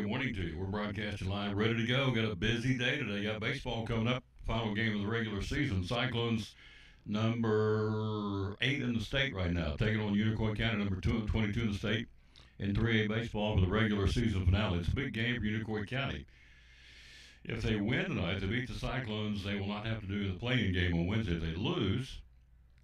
morning to you. We're broadcasting live, ready to go. Got a busy day today. Got baseball coming up. Final game of the regular season. Cyclones number 8 in the state right now, taking on Unicoi County, number 22 in the state, in 3A baseball for the regular season finale. It's a big game for Unicoi County. If they win tonight, they beat the Cyclones, they will not have to do the playing game on Wednesday. If they lose,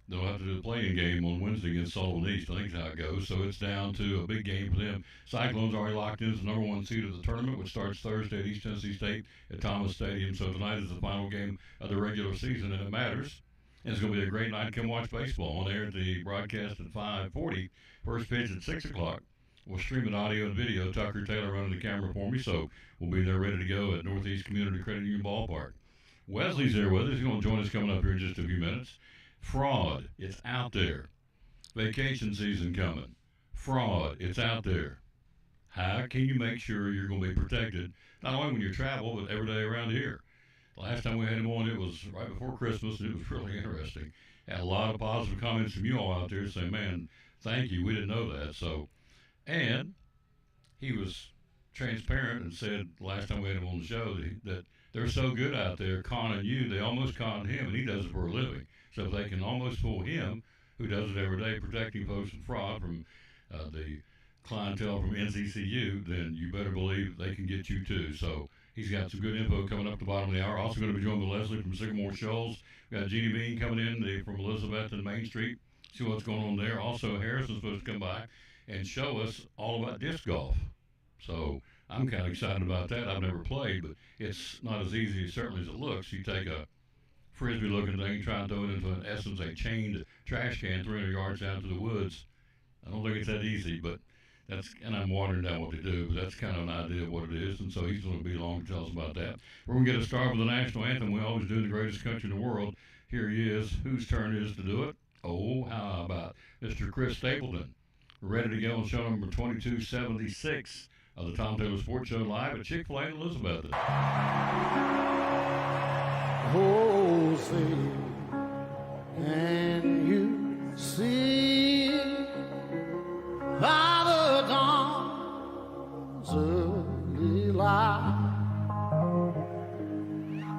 they'll have to do the playing game on Wednesday against Sullivan East. I think that's how it goes. So it's down to a big game for them. Cyclones already locked in as the number 1 seed of the tournament, which starts Thursday at East Tennessee State at Thomas Stadium. So tonight is the final game of the regular season, and it matters. And it's going to be a great night. Come watch baseball on air at the broadcast at 5:40. First pitch at 6 o'clock. We'll stream it audio and video. Tucker Taylor running the camera for me, so we'll be there ready to go at Northeast Community Credit Union Ballpark. Wesley's there with us. He's going to join us coming up here in just a few minutes. Fraud, it's out there. Vacation season coming. Fraud, it's out there. How can you make sure you're going to be protected, not only when you travel, but every day around here? Last time we had him on, it was right before Christmas, and it was really interesting. Had a lot of positive comments from you all out there saying, man, thank you, we didn't know that. So, and he was transparent and said last time we had him on the show that they're so good out there conning you, they almost conned him, and he does it for a living. So if they can almost fool him, who does it every day, protecting folks from fraud, from the clientele from NCCU, then you better believe they can get you too. So he's got some good info coming up the bottom of the hour. Also going to be joined by Leslie from Sycamore Shoals. We've got Jeannie Bean coming in from Elizabeth and Main Street. See what's going on there. Also, Harrison's supposed to come by and show us all about disc golf. So I'm kind of excited about that. I've never played, but it's not as easy certainly as it looks. You take a frisbee-looking thing, try and throw it into, in essence, a chained trash can 300 yards down to the woods. I don't think it's that easy, but that's, and I'm watering down what they do, but that's kind of an idea of what it is, and so he's going to be along to tell us about that. We're going to get a start with the national anthem. We always do in the greatest country in the world. Here he is. Whose turn it is to do it? Oh, how about Mr. Chris Stapleton. We're ready to go on show number 2276 of the Tom Taylor Sports Show live at Chick-fil-A in Elizabeth. Oh, say, can you see by the dawn's early light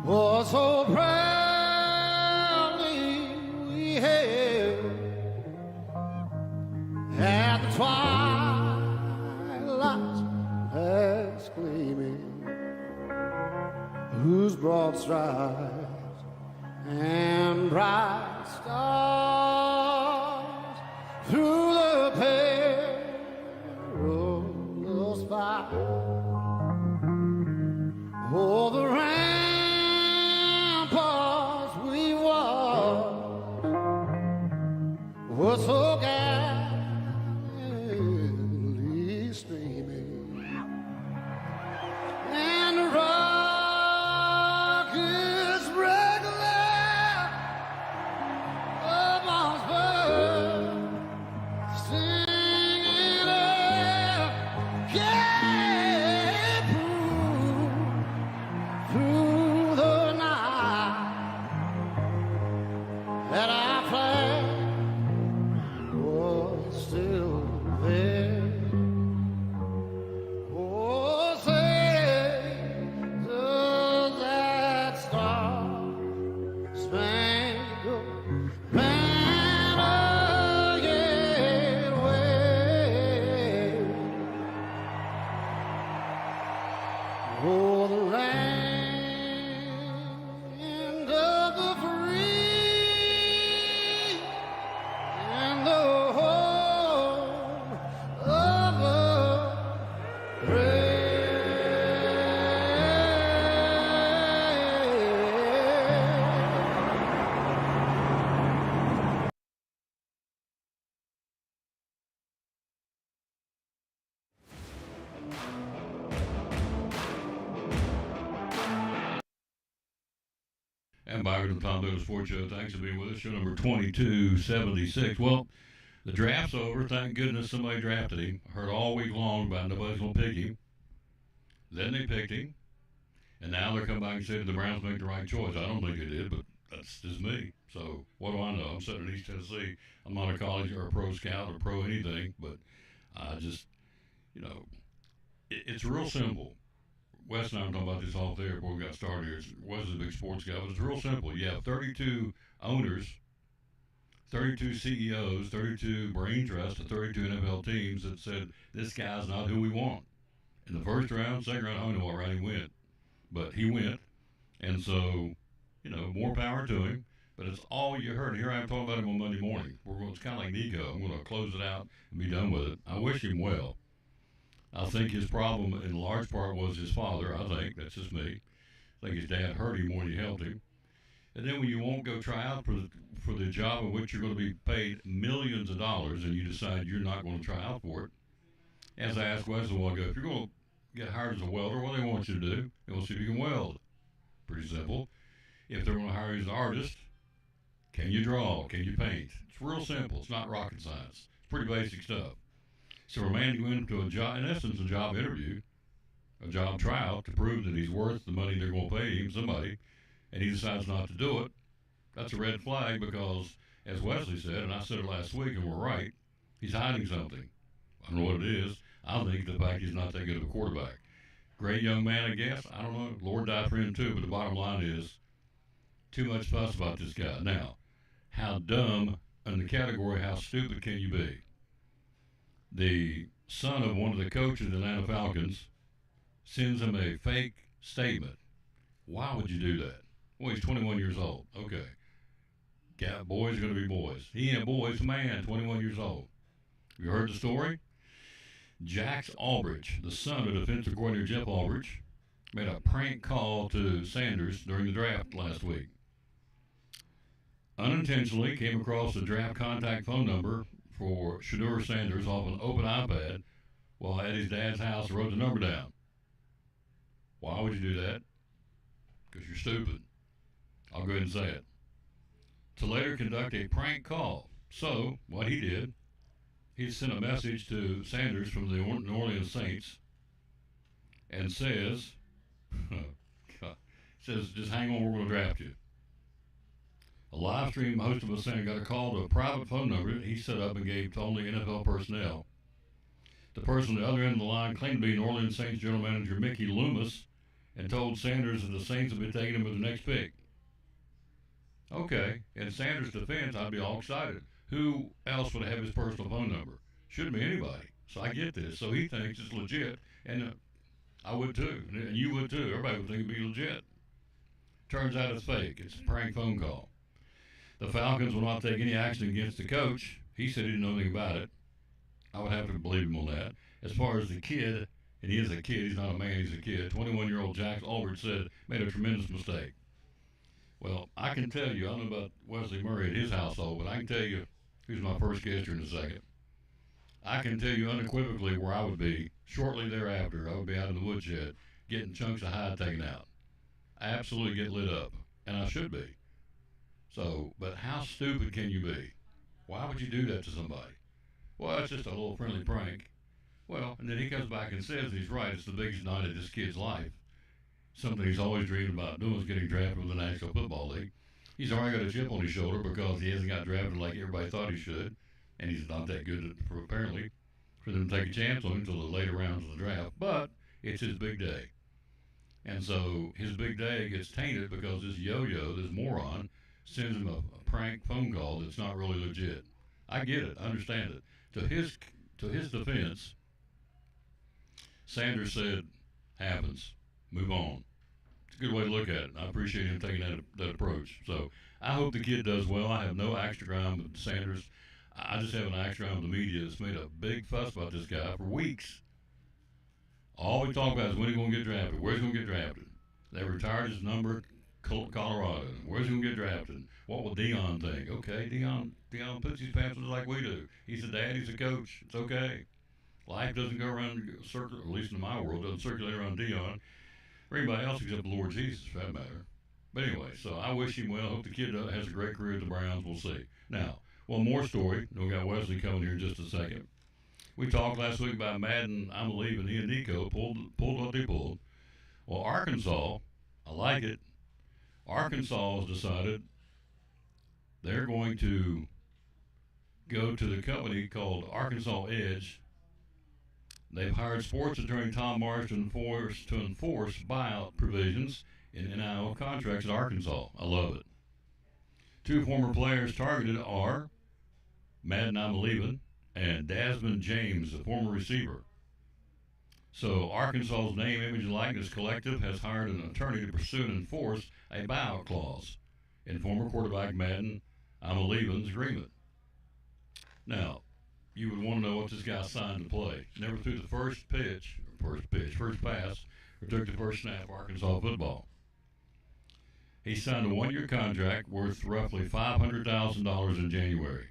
what so proudly we hailed at the twilight's last gleaming, whose broad stripes and bright stars through the perilous fight, oh, the ramparts we walked were so gallantly streaming, and the rockets regular amongst birds singing a gay through the night that our flag was still there. Oh, say, does that star-spangled banner yet wave? Oh, the land of the free and the home of the brave. And Byron of the Tom Taylor Sports Show, thanks for being with us. Show number 2276. Well, the draft's over. Thank goodness somebody drafted him. I heard all week long about nobody's going to pick him. Then they picked him. And now they're coming back and saying the Browns make the right choice. I don't think they did, but that's just me. So what do I know? I'm sitting in East Tennessee. I'm not a college or a pro scout or pro anything, but I just, it's real simple. Wes and I were talking about this off there before we got started here. Wes is a big sports guy, but it's real simple. You have 32 owners, 32 CEOs, 32 brain trusts of 32 NFL teams that said, this guy's not who we want. In the first round, second round, I don't know what round he went. But he went. And so, more power to him. But it's all you heard. Here I am talking about him on Monday morning. It's kind of like Nico. I'm going to close it out and be done with it. I wish him well. I think his problem in large part was his father. I think. That's just me. I think his dad hurt him more than he helped him. And then when you won't go try out for the job in which you're going to be paid millions of dollars and you decide you're not going to try out for it, as I asked Wes a while ago, if you're going to get hired as a welder, what do they want you to do? They want to see if you can weld. Pretty simple. If they're going to hire you as an artist, can you draw? Can you paint? It's real simple. It's not rocket science. It's pretty basic stuff. So for a man to go into a job, in essence, a job interview, a job tryout to prove that he's worth the money they're going to pay him, somebody, and he decides not to do it, that's a red flag because, as Wesley said, and I said it last week and we're right, he's hiding something. I don't know what it is. I think the fact he's not that good of a quarterback. Great young man, I guess. I don't know. Lord died for him too, but the bottom line is too much fuss about this guy. Now, how dumb, in the category, how stupid can you be? The son of one of the coaches of the Atlanta Falcons sends him a fake statement. Why would you do that? Well, he's 21 years old. Okay. Boys are going to be boys. He ain't a boy, he's a man, 21 years old. You heard the story? Jax Albridge, the son of defensive coordinator Jeff Albridge, made a prank call to Sanders during the draft last week. Unintentionally came across the draft contact phone number for Shedeur Sanders off an open iPad while at his dad's house wrote the number down. Why would you do that? Because you're stupid. I'll go ahead and say it. To later conduct a prank call. So, what he did, he sent a message to Sanders from the New Orleans Saints and says, just hang on, we're going to draft you. A live stream host of a center got a call to a private phone number he set up and gave to only NFL personnel. The person on the other end of the line claimed to be New Orleans Saints general manager Mickey Loomis and told Sanders that the Saints would be taking him with the next pick. Okay, in Sanders' defense, I'd be all excited. Who else would have his personal phone number? Shouldn't be anybody. So I get this. So he thinks it's legit, and I would too, and you would too. Everybody would think it'd be legit. Turns out it's fake. It's a prank phone call. The Falcons will not take any action against the coach. He said he didn't know anything about it. I would have to believe him on that. As far as the kid, and he is a kid, he's not a man, he's a kid, 21-year-old Jax Albridge said made a tremendous mistake. Well, I can tell you, I don't know about Wesley Murray at his household, but I can tell you, who's my first guest here in a second. I can tell you unequivocally where I would be shortly thereafter. I would be out in the woodshed getting chunks of hide taken out. I absolutely get lit up, and I should be. So, but how stupid can you be? Why would you do that to somebody? Well, it's just a little friendly prank. Well, and then he comes back and says he's right. It's the biggest night of this kid's life. Something he's always dreamed about doing is getting drafted with the National Football League. He's already got a chip on his shoulder because he hasn't got drafted like everybody thought he should, and he's not that good apparently for them to take a chance on him until the later rounds of the draft. But it's his big day. And so his big day gets tainted because this yo-yo, this moron, sends him a prank phone call that's not really legit. I get it. I understand it. To his defense, Sanders said, happens. Move on. It's a good way to look at it. I appreciate him taking that approach. So I hope the kid does well. I have no axe to grind with Sanders. I just have an axe to grind with the media that's made a big fuss about this guy for weeks. All we talk about is when he's going to get drafted. Where's he going to get drafted? They retired his number at Colorado. Where's he going to get drafted? What will Deion think? Okay, Deion puts his pants on like we do. He's a dad. He's a coach. It's okay. Life doesn't go around circle, at least in my world, doesn't circulate around Deion or anybody else except the Lord Jesus, for that matter. But anyway, so I wish him well. Hope the kid has a great career at the Browns. We'll see. Now, one more story. We got Wesley coming here in just a second. We talked last week about Madden, I'm believing, he and Nico pulled what they pulled. Well, Arkansas, I like it. Arkansas has decided they're going to go to the company called Arkansas Edge They've hired sports attorney Tom Marsh to enforce buyout provisions in NIL contracts in Arkansas. I love it. Two former players targeted are Madden Amalevin and Desmond James, a former receiver. So Arkansas's Name, Image, and Likeness Collective has hired an attorney to pursue and enforce a buyout clause in former quarterback Madden Amalevin's agreement. Now, you would want to know what this guy signed to play. Never threw the first pass, or took the first snap of Arkansas football. He signed a one-year contract worth roughly $500,000 in January.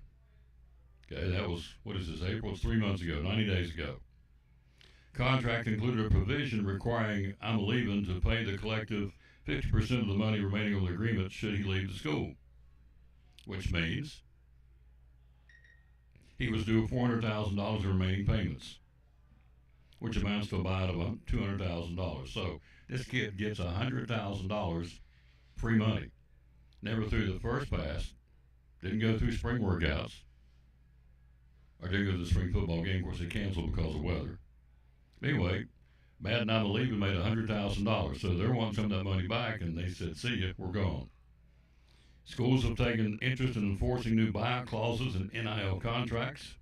Okay, that was, what is this, April? It's 3 months ago, 90 days ago. Contract included a provision requiring Amalevin to pay the collective 50% of the money remaining on the agreement should he leave the school, which means he was due $400,000 in remaining payments, which amounts to about $200,000. So this kid gets $100,000 free money. Never threw the first pass, didn't go through spring workouts, or didn't go to the spring football game. Of course, they canceled because of weather. Anyway, Madden Amalevin made $100,000, so they're wanting some of that money back, and they said, see ya, we're gone. Schools have taken interest in enforcing new buyout clauses in NIL contracts.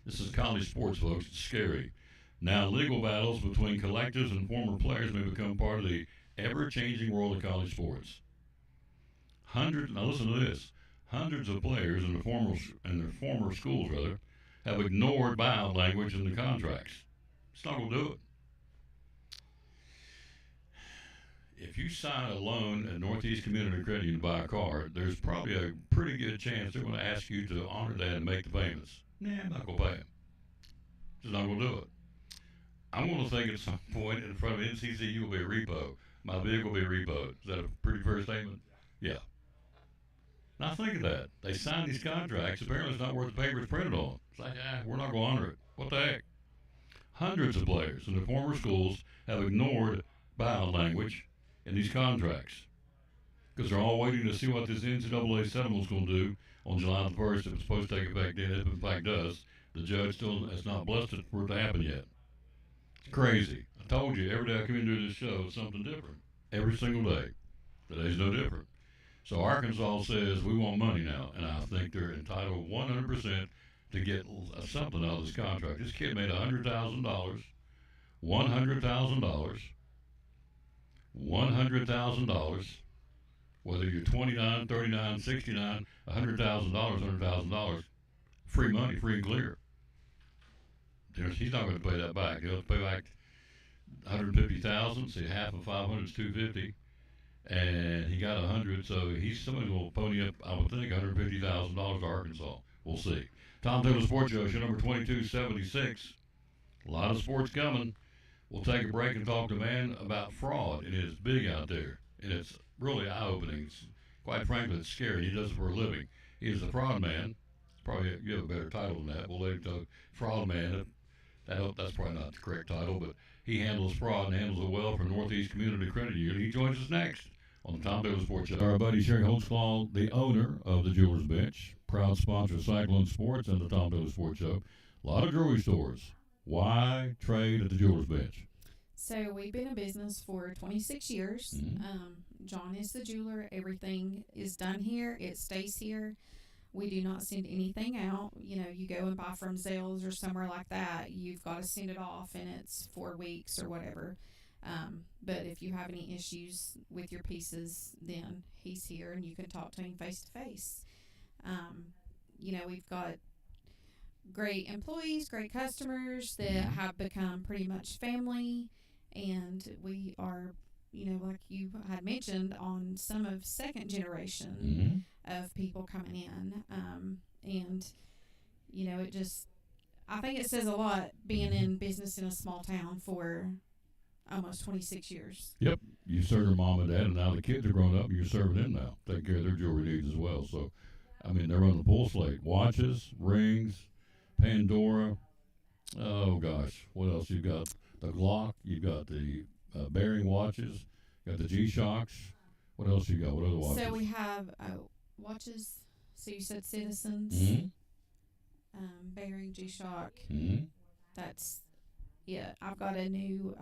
This is college sports, folks. It's scary. Now, legal battles between collectives and former players may become part of the ever-changing world of college sports. Now listen to this. Hundreds of players in their former schools, have ignored buyout language in the contracts. It's not going to do it. If you sign a loan at Northeast Community Credit Union to buy a car, there's probably a pretty good chance they're going to ask you to honor that and make the payments. Nah, I'm not going to pay them. Just not going to do it. I'm going to think at some point in front of NCCU will be a repo. My vehicle will be repoed. Is that a pretty fair statement? Yeah. Now think of that. They signed these contracts. Apparently it's not worth the paper it's printed on. It's like, we're not going to honor it. What the heck? Hundreds of players in the former schools have ignored buyout language in these contracts because they're all waiting to see what this NCAA settlement is going to do on July the 1st if it's supposed to take effect then. If in fact does, the judge still has not blessed it for it to happen yet. It's crazy. I told you, every day I come into this show, it's something different. Every single day. Today's no different. So Arkansas says we want money now, and I think they're entitled 100% to get something out of this contract. This kid made $100,000, $100,000, whether you're 29, 39, 69, $100,000, free money, free and clear. He's not going to pay that back. He'll pay back $150,000. See, half of 500 is 250, and he got 100. So somebody will pony up, I would think, $150,000 to Arkansas. We'll see. Tom Taylor Sports Show number 2276. A lot of sports coming. We'll take a break and talk to a man about fraud, and it's big out there, and it's really eye-opening. Quite frankly, it's scary. He does it for a living. He is the fraud man. Probably you have a better title than that. We'll let him talk fraud man. That's probably not the correct title, but he handles fraud and handles it well for Northeast Community Credit Union. He joins us next on the Tom Taylor Sports Show. Our buddy Sherry Holtzclaw, the owner of the Jewelers Bench, proud sponsor of Cyclone Sports and the Tom Taylor Sports Show. A lot of jewelry stores. Why trade at the Jewelers Bench? So we've been in business for 26 years. Mm-hmm. John is the jeweler. Everything is done here. It stays here. We do not send anything out. You know, you go and buy from Zales or somewhere like that, you've got to send it off, and it's 4 weeks or whatever. But if you have any issues with your pieces, then he's here, and you can talk to him face to face. You know, we've got great employees, great customers that have become pretty much family, and we are, you know, like you had mentioned, on some of second generation of people coming in. And, you know, I think it says a lot being in business in a small town for almost 26 years. Yep. You served your mom and dad, and now the kids are grown up, and you're serving them now. Take care of their jewelry needs as well. So, I mean, they're running the full slate. Watches, rings, Pandora. Oh, gosh. What else? You've got the Glock. You've got the Bearing watches. You got the G-Shocks. What else you got? What other watches? So we have watches. So you said Citizens. Mm-hmm. Bearing, G-Shock. Mm-hmm. that's it. I've got a new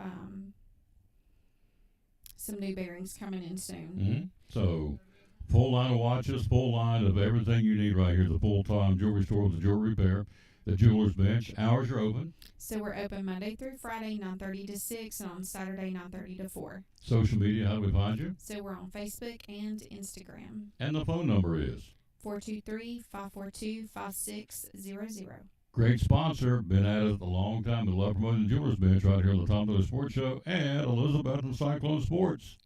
some new bearings coming in soon. Mm-hmm. So, full line of watches, full line of everything you need right here. The full-time jewelry store with the jewelry repair, the jeweler's bench. Hours are open. So we're open Monday through Friday, 9:30 to 6, and on Saturday, 9:30 to 4. Social media, how do we find you? So we're on Facebook and Instagram. And the phone number is? 423-542-5600. Great sponsor, been at it a long time. We love promoting the Jewelers Bench right here on the Tom Miller Sports Show and Elizabeth and Cyclone Sports.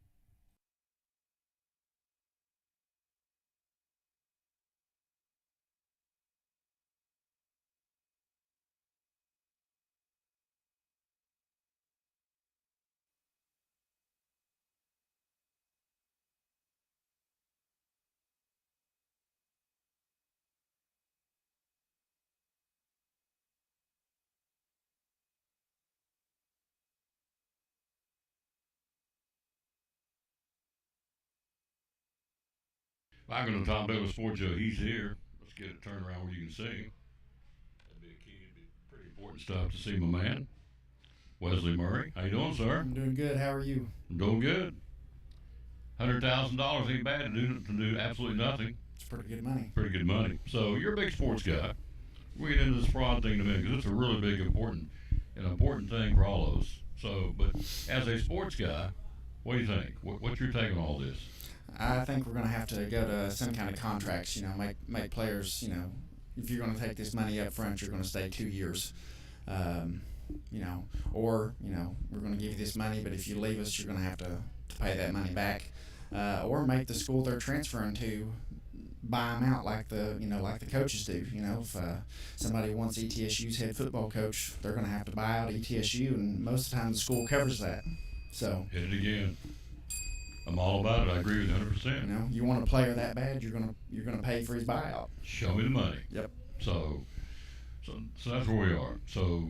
Back on the Tom Miller Sports Show, he's here. Let's get it turned around where you can see. That'd be a key. It'd be pretty important stuff to see, my man. Wesley Murray, how you doing, sir? I'm doing good. How are you? I'm doing good. $100,000 ain't bad to do absolutely nothing. It's pretty good money. Pretty good money. So you're a big sports guy. We'll get into this fraud thing in a minute because it's a really big, important thing for all of us. So, but as a sports guy, what do you think? What's your take on all this? I think we're going to have to go to some kind of contracts, make players, if you're going to take this money up front, you're going to stay 2 years. Or we're going to give you this money, but if you leave us, you're going to have to pay that money back. Or make the school they're transferring to buy them out like the coaches do. If somebody wants ETSU's head football coach, they're going to have to buy out ETSU, and most of the time the school covers that. So hit it again. I'm all about it. I agree with you 100%. You want a player that bad, you're gonna pay for his buyout. Show me the money. Yep. So that's where we are. So,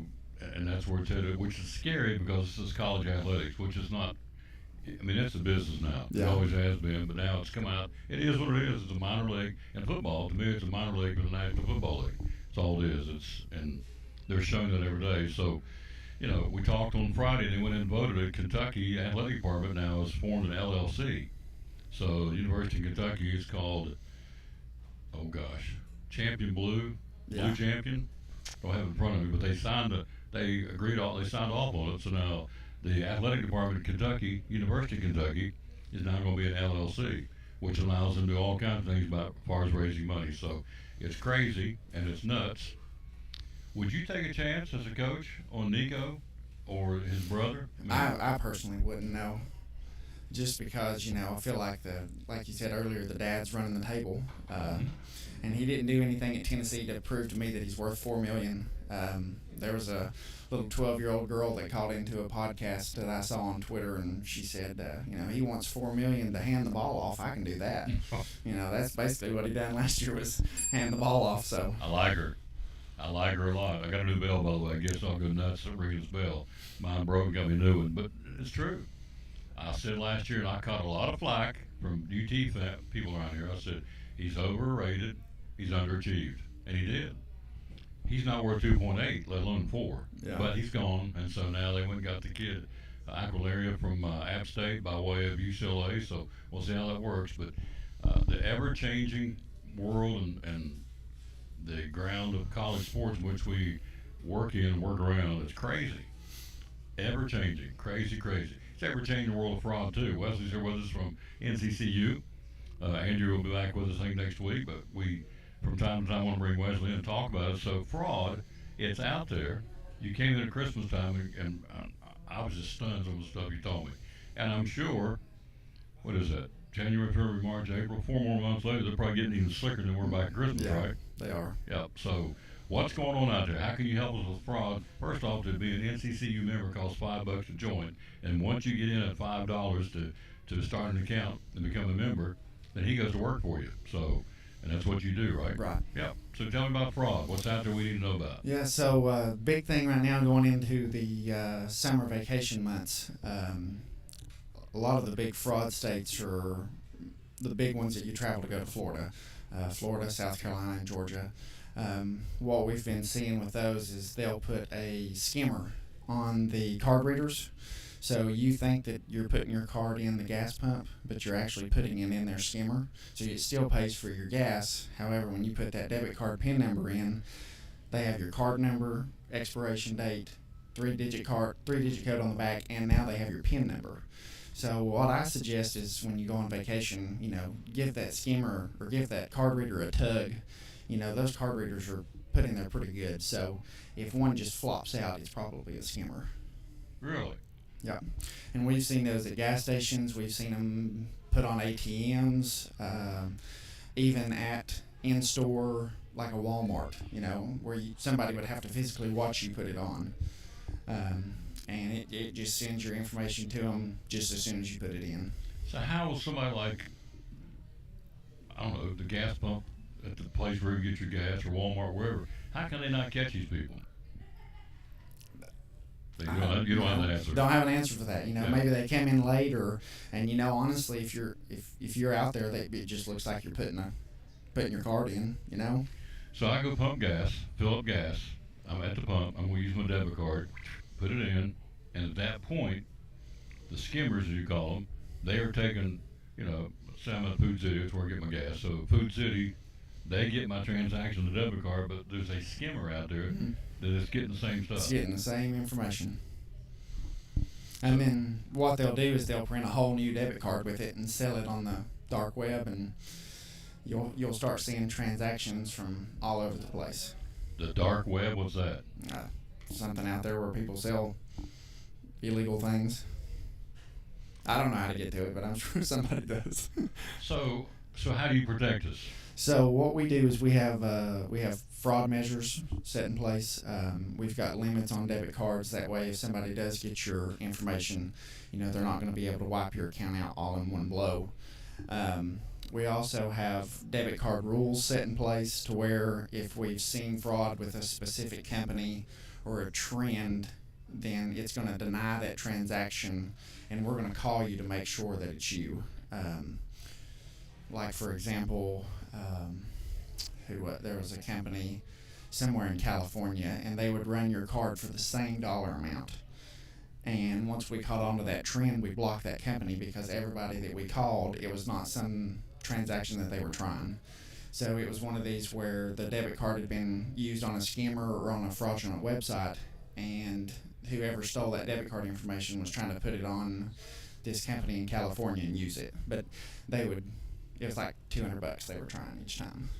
and that's where it's headed, which is scary because this is college athletics, which is not. I mean, it's a business now. Yeah. It always has been, but now it's come out. It is what it is. It's a minor league, and football to me, it's a minor league for the National Football League. That's all it is. And they're showing that every day. So. We talked on Friday, and they went and voted it. Kentucky Athletic Department now has formed an LLC. So the University of Kentucky is called, Champion Blue, Yeah. Blue Champion. I don't have it in front of me, but they signed off on it. So now the Athletic Department of Kentucky, University of Kentucky, is now going to be an LLC, which allows them to do all kinds of things as far as raising money. So it's crazy and it's nuts. Would you take a chance as a coach on Nico or his brother? I personally wouldn't know, just because I feel like like you said earlier, the dad's running the table, and he didn't do anything at Tennessee to prove to me that he's worth $4 million. There was a little 12-year-old girl that called into a podcast that I saw on Twitter, and she said, he wants $4 million to hand the ball off. I can do that. That's basically what he done last year, was hand the ball off. So I like her. I like her a lot. I got a new bell, by the way. I guess I'll go nuts at ringing this bell. Mine broke, got me a new one. But it's true. I said last year, and I caught a lot of flack from UT people around here. I said, he's overrated, he's underachieved. And he did. He's not worth 2.8, let alone 4. Yeah. But he's gone, and so now they went and got the kid, Aquilaria from App State by way of UCLA. So we'll see how that works. But the ever-changing world and the ground of college sports in which we work around, it's crazy. Ever changing, crazy. It's ever changing world of fraud too. Wesley's here with us from NCCU. Andrew will be back with us, I think, next week, but we from time to time want to bring Wesley in and talk about it. So fraud, it's out there. You came in at Christmas time and I was just stunned on the stuff you told me. And I'm sure, what is that? January, February, March, April, 4 more months later, they're probably getting even slicker than we're back at Christmas, Yeah. right? They are. Yep. So what's going on out there? How can you help us with fraud? First off, to be an NCCU member costs $5 to join, and once you get in at $5 to start an account and become a member, then he goes to work for you. So, and that's what you do, right? Right. Yep. So tell me about fraud. What's out there we need to know about? Yeah, so big thing right now going into the summer vacation months. A lot of the big fraud states are the big ones that you travel to go to Florida. Florida, South Carolina, and Georgia. What we've been seeing with those is they'll put a skimmer on the card readers. So you think that you're putting your card in the gas pump, but you're actually putting it in their skimmer. So it still pays for your gas. However, when you put that debit card PIN number in, they have your card number, expiration date, three-digit code on the back, and now they have your PIN number. So what I suggest is when you go on vacation, give that skimmer or give that card reader a tug. Those card readers are put in there pretty good. So if one just flops out, it's probably a skimmer. Really? Yeah. And we've seen those at gas stations. We've seen them put on ATMs, even at in-store, like a Walmart, where somebody would have to physically watch you put it on. And it just sends your information to them just as soon as you put it in. So how will somebody like, I don't know, the gas pump at the place where you get your gas or Walmart, wherever, how can they not catch these people? You don't have an answer. Don't have an answer for that. Yeah. Maybe they came in late, and honestly, if you're out there, it just looks like you're putting your card in. So I go pump gas, fill up gas. I'm at the pump. I'm gonna use my debit card, put it in, and at that point, the skimmers, as you call them, they are taking, say I'm at Food City, that's where I get my gas. So Food City, they get my transaction, the debit card, but there's a skimmer out there that is getting the same stuff. It's getting the same information. And then what they'll do is they'll print a whole new debit card with it and sell it on the dark web, and you'll start seeing transactions from all over the place. The dark web, what's that? Something out there where people sell illegal things. I don't know how to get to it, but I'm sure somebody does. So how do you protect us? So what we do is we have fraud measures set in place. We've got limits on debit cards. That way, if somebody does get your information, they're not going to be able to wipe your account out all in one blow. We also have debit card rules set in place to where if we've seen fraud with a specific company or a trend, then it's going to deny that transaction, and we're going to call you to make sure that it's you. Like, for example, there was a company somewhere in California, and they would run your card for the same dollar amount. And once we caught on to that trend, we blocked that company because everybody that we called, it was not some transaction that they were trying. So it was one of these where the debit card had been used on a scammer or on a fraudulent website, and whoever stole that debit card information was trying to put it on this company in California and use it. But it was like $200 they were trying each time.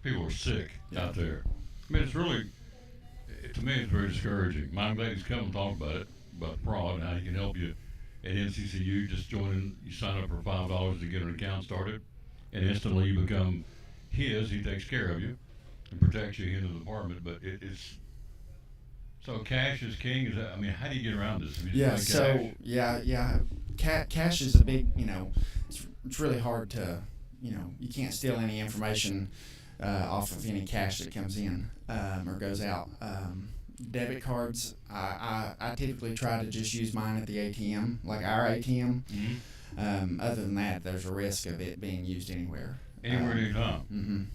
People are sick out there. I mean, to me, it's very discouraging. I'm glad he's come and talked about it, about fraud and how he can help you at NCCU. Just join you sign up for $5 to get an account started, and instantly you become his. He takes care of you and protects you into the department. But so cash is king. How do you get around this? Cash is a big, it's really hard to, you can't steal any information off of any cash that comes in or goes out. Debit cards, I typically try to just use mine at the ATM, like our ATM. Mm-hmm. Other than that, there's a risk of it being used anywhere. Anytime.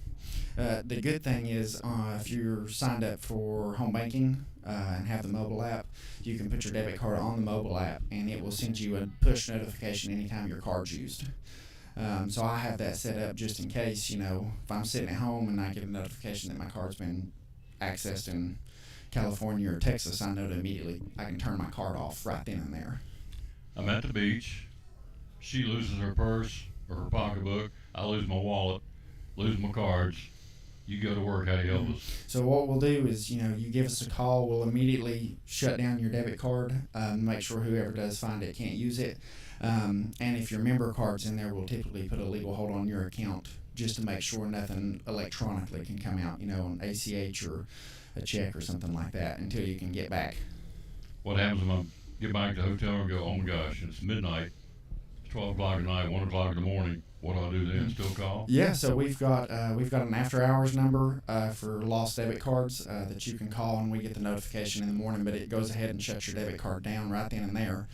Mm-hmm. The good thing is if you're signed up for home banking and have the mobile app, you can put your debit card on the mobile app, and it will send you a push notification anytime your card's used. So I have that set up just in case, if I'm sitting at home and I get a notification that my card's been accessed in California or Texas, I know that immediately I can turn my card off right then and there. I'm at the beach. She loses her purse or her pocketbook. I lose my wallet, lose my cards. You go to work. How do you help us? So what we'll do is, you give us a call. We'll immediately shut down your debit card, make sure whoever does find it can't use it. And if your member card's in there, we'll typically put a legal hold on your account just to make sure nothing electronically can come out, on ACH or a check or something like that until you can get back. What happens when I get back to the hotel and go, oh my gosh, it's midnight, it's 12 o'clock at night, 1 o'clock in the morning. What do I do then? Still call? Yeah, so we've got an after hours number for lost debit cards that you can call, and we get the notification in the morning, but it goes ahead and shuts your debit card down right then and there.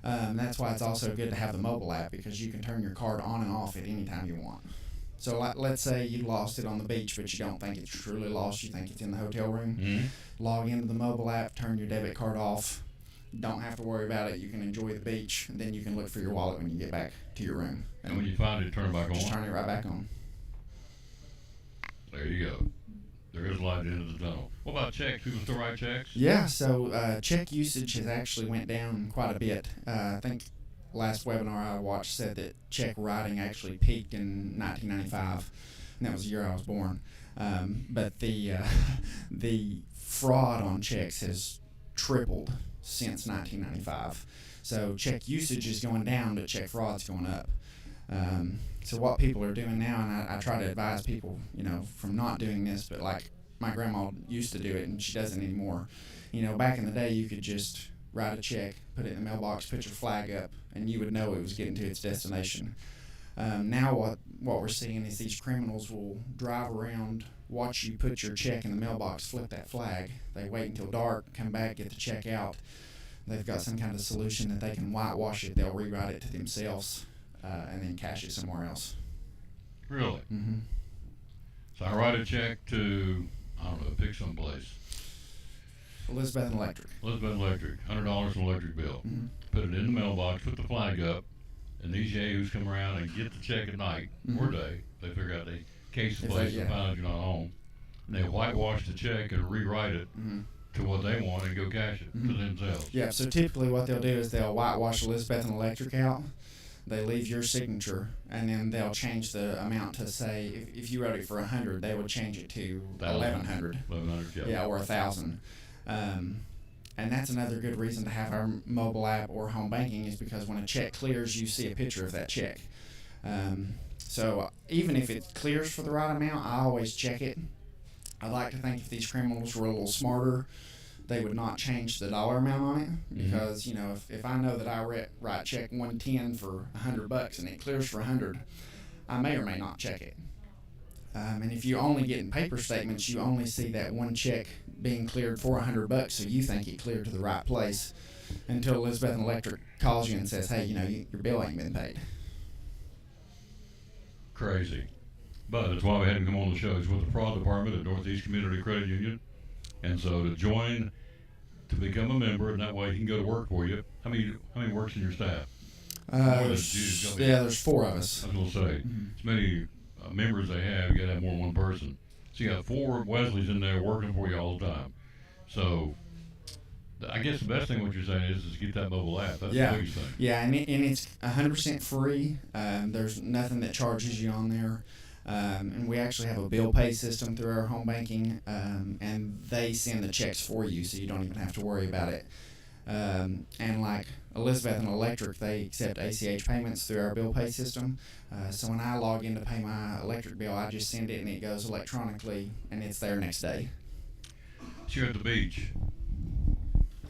That's why it's also good to have the mobile app, because you can turn your card on and off at any time you want. So let's say you lost it on the beach, but you don't think it's truly lost. You think it's in the hotel room. Mm-hmm. Log into the mobile app, turn your debit card off. Don't have to worry about it. You can enjoy the beach, and then you can look for your wallet when you get back to your room. And when you find it, turn it back just on. turn it right back on. There you go. There is light at the end of the tunnel. What about checks? People still write checks? Yeah, so check usage has actually went down quite a bit. I think last webinar I watched said that check writing actually peaked in 1995, and that was the year I was born. But the the fraud on checks has tripled since 1995. So check usage is going down, but check fraud's going up. So what people are doing now, and I try to advise people, from not doing this, but like my grandma used to do it, and she doesn't anymore. Back in the day, you could just write a check, put it in the mailbox, put your flag up, and you would know it was getting to its destination. Now what we're seeing is these criminals will drive around, watch you put your check in the mailbox, flip that flag. They wait until dark, come back, get the check out. They've got some kind of solution that they can whitewash it. They'll rewrite it to themselves and then cash it somewhere else. Really? Mm-hmm. So I write a check to, I don't know, pick some place. Elizabeth Electric. Elizabeth Electric, $100 an electric bill. Mm-hmm. Put it in the mailbox, put the flag up, and these yahoos come around and get the check at night or day. They figure out they case the If place they- and yeah. find out you're not home. And they whitewash the check and rewrite it Mm-hmm. to what they want and go cash it to themselves. Yeah, so typically what they'll do is they'll whitewash Elizabeth Electric out. They leave your signature, and then they'll change the amount to say, if you wrote it for 100, they would change it to 1,100. 1,100, Yeah, or 1,000. And that's another good reason to have our mobile app or home banking is because when a check clears, you see a picture of that check. So even if it clears for the right amount, I always check it. I like to think if these criminals were a little smarter, they would not change the dollar amount on it because if I know that I write check 110 for $100 and it clears for 100, I may or may not check it. And if you only get in paper statements, you only see that one check being cleared for $100, so you think it cleared to the right place until Elizabeth Electric calls you and says, "Hey, your bill ain't been paid." Crazy. But that's why we had him come on the show. He's with the fraud department at Northeast Community Credit Union. And so to join, to become a member, and that way he can go to work for you. How many works in your staff? There's 4 of us. I was going to say, as many members they have, you got to have more than one person. So you got 4 Wesleys in there working for you all the time. So I guess the best thing what you're saying is get that mobile app. That's the biggest thing. Yeah, and it's 100% free. There's nothing that charges you on there. And we actually have a bill pay system through our home banking, and they send the checks for you, so you don't even have to worry about it. And like Elizabeth and Electric, they accept ACH payments through our bill pay system. So when I log in to pay my electric bill, I just send it and it goes electronically, and it's there next day. So you're at the beach.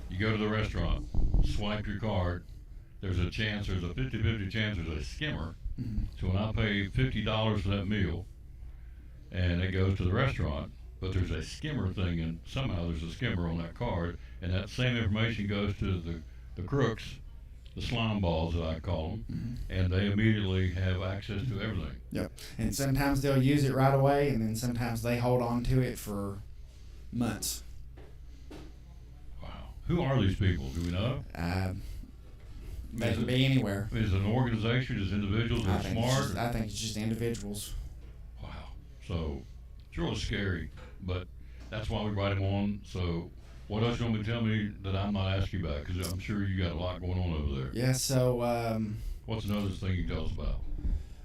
You go to the restaurant, swipe your card. There's a 50-50 chance there's a skimmer. So when I pay $50 for that meal, and it goes to the restaurant, but there's a skimmer thing, and somehow there's a skimmer on that card, and that same information goes to the crooks, the slime balls that I call them, and they immediately have access to everything. Yep. And sometimes they'll use it right away, and then sometimes they hold on to it for months. Wow. Who are these people? Do we know? They can be anywhere. Is it an organization? Is individuals that are smart? I think it's just individuals. Wow. So it's really scary, but that's why we brought him on. So what else you want me to tell me that I'm not asking about? Because I'm sure you got a lot going on over there. Yeah, so What's another thing you can tell us about?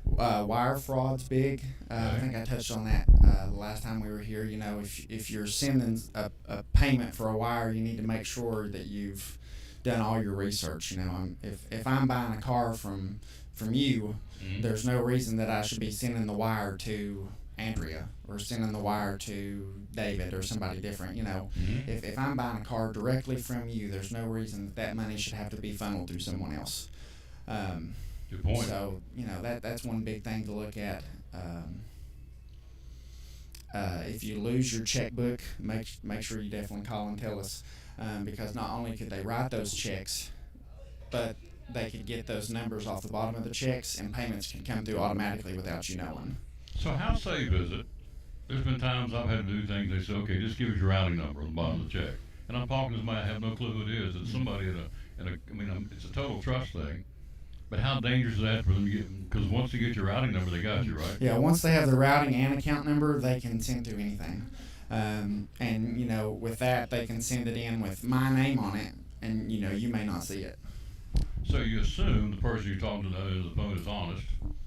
wire fraud's big. I think I touched on that the last time we were here. If you're sending a payment for a wire, you need to make sure that you've done all your research. If I'm buying a car from you, there's no reason that I should be sending the wire to Andrea or sending the wire to David or somebody different. If I'm buying a car directly from you, there's no reason that money should have to be funneled through someone else. Good point. So that's one big thing to look at. If you lose your checkbook, make sure you definitely call and tell us, because not only could they write those checks, but they could get those numbers off the bottom of the checks, and payments can come through automatically without you knowing. So how safe is it? There's been times I've had to do things. They say, okay, just give us your routing number on the bottom of the check, and I'm talking to somebody I have no clue who it is. It's somebody I mean, it's a total trust thing. But how dangerous is that for them to get? Because once they get your routing number, they got you, right? Yeah, once they have the routing and account number, they can send through anything. And with that, they can send it in with my name on it, and you may not see it. So you assume the person you're talking to knows the phone is honest.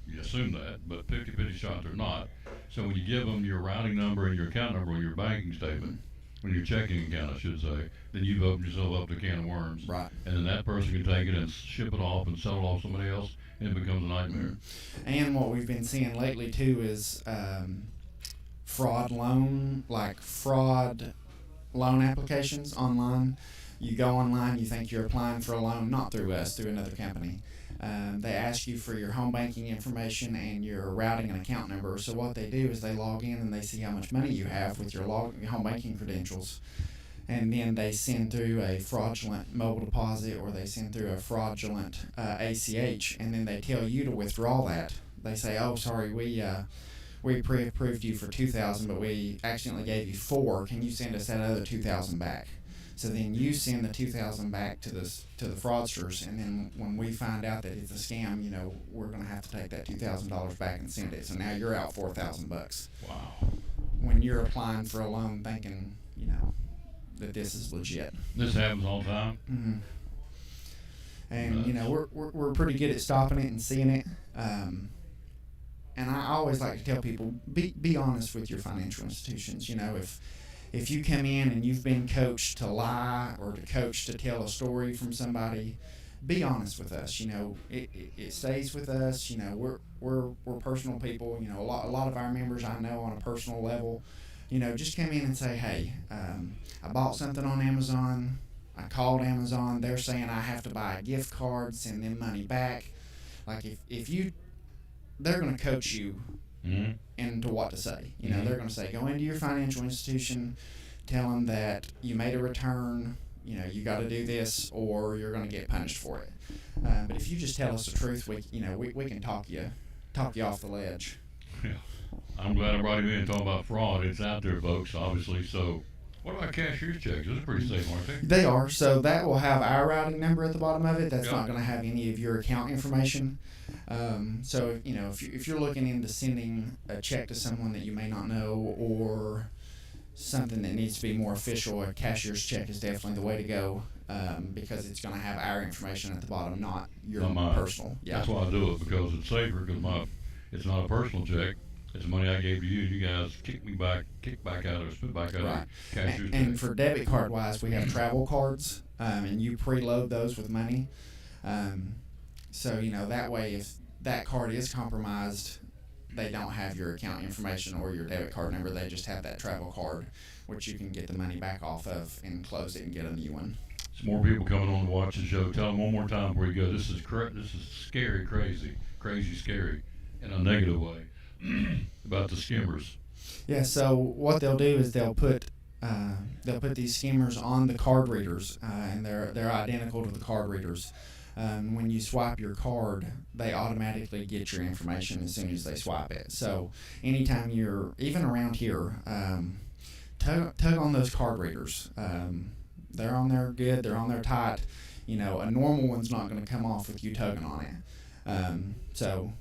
You assume that, but 50-50 shot they're not. So when you give them your routing number and your account number on your banking statement, when your checking account, I should say, then you've opened yourself up to a can of worms. Right. And then that person can take it and ship it off and sell it off to somebody else, and it becomes a nightmare. And what we've been seeing lately too is fraud loan applications online. You go online, you think you're applying for a loan, not through us, through another company. They ask you for your home banking information and your routing and account number. So what they do is they log in and they see how much money you have with your home banking credentials. And then they send through a fraudulent mobile deposit, or they send through a fraudulent ACH, and then they tell you to withdraw that. They say, oh, sorry, we pre-approved you for $2,000, but we accidentally gave you $4,000. Can you send us that other $2,000 back? So then you send the $2,000 back to the fraudsters, and then when we find out that it's a scam, we're going to have to take that $2,000 back and send it. So now you're out $4,000. Wow. When you're applying for a loan, thinking, that this is legit. This happens all the time. Mm-hmm. And we're pretty good at stopping it and seeing it. And I always like to tell people, be honest with your financial institutions. If you come in and you've been coached to lie or to tell a story from somebody, be honest with us. It stays with us. We're personal people. A lot of our members I know on a personal level. Just come in and say, hey, I bought something on Amazon. I called Amazon. They're saying I have to buy a gift card, send them money back. Like they're going to coach you into what to say. They're going to say, go into your financial institution, tell them that you made a return, you got to do this, or you're going to get punished for it. But if you just tell us the truth, we can talk you off the ledge. Yeah. I'm glad I brought him in and talking about fraud. It's out there, folks, obviously. So what about cashier's checks? Those are pretty safe, aren't they? They are. So that will have our routing number at the bottom of it. That's Yeah. not going to have any of your account information. So if you're looking into sending a check to someone that you may not know, or something that needs to be more official, a cashier's check is definitely the way to go, because it's going to have our information at the bottom, not your Not mine. personal. Yeah. That's why I do it, because it's safer, because it's not a personal check. It's the money I gave to you. You guys spit back out of Right. cashier's And check. for debit card wise, we have travel cards, and you preload those with money. So that way, if that card is compromised, they don't have your account information or your debit card number. They just have that travel card, which you can get the money back off of and close it and get a new one. There's more people coming on to watch the show. Tell them one more time before you go. This is scary, crazy, scary, in a negative way, about the skimmers. Yeah. So what they'll do is they'll put these skimmers on the card readers, and they're identical to the card readers. When you swipe your card, they automatically get your information as soon as they swipe it. So anytime you're, even around here, tug on those card readers. They're on there good, they're on there tight. A normal one's not going to come off with you tugging on it. So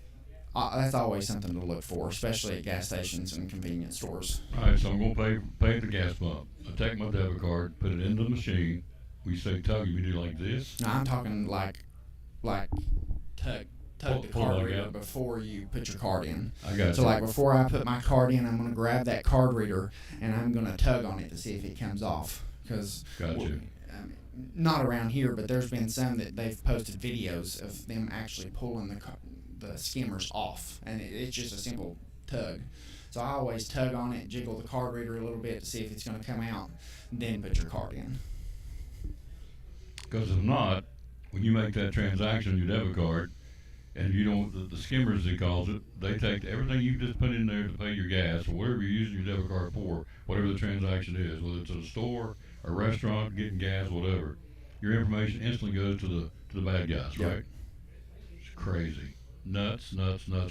that's always something to look for, especially at gas stations and convenience stores. All right, so I'm going to pay at the gas pump. I take my debit card, put it into the machine. We say tug, you do like this. No, I'm talking like tug the Pull card like reader that. before you put your card in. I got So you. like before I put my card in, I'm going to grab that card reader and I'm going to tug on it to see if it comes off. Because Got you. not around here, but there's been some that they've posted videos of them actually pulling the skimmers off, and it's just a simple tug. So I always tug on it, jiggle the card reader a little bit to see if it's going to come out, then put your card in. Because if not, when you make that transaction on your debit card, and you don't, the skimmers, they calls it, they take everything you just put in there to pay your gas, or whatever you're using your debit card for, whatever the transaction is, whether it's at a store, a restaurant, getting gas, whatever, your information instantly goes to the bad guys, Yep. right? It's crazy. nuts,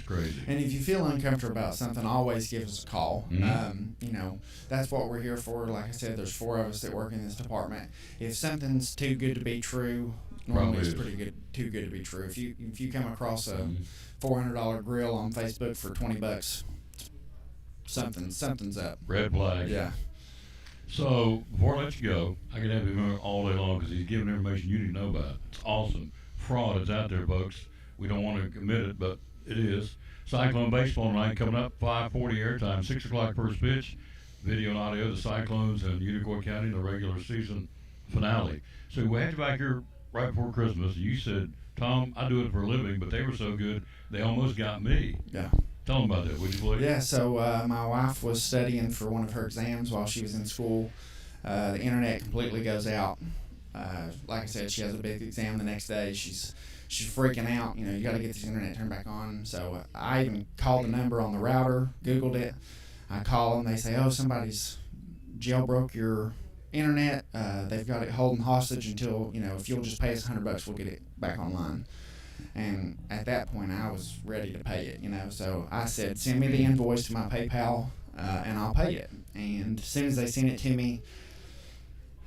crazy. And if you feel uncomfortable about something, always give us a call. Mm-hmm. You know, that's what we're here for. Like I said, there's 4 of us that work in this department. If something's too good to be true, normally Probably it's is. pretty good, too good to be true. If you come across a Mhm. $400 grill on Facebook for $20, something's up. Red flag. Yeah. So before I let you go, I can have him all day long because he's giving information you need to know about. It's awesome. Fraud is out there, folks. We don't want to admit it, but it is. Cyclone baseball tonight coming up, 5:40 airtime, 6 o'clock first pitch. Video and audio, the Cyclones and Unicoi County, the regular season finale. So we had you back here right before Christmas. You said, Tom, I do it for a living, but they were so good, they almost got me. Yeah. Tell them about that, would you please? Yeah, so my wife was studying for one of her exams while she was in school. The internet completely goes out. Like I said, she has a big exam the next day. She's freaking out. You know, you got to get this internet turned back on. So I even called the number on the router, Googled it. I call them. They say, oh, somebody's jailbroke your internet. They've got it holding hostage until, you know, if you'll just pay us $100, we'll get it back online. And at that point, I was ready to pay it, you know. So I said, send me the invoice to my PayPal, and I'll pay it. And as soon as they sent it to me,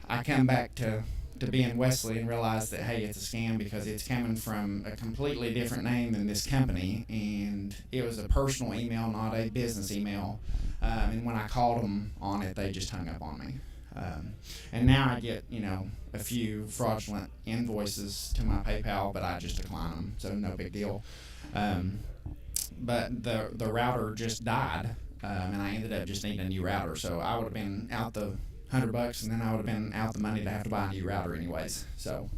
I come back to being Wesley and realize that, hey, it's a scam because it's coming from a completely different name than this company. And it was a personal email, not a business email. And when I called them on it, they just hung up on me. And now I get, you know, a few fraudulent invoices to my PayPal, but I just decline them, so no big deal. But the router just died, and I ended up just needing a new router. So I would have been out the $100, and then I would have been out the money to have to buy a new router anyways. So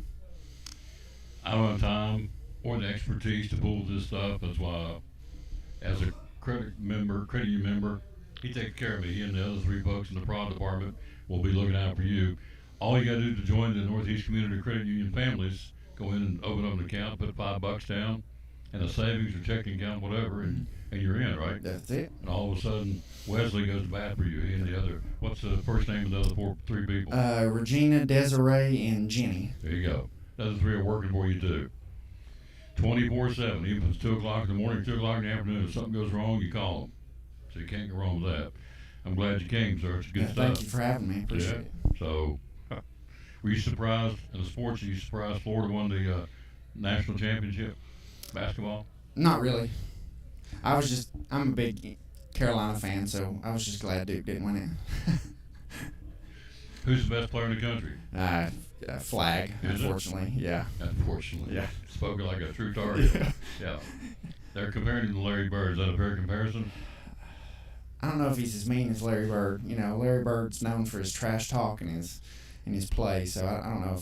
I don't have time or the expertise to pull this stuff. That's why, as a credit union member, he takes care of me. He and the other 3 folks in the fraud department will be looking out for you. All you got to do to join the Northeast Community Credit Union families, go in and open up an account, put $5 down, and a savings or checking account, whatever, and you're in, right? that's it. And all of a sudden, Wesley goes to bat for you. He and the other, what's the first name of the other 3 people? Regina, Desiree, and Jenny. There you go. Those 3 are working for you too. 24/7, even if it's 2 o'clock in the morning, 2 o'clock in the afternoon, if something goes wrong, you call them. So you can't go wrong with that. I'm glad you came, sir. It's good stuff. Thank you for having me. Appreciate it. So, were you surprised in the sports? Were you surprised Florida won the national championship basketball? Not really. I'm a big Carolina fan, so I was just glad Duke didn't win it. Who's the best player in the country? Flag, Is it? unfortunately. Yeah. Unfortunately. Yeah. Spoken like a true target. Yeah. Yeah. They're comparing him to Larry Bird. Is that a fair comparison? I don't know if he's as mean as Larry Bird. You know, Larry Bird's known for his trash talk and his play. So I don't know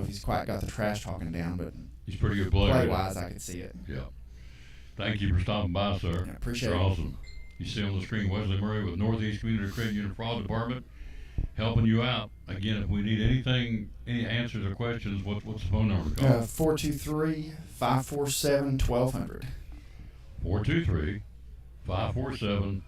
if he's quite got the trash talking down, but He's a pretty good player. play wise, I could see it. Yeah. Thank you for stopping by, sir. Yeah, appreciate You're it. awesome. You see on the screen Wesley Murray with Northeast Community Credit Union Fraud Department helping you out. Again, if we need anything, any answers or questions, what's the phone number to call? 423-547-1200. 423-547-1200,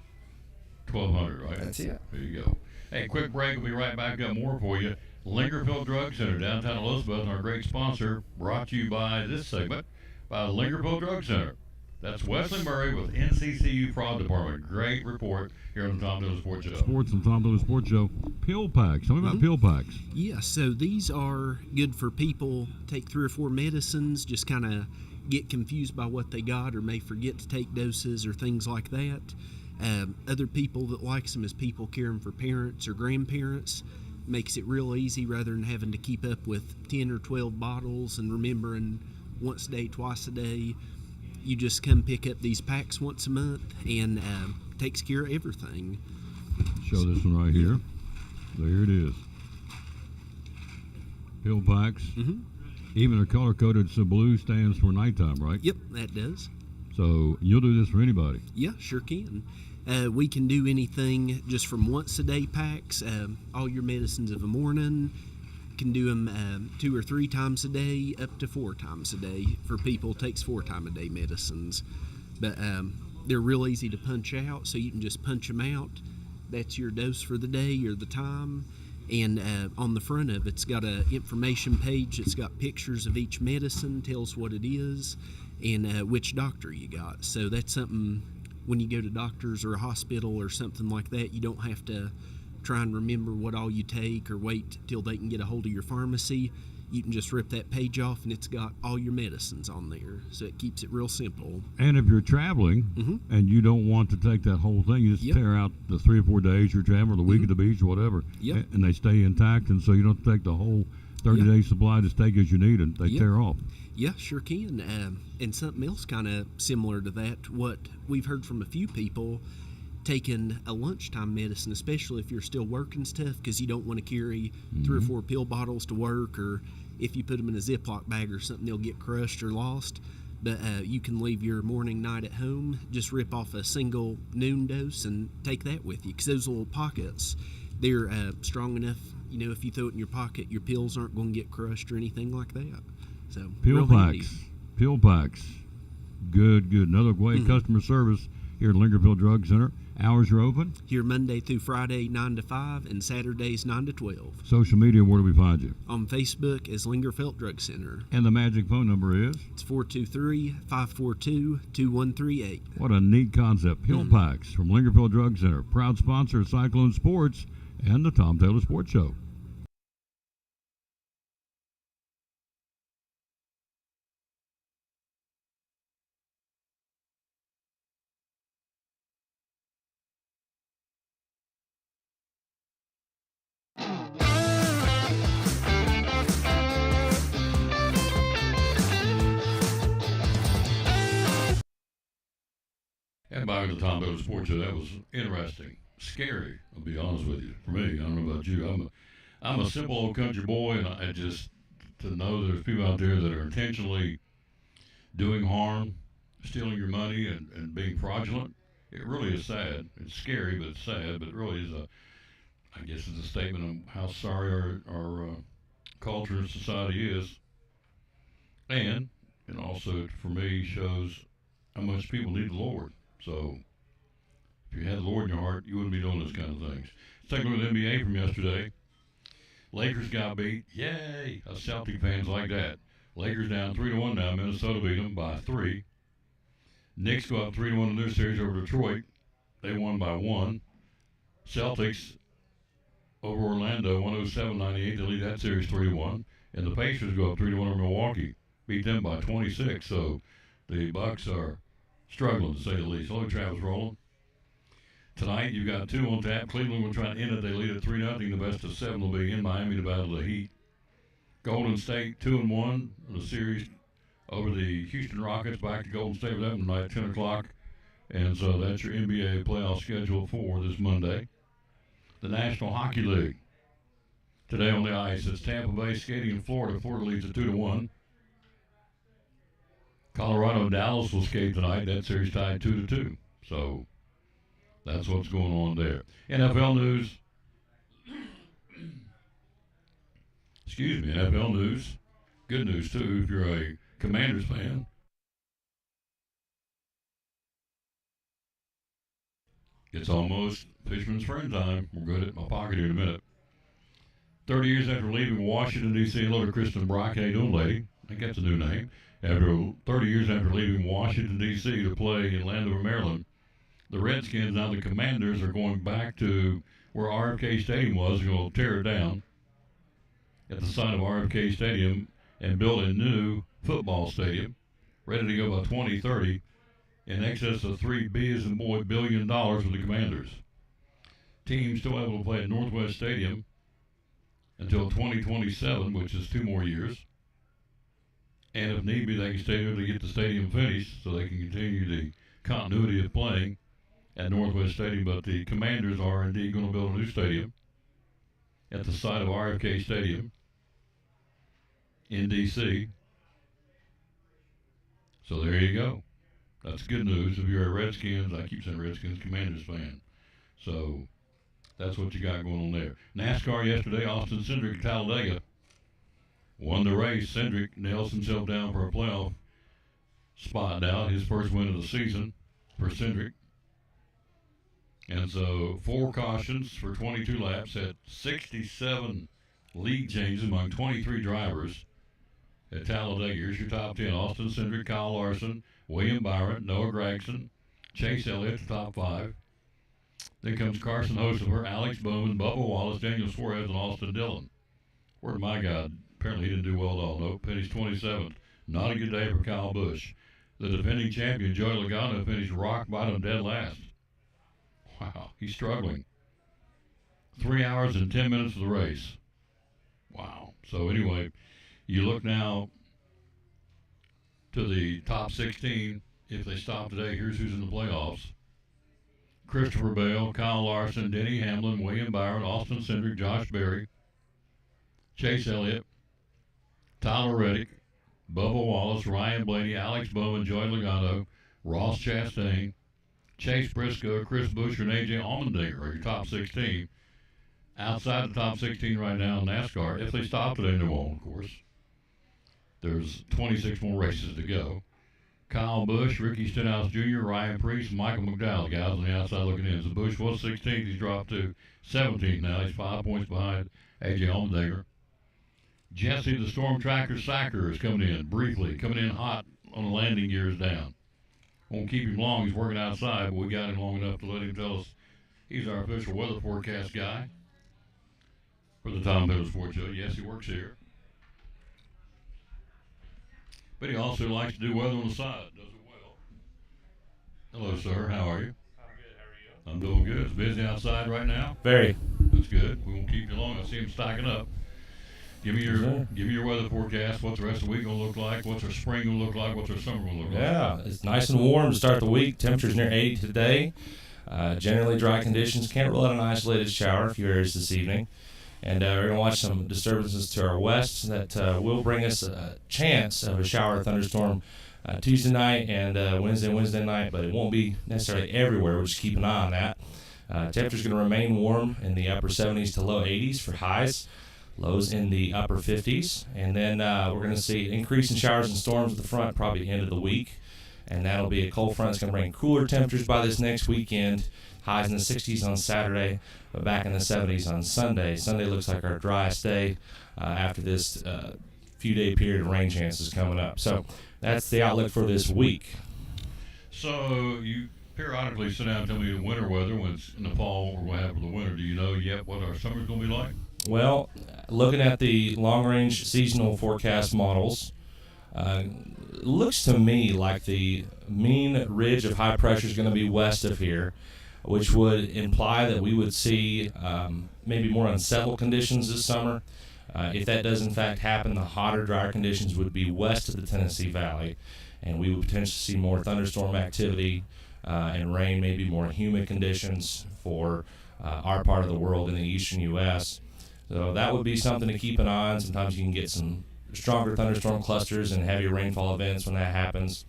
right? That's it. There you go. Hey, quick break. We'll be right back. Got more for you. Lingerfield Drug Center, downtown Elizabeth, and our great sponsor, brought to you by this segment by the Lingerfield Drug Center. That's Wesley Murray with NCCU Fraud Department. Great report here on the Tom Dillon Sports Show. Sports and Tom Dillon Sports Show. Pill packs. Tell me about pill packs. Yeah, so these are good for people take 3 or 4 medicines, just kind of get confused by what they got or may forget to take doses or things like that. Other people that likes them is people caring for parents or grandparents. Makes it real easy rather than having to keep up with 10 or 12 bottles and remembering once a day, twice a day. You just come pick up these packs once a month and takes care of everything. Show this one right here. There it is. Pill packs. Mm-hmm. Even they're color coded, so blue stands for nighttime, right? Yep, that does. So you'll do this for anybody. Yeah, sure can. We can do anything just from once a day packs, all your medicines of a morning. Can do them 2 or 3 times a day, up to 4 times a day. For people, takes 4 times a day medicines. But they're real easy to punch out, so you can just punch them out. That's your dose for the day or the time. And on the front of it's got a information page. It's got pictures of each medicine, tells what it is, and which doctor you got. So that's something when you go to doctors or a hospital or something like that, you don't have to try and remember what all you take or wait till they can get a hold of your pharmacy. You can just rip that page off and it's got all your medicines on there. So it keeps it real simple. And if you're traveling and you don't want to take that whole thing, you just tear out the 3 or 4 days you're traveling, or the week at the beach or whatever, and they stay intact, and so you don't take the whole 30-day supply, just take as you need, and they tear off. Yeah, sure can. And something else kind of similar to that, what we've heard from a few people, taking a lunchtime medicine, especially if you're still working stuff, because you don't want to carry 3 or 4 pill bottles to work, or if you put them in a Ziploc bag or something, they'll get crushed or lost. But you can leave your morning, night at home, just rip off a single noon dose and take that with you, because those little pockets, they're strong enough, you know, if you throw it in your pocket, your pills aren't going to get crushed or anything like that. So Pill packs. Good. Another great customer service here at Lingerfield Drug Center. Hours are open? Here Monday through Friday, 9 to 5, and Saturdays, 9 to 12. Social media, where do we find you? On Facebook as Lingerfeld Drug Center. And the magic phone number is? It's 423-542-2138. What a neat concept. Pill packs from Lingerfield Drug Center. Proud sponsor of Cyclone Sports and the Tom Taylor Sports Show. And back at the Tom Taylor Sports Show, that was interesting, scary. I'll be honest with you. For me, I don't know about you. I'm a simple old country boy, and I just to know there's people out there that are intentionally doing harm, stealing your money, and being fraudulent. It really is sad. It's scary, but it's sad. But it really is I guess it's a statement of how sorry our culture and society is, and it also for me shows how much people need the Lord. So, if you had the Lord in your heart, you wouldn't be doing those kind of things. Let's take a look at the NBA from yesterday. Lakers got beat. Yay! Us Celtic fans like that. Lakers down 3-1 now. Minnesota beat them by 3. Knicks go up 3-1 in their series over Detroit. They won by 1. Celtics over Orlando, 107-98. They lead that series 3-1. And the Pacers go up 3-1 over Milwaukee. Beat them by 26. So, the Bucks are struggling, to say the least. Hello, Travis Rowland. Tonight, you've got 2 on tap. Cleveland will try to end it. They lead at 3-0. The best of 7 will be in Miami to battle the Heat. Golden State 2-1 in the series over the Houston Rockets. Back to Golden State with them tonight at 10 o'clock. And so that's your NBA playoff schedule for this Monday. The National Hockey League. Today on the ice, it's Tampa Bay skating in Florida. Florida leads at 2-1. Colorado and Dallas will skate tonight. That series tied 2-2. So that's what's going on there. NFL news. Excuse me, NFL news. Good news, too, if you're a Commanders fan. It's almost Fisherman's Friend time. We're good at my pocket here in a minute. 30 years after leaving Washington, D.C., hello to Kristen Brock. How you doing, lady? I think that's a new name. After 30 years after leaving Washington, D.C. to play in Landover, Maryland, the Redskins, now the Commanders, are going back to where RFK Stadium was. They're going to tear it down at the site of RFK Stadium and build a new football stadium ready to go by 2030 in excess of $3 billion for the Commanders. Teams still able to play at Northwest Stadium until 2027, which is 2 more years. And if need be, they can stay there to get the stadium finished so they can continue the continuity of playing at Northwest Stadium. But the Commanders are indeed going to build a new stadium at the site of RFK Stadium in D.C. So there you go. That's good news if you're a Redskins, I keep saying Redskins, Commanders fan. So that's what you got going on there. NASCAR yesterday, Austin Cindric at Talladega won the race. Cindric nails himself down for a playoff spot now, his first win of the season for Cindric. And so 4 cautions for 22 laps, had 67 lead changes among 23 drivers at Talladega. Here's your top 10. Austin Cindric, Kyle Larson, William Byron, Noah Gragson, Chase Elliott, the top 5. Then comes Carson Hocevar, Alex Bowman, Bubba Wallace, Daniel Suarez, and Austin Dillon. Word of my God, apparently he didn't do well at all. Nope, finished 27th. Not a good day for Kyle Busch. The defending champion, Joey Logano, finished rock bottom dead last. Wow, he's struggling. 3 hours and 10 minutes of the race. Wow. So anyway, you look now to the top 16. If they stop today, here's who's in the playoffs. Christopher Bale, Kyle Larson, Denny Hamlin, William Byron, Austin Cindric, Josh Berry, Chase Elliott, Tyler Reddick, Bubba Wallace, Ryan Blaney, Alex Bowman, Joey Logano, Ross Chastain, Chase Briscoe, Chris Buescher, and A.J. Allmendinger are your top 16. Outside the top 16 right now in NASCAR, if they stop today, they won't, of course. There's 26 more races to go. Kyle Busch, Ricky Stenhouse Jr., Ryan Preece, Michael McDowell, the guys on the outside looking in. So Busch was 16th. He's dropped to 17th now. He's 5 points behind A.J. Allmendinger. Jesse the Storm Tracker Sacker is coming in briefly, coming in hot on the landing gears down. Won't keep him long. He's working outside, but we got him long enough to let him tell us he's our official weather forecast guy for the Tom Miller Sports Show. Yes, he works here. But he also likes to do weather on the side. Does it well. Hello, sir. How are you? I'm good. How are you? I'm doing good. It's busy outside right now. Very. That's good. We won't keep you long. I see him stacking up. Give me your weather forecast. What's the rest of the week going to look like? What's our spring going to look like? What's our summer going to look like? Yeah, it's nice and warm to start the week. Temperatures near 80 today. Generally dry conditions. Can't rule out an isolated shower a few areas this evening. And we're going to watch some disturbances to our west that will bring us a chance of a shower or thunderstorm Tuesday night and Wednesday night, but it won't be necessarily everywhere. We'll just keep an eye on that. Temperatures going to remain warm in the upper 70s to low 80s for highs. Lows in the upper 50s. And then we're going to see an increase in showers and storms at the front probably end of the week. And that'll be a cold front that's going to bring cooler temperatures by this next weekend. Highs in the 60s on Saturday, but back in the 70s on Sunday. Sunday looks like our driest day after this few-day period of rain chances coming up. So that's the outlook for this week. So you periodically sit down and tell me the winter weather when it's in the fall or what have for the winter. Do you know yet what our summer's going to be like? Well, looking at the long-range seasonal forecast models, looks to me like the mean ridge of high pressure is going to be west of here, which would imply that we would see maybe more unsettled conditions this summer. If that does in fact happen, the hotter, drier conditions would be west of the Tennessee Valley, and we would potentially see more thunderstorm activity and rain, maybe more humid conditions for our part of the world in the eastern U.S. So that would be something to keep an eye on. Sometimes you can get some stronger thunderstorm clusters and heavier rainfall events when that happens.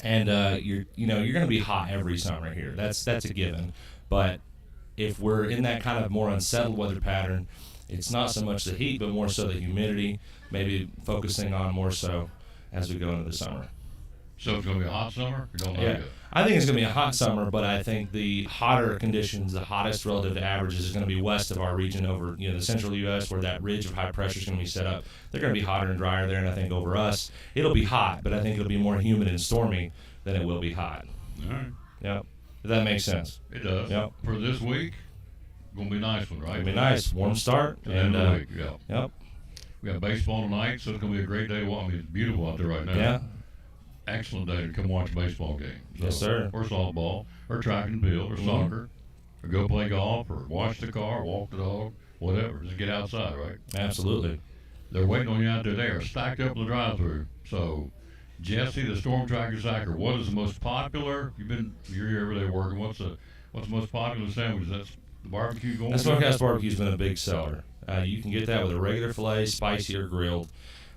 And you're going to be hot every summer here. That's a given. But if we're in that kind of more unsettled weather pattern, it's not so much the heat, but more so the humidity. Maybe focusing on more so as we go into the summer. So it's going to be a hot summer? You don't like Yeah, it? I think it's going to be a hot summer, but I think the hotter conditions, the hottest relative to averages, is going to be west of our region over the central U.S. where that ridge of high pressure is going to be set up. They're going to be hotter and drier there, and I think over us, it'll be hot, but I think it'll be more humid and stormy than it will be hot. All right. Yep. Does that make sense? It does. Yep. For this week, going to be a nice one, right? It'll be nice. Warm start. To the end of the week, yeah. Yep. We got baseball tonight, so it's going to be a great day. Well, I mean, it's beautiful out there right now. Yeah. Excellent day to come watch a baseball game. So, Yes, sir. Or softball, or track and field, or soccer, or go play golf, or wash the car, walk the dog, whatever. Just get outside, right? Absolutely. They're waiting on you out there. They are stacked up in the drive-through. So, Jesse, the Storm Tracker Sacker, what is the most popular? You're here every day working. What's the most popular sandwich? That's the barbecue going? That smokehouse barbecue's been a big seller. You can get that with a regular filet, spicy or grilled.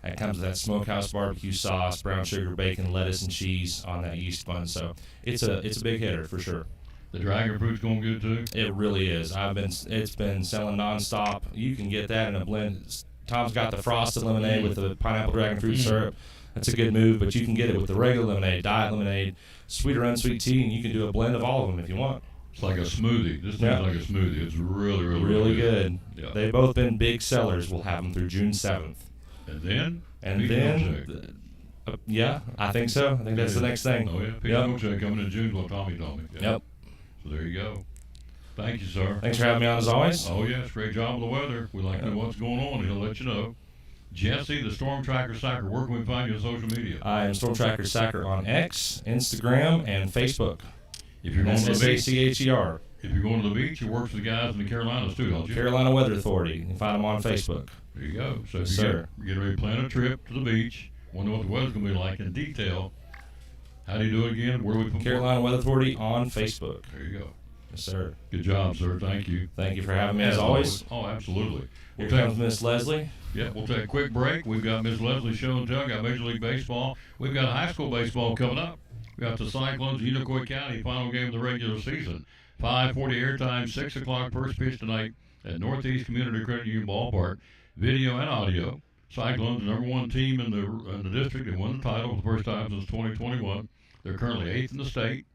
It comes with that smokehouse barbecue sauce, brown sugar, bacon, lettuce, and cheese on that yeast bun. So it's a big hitter for sure. The dragon fruit's going good too. It really is. It's been selling nonstop. You can get that in a blend. Tom's got the frosted lemonade with the pineapple dragon fruit syrup. That's a good move, but you can get it with the regular lemonade, diet lemonade, sweet or unsweet tea, and you can do a blend of all of them if you want. It's like a smoothie. This Yeah. tastes like a smoothie. It's really, really, Really good. Yeah. They've both been big sellers. We'll have them through June 7th. And then? And Peach then, milkshake. yeah, I think so. I think that's the next thing. Oh, yeah. Peach Yep. milkshake coming in June, what Tommy told me. Yeah. Yep. So there you go. Thank you, sir. Thanks for having me on as always. Oh, yes. Great job with the weather. We like to know what's going on. He'll let you know. Jesse, the Storm Tracker Sacker, where can we find you on social media? I am Storm Tracker Sacker on X, Instagram, and Facebook. If you're going to the beach, SACHER. if you're going to the beach, you work for the guys in the Carolinas too, don't you? Carolina Weather Authority. You can find them on Facebook. There you go. So if Yes, you sir. get ready to plan a trip to the beach, want to know what the weather's going to be like in detail, how do you do it again? Where do we put Carolina Weather Authority on Facebook. There you go. Yes, sir. Good job, sir. Thank you. Thank you for having me as always. Oh, absolutely. Here We'll comes Miss Leslie. Yeah, we'll take a quick break. We've got Miss Leslie Show and Tell. Got Major League Baseball. We've got high school baseball coming up. We got the Cyclones, Unicoi County, final game of the regular season. 5:40 airtime, 6 o'clock first pitch tonight at Northeast Community Credit Union Ballpark. Video and audio. Cyclones, the number one team in the district. They won the title for the first time since 2021. They're currently 8th in the state.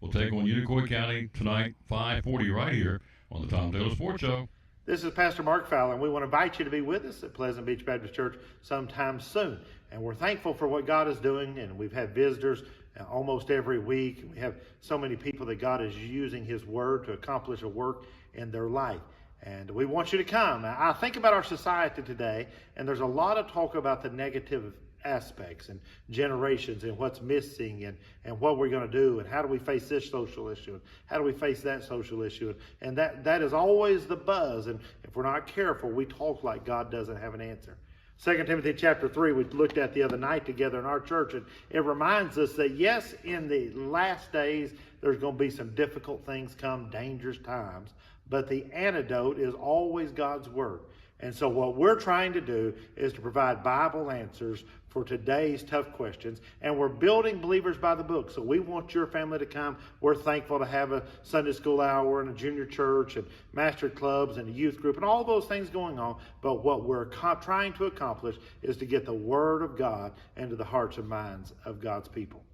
We'll take on Unicoi County tonight, 5:40 right here on the Tom Taylor Sports Show. This is Pastor Mark Fowler, and we want to invite you to be with us at Pleasant Beach Baptist Church sometime soon. And we're thankful for what God is doing, and we've had visitors almost every week. We have so many people that God is using His Word to accomplish a work in their life. And we want you to come. I think about our society today, and there's a lot of talk about the negative aspects and generations and what's missing and what we're going to do and how do we face this social issue and how do we face that social issue, and that is always the buzz, and if we're not careful we talk like God doesn't have an answer. 2 Timothy chapter 3 we looked at the other night together in our church, and it reminds us that yes, in the last days there's going to be some difficult things come, dangerous times, but the antidote is always God's Word. And so what we're trying to do is to provide Bible answers for today's tough questions. And we're building Believers by the Book. So we want your family to come. We're thankful to have a Sunday school hour and a junior church and master clubs and a youth group and all those things going on. But what we're trying to accomplish is to get the Word of God into the hearts and minds of God's people.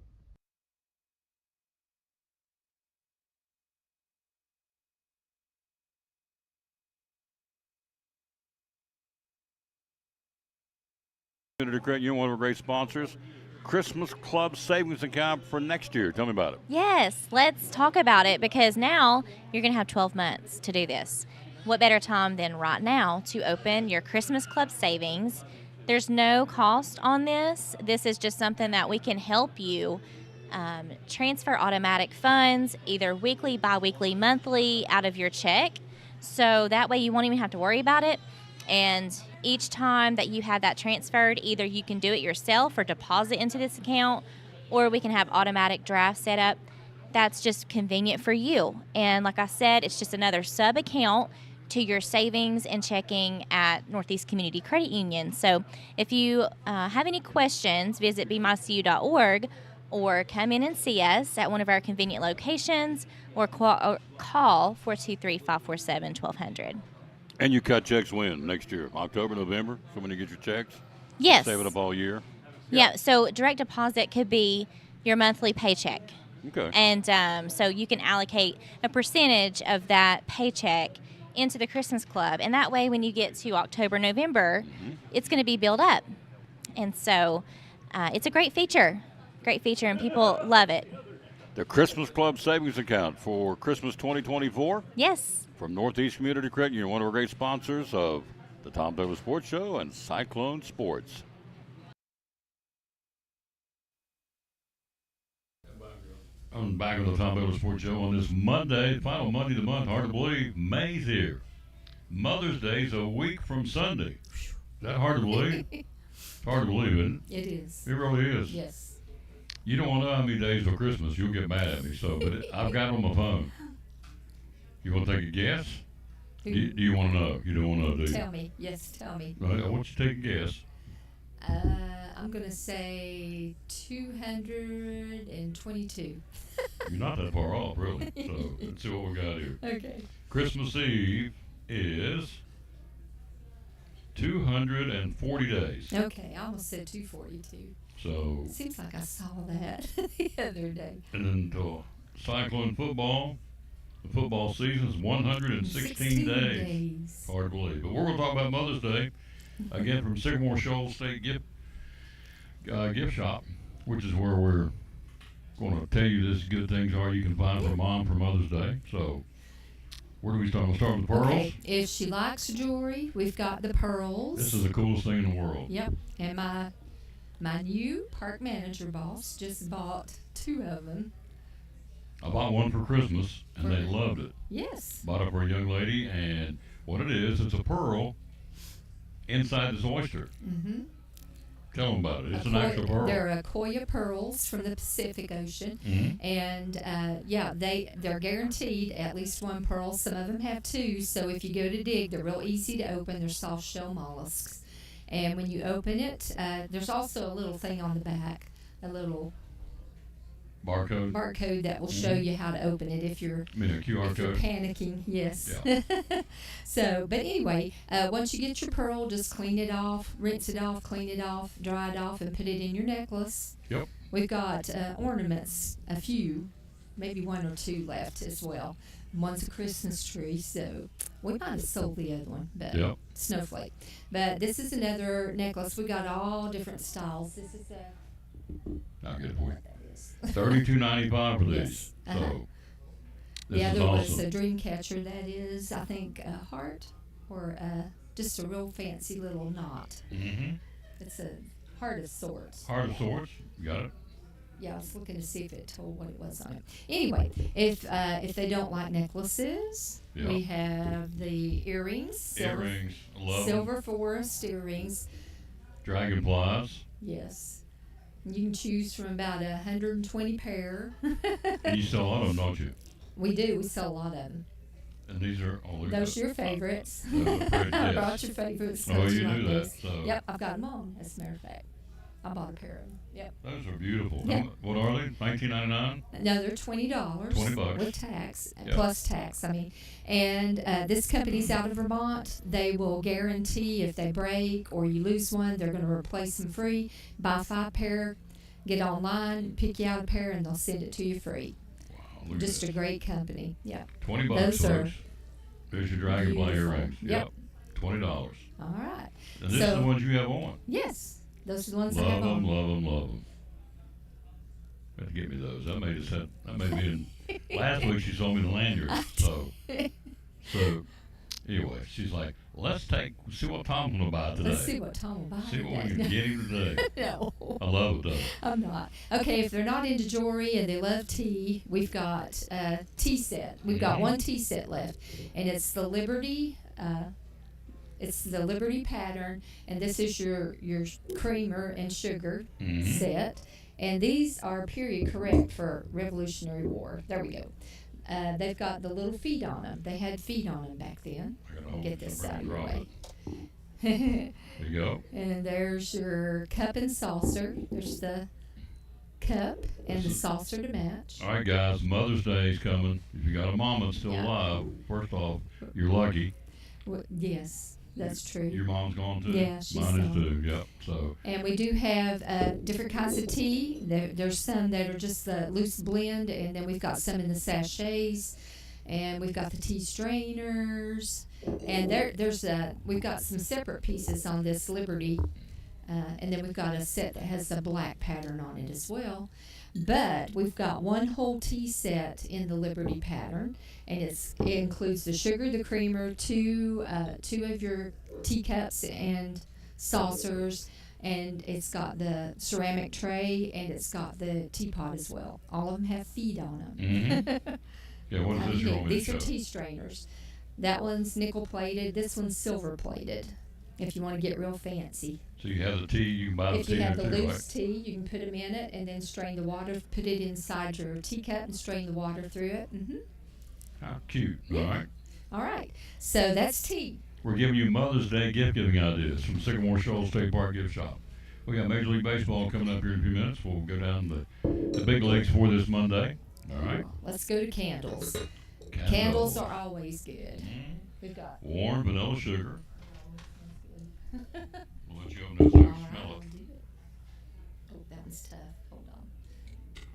Community Credit Union, one of our great sponsors. Christmas Club Savings Account for next year. Tell me about it. Yes, let's talk about it, because now you're going to have 12 months to do this. What better time than right now to open your Christmas Club savings? There's no cost on this. This is just something that we can help you transfer automatic funds, either weekly, bi-weekly, monthly, out of your check. So that way you won't even have to worry about it. And each time that you have that transferred, either you can do it yourself or deposit into this account, or we can have automatic draft set up. That's just convenient for you. And like I said, it's just another sub account to your savings and checking at Northeast Community Credit Union. So if you have any questions, visit bemycu.org or come in and see us at one of our convenient locations, or call 423-547-1200. And you cut checks when? Next year? October, November? So when you get your checks? Yes. Save it up all year? Yeah, so direct deposit could be your monthly paycheck. Okay. And so you can allocate a percentage of that paycheck into the Christmas Club. And that way, when you get to October, November, it's going to be built up. And so it's a great feature, and people love it. The Christmas Club Savings Account for Christmas 2024? Yes. From Northeast Community Credit Union, one of our great sponsors of the Tom Taylor Sports Show and Cyclone Sports. I'm back on the Tom Taylor Sports Show on this Monday, final Monday of the month. Hard to believe, May's here. Mother's Day's a week from Sunday. Is that hard to believe? It's hard to believe, isn't it? It is. It really is. Yes. You don't want to know how many days till Christmas. You'll get mad at me. I've got it on my phone. You want to take a guess? Do you want to know? You don't want to know, do you? Tell me. Yes, tell me. Right, I want you to take a guess. I'm going to say 222. You're not that far off, really. So let's see what we got here. Okay. Christmas Eve is 240 days. Okay, I almost said 242. So. Seems like I saw that the other day. And then Cyclone football, The football season's 116 days. days. Hard to believe. But we're going to talk about Mother's Day again from Sycamore Shoals State Gift Shop, which is where we're going to tell you this good things are you can find for mom for Mother's Day. So, where do we start? We'll start with the pearls. Okay, if she likes jewelry, we've got the pearls. This is the coolest thing in the world. Yep, and my new park manager boss just bought 2 of them. I bought one for Christmas, and they loved it. Yes. Bought it for a young lady, and what it is, it's a pearl inside this oyster. Mm-hmm. Tell them about it. It's an actual pearl. They're Akoya pearls from the Pacific Ocean, Mhm. and yeah, they're guaranteed at least 1 pearl. Some of them have 2, so if you go to dig, they're real easy to open. They're soft shell mollusks, and when you open it, there's also a little thing on the back, a little barcode that will show you how to open it if you're I mean, a QR if you're code. panicking. Yes. Yeah. So, but anyway, once you get your pearl, just clean it off, rinse it off, clean it off, dry it off, and put it in your necklace. Yep. We've got ornaments, a few, maybe 1 or 2 left as well. One's a Christmas tree, so we might have sold the other one, but Yep. snowflake. But this is another necklace. We got all different styles. This is a I'll get it for you. that is. $32.95 for these. Yes. Uh-huh. So this The is other was awesome. a dream catcher. That is, I think, a heart or just a real fancy little knot. Mm-hmm. It's a heart of sorts. Heart of Swords. You got it. Yeah, I was looking to see if it told what it was on it. Anyway, if they don't like necklaces, Yeah. we have the earrings. Earrings. Love 'em. Silver forest earrings. Dragonflies. Yes. You can choose from about 120 pair. And you sell a lot of them, don't you? We do. We sell a lot of them. And these are all Those are your favorites. Those are pretty, I yes. brought your favorites. Oh, Don't you like knew that. those? So Yep, I've got them on, as a matter of fact. I bought a pair of them. Yep. those are beautiful. Yeah. What are they? $19.99. No, they're $20 $20. with tax, Yeah. plus tax. I mean, and this company's out of Vermont. They will guarantee if they break or you lose one, they're going to replace them free. Buy 5 pair, get online, pick you out a pair, and they'll send it to you free. Wow, look Just at a this. great company. Yeah. $20, Those are folks. There's your dragonfly beautiful. earrings. Yep. $20. All right. And this is So- the ones you have on. Yes, those are the ones I Love have them, on. love them, love them. Better get me those. That made us have. That made me in. Last week she sold me the lanyard. So anyway, she's like, let's see what Tom's gonna buy today. Let's see what Tom will buy. See what we today. can get him today. No. I love it though. I'm not. Okay, if they're not into jewelry and they love tea, we've got a tea set. We've got Mhm. 1 tea set left, and it's the Liberty. It's the Liberty pattern, and this is your creamer and sugar Mhm. set. And these are period correct for Revolutionary War. There we go. They've got the little feet on them. They had feet on them back then. I gotta I'll hold get this this up out of and your drop way. it. There you go. And there's your cup and saucer. There's the cup and the saucer to match. All right, guys. Mother's Day is coming. If you got a mama that's still Yeah. alive, first off, you're lucky. Yes, that's true. Your mom's gone too. Yeah, she's Mine is gone. too. Yep. So And we do have different kinds of tea. There's some that are just the loose blend, and then we've got some in the sachets, and we've got the tea strainers, and we've got some separate pieces on this Liberty, and then we've got a set that has a black pattern on it as well. But we've got 1 whole tea set in the Liberty pattern, and it includes the sugar, the creamer, 2 of your teacups and saucers, and it's got the ceramic tray, and it's got the teapot as well. All of them have feet on them. Mhm. Yeah, what is this you want me to These are show? tea strainers. That one's nickel plated. This one's silver plated. If you want to get real fancy. So you have the tea, you can buy the If tea you have there the too, loose right? tea, you can put them in it and then strain the water. Put it inside your teacup and strain the water through it. How cute, Yeah. all right? All right. So that's tea. We're giving you Mother's Day gift giving ideas from Sycamore Shoals State Park Gift Shop. We got Major League Baseball coming up here in a few minutes. We'll go down the big leagues for this Monday. All right. Let's go to candles. Candle. Candles are always good. We've got. Warm vanilla sugar. We'll let you open this so you All can right, smell I'll it. do it. Oh, that one's tough. Hold on.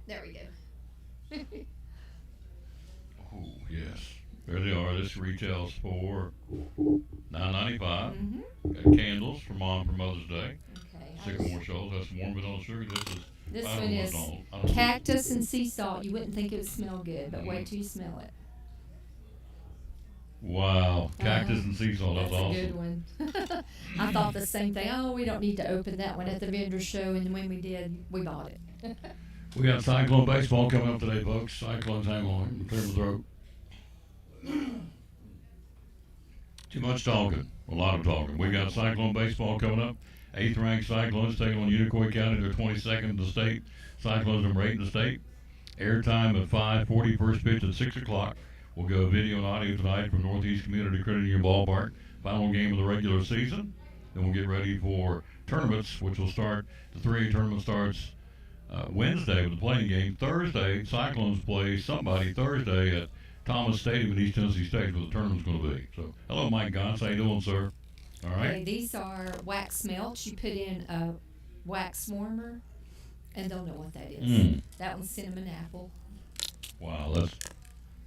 There we go. Oh, Yes. There they are. This retails for $9.95. Mm-hmm. Got candles for Mom for Mother's Day. Okay. Sycamore Shoals. That's warm vanilla sugar. This I don't one know is what's on- I don't know. cactus and sea salt. You wouldn't think it would smell good, but wait till you smell it. Wow. Cactus and sea salt. That's That's awesome. a good one. I thought the same thing. Oh, we don't need to open that one at the vendor show, and when we did, we bought it. We got Cyclone baseball coming up today, folks. Cyclones, hang on. Clear my throat. Too much talking. A lot of talking. We got Cyclone baseball coming up. 8th ranked Cyclones taking on Unicoi County. They're 22nd in the state. Cyclones number 8 in the state. Airtime at 5:40. First pitch at 6 o'clock. We'll go video and audio tonight from Northeast Community Credit Union Ballpark. Final game of the regular season. Then we'll get ready for tournaments, which will start. The 3A tournament starts Wednesday with the playing game. Thursday, Cyclones play somebody Thursday at Thomas Stadium in East Tennessee State where the tournament's going to be. So, hello, Mike Gons. How you doing, sir? All right. Okay, these are wax melts. You put in a wax warmer, and they'll know what that is. Mm. That one's cinnamon apple. Wow, that's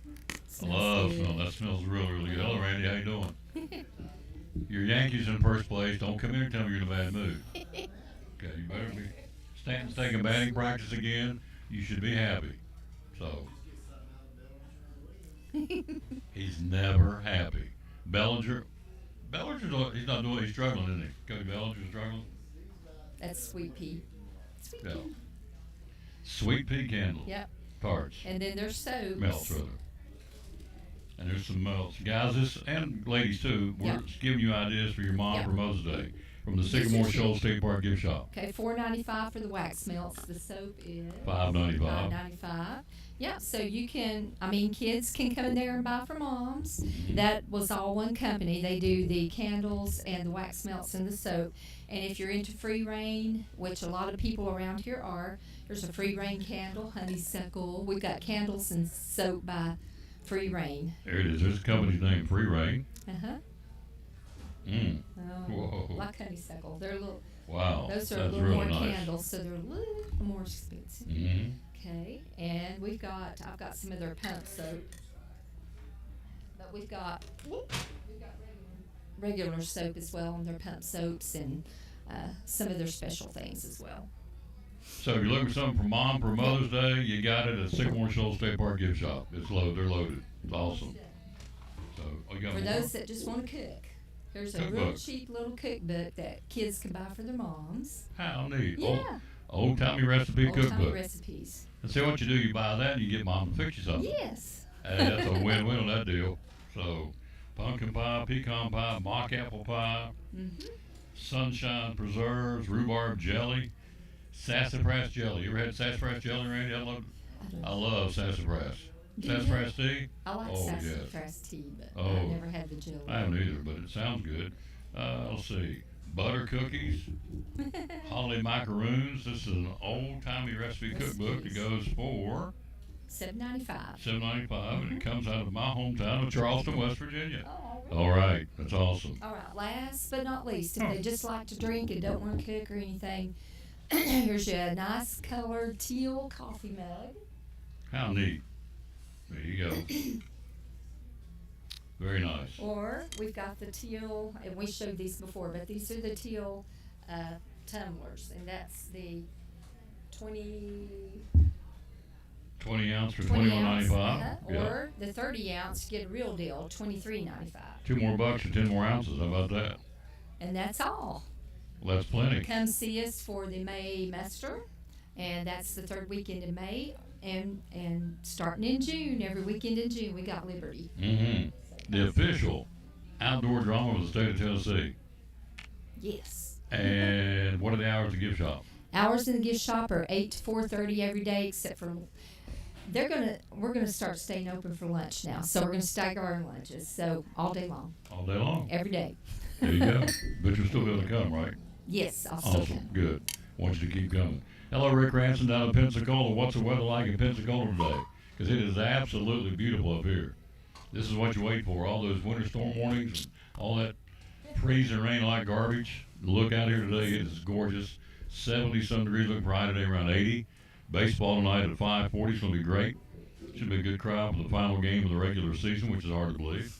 I Smells love good. smell. That smells really, really good. Hello, Randy. How you doing? Your Yankees in first place. Don't come here and tell me you're in a bad mood. Okay, you better be. Stanton's taking batting practice again. You should be happy. So he's never happy. Bellinger's he's not doing. He's struggling, isn't he? Cody Bellinger's struggling. That's sweet pea. Sweet Yeah. pea. Sweet pea candles. Yep. Tarts. And then there's soaps. Melts rather. And there's some melts, guys. This and ladies too. We're Yeah. just giving you ideas for your mom Yeah. for Mother's Day from the These are Sycamore cheap. Shoals State Park gift shop. Okay, $4.95 for the wax melts. The soap is $5.95. $5.95. Yeah, so you can. I mean, kids can come in there and buy for moms. That was all one company. They do the candles and the wax melts and the soap. And if you're into free rain, which a lot of people around here are, there's a free rain candle, honeysuckle. We've got candles and soap by Free Rain. There it is. There's the company's name, Free Rain. Uh huh. Mm. Oh, Whoa. like honeysuckle. They're a little. Wow. Those are a That's little really more nice. candles, so they're a little more expensive. Mm-hmm. Okay, and I've got some of their pump soap. But we've got regular soap as well, and their pump soaps and some of their special things as well. So if you're looking for something for mom for Mother's Day, you got it at Sycamore Shoals State Park gift shop. It's loaded. They're loaded. It's awesome. So you got For more? those that just want to cook, here's a real Cookbook. cheap little cookbook that kids can buy for their moms. How neat. Yeah, Old timey recipe old-timey cookbook. recipes. And see what you do, you buy that and you get mom to fix you something. Yes. Hey, that's a win-win on that deal. So, pumpkin pie, pecan pie, mock apple pie, Mm-hmm. sunshine preserves, rhubarb jelly, sassafras jelly. You ever had sassafras jelly, Randy? I love sassafras. Do you? Sassafras tea? I like Oh, yes. sassafras tea, but Oh. I've never had the jelly. I haven't either, but it sounds good. Let's see. Butter cookies, holiday macaroons. This is an old-timey recipe cookbook that goes for $7.95. $7.95, and it comes out of my hometown of Charleston, West Virginia. Oh, All right, that's awesome. all right. Last but not least, if they just like to drink and don't want to cook or anything, here's your nice colored teal coffee mug. How neat. There you go. Very nice. Or we've got the teal, and we showed these before, but these are the teal tumblers, and that's the 20 20 ounce for 20 ounce, $21.95. Yeah. or the 30 ounce, you get a real deal, $23.95. $2 more bucks for 10 more ounces. How about that? And that's all. Well, that's plenty. Come see us for the May muster, and that's the third weekend in May, and starting in June, every weekend in June, we got Liberty. Mm-hmm. The official outdoor drama of the state of Tennessee. Yes. And what are the hours of the gift shop? Hours in the gift shop are 8 to 4:30 every day, except for we're gonna start staying open for lunch now, so we're gonna stagger our lunches, so all day long, All day long. every day. There you go. But you'll still be able to come, right? Yes, I'll still Awesome. come. Good. Want you to keep coming. Hello, Rick Ransom down in Pensacola. What's the weather like in Pensacola today? Because it is absolutely beautiful up here. This is what you wait for. All those winter storm warnings and all that freezing rain like garbage. Look out here today. It is gorgeous. 70-some degrees. Looking for high today around 80. Baseball tonight at 5:40. It's going to be great. Should be a good crowd for the final game of the regular season, which is hard to believe.